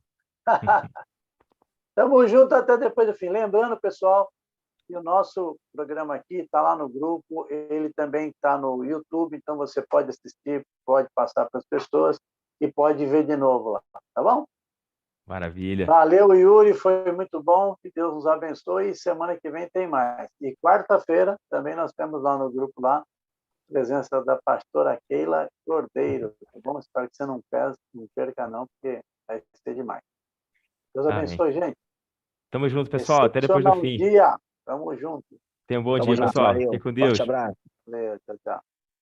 Tamo junto até depois do fim. Lembrando, pessoal, que o nosso programa aqui está lá no grupo, ele também está no YouTube, então você pode assistir, pode passar para as pessoas e pode ver de novo lá, tá bom? Maravilha. Valeu, Yuri, foi muito bom, que Deus nos abençoe e semana que vem tem mais. E quarta-feira também nós temos lá no grupo lá, a presença da pastora Keila Cordeiro, tá bom? Espero que você não perca não, porque vai ser demais. Deus Amém. abençoe, gente. Tamo junto, pessoal. Até depois do Excepcional fim. dia. Tamo junto. Tenha um bom Tamo dia, junto, pessoal. valeu. Fique com Forte Deus. abraço. Valeu, tchau, tchau.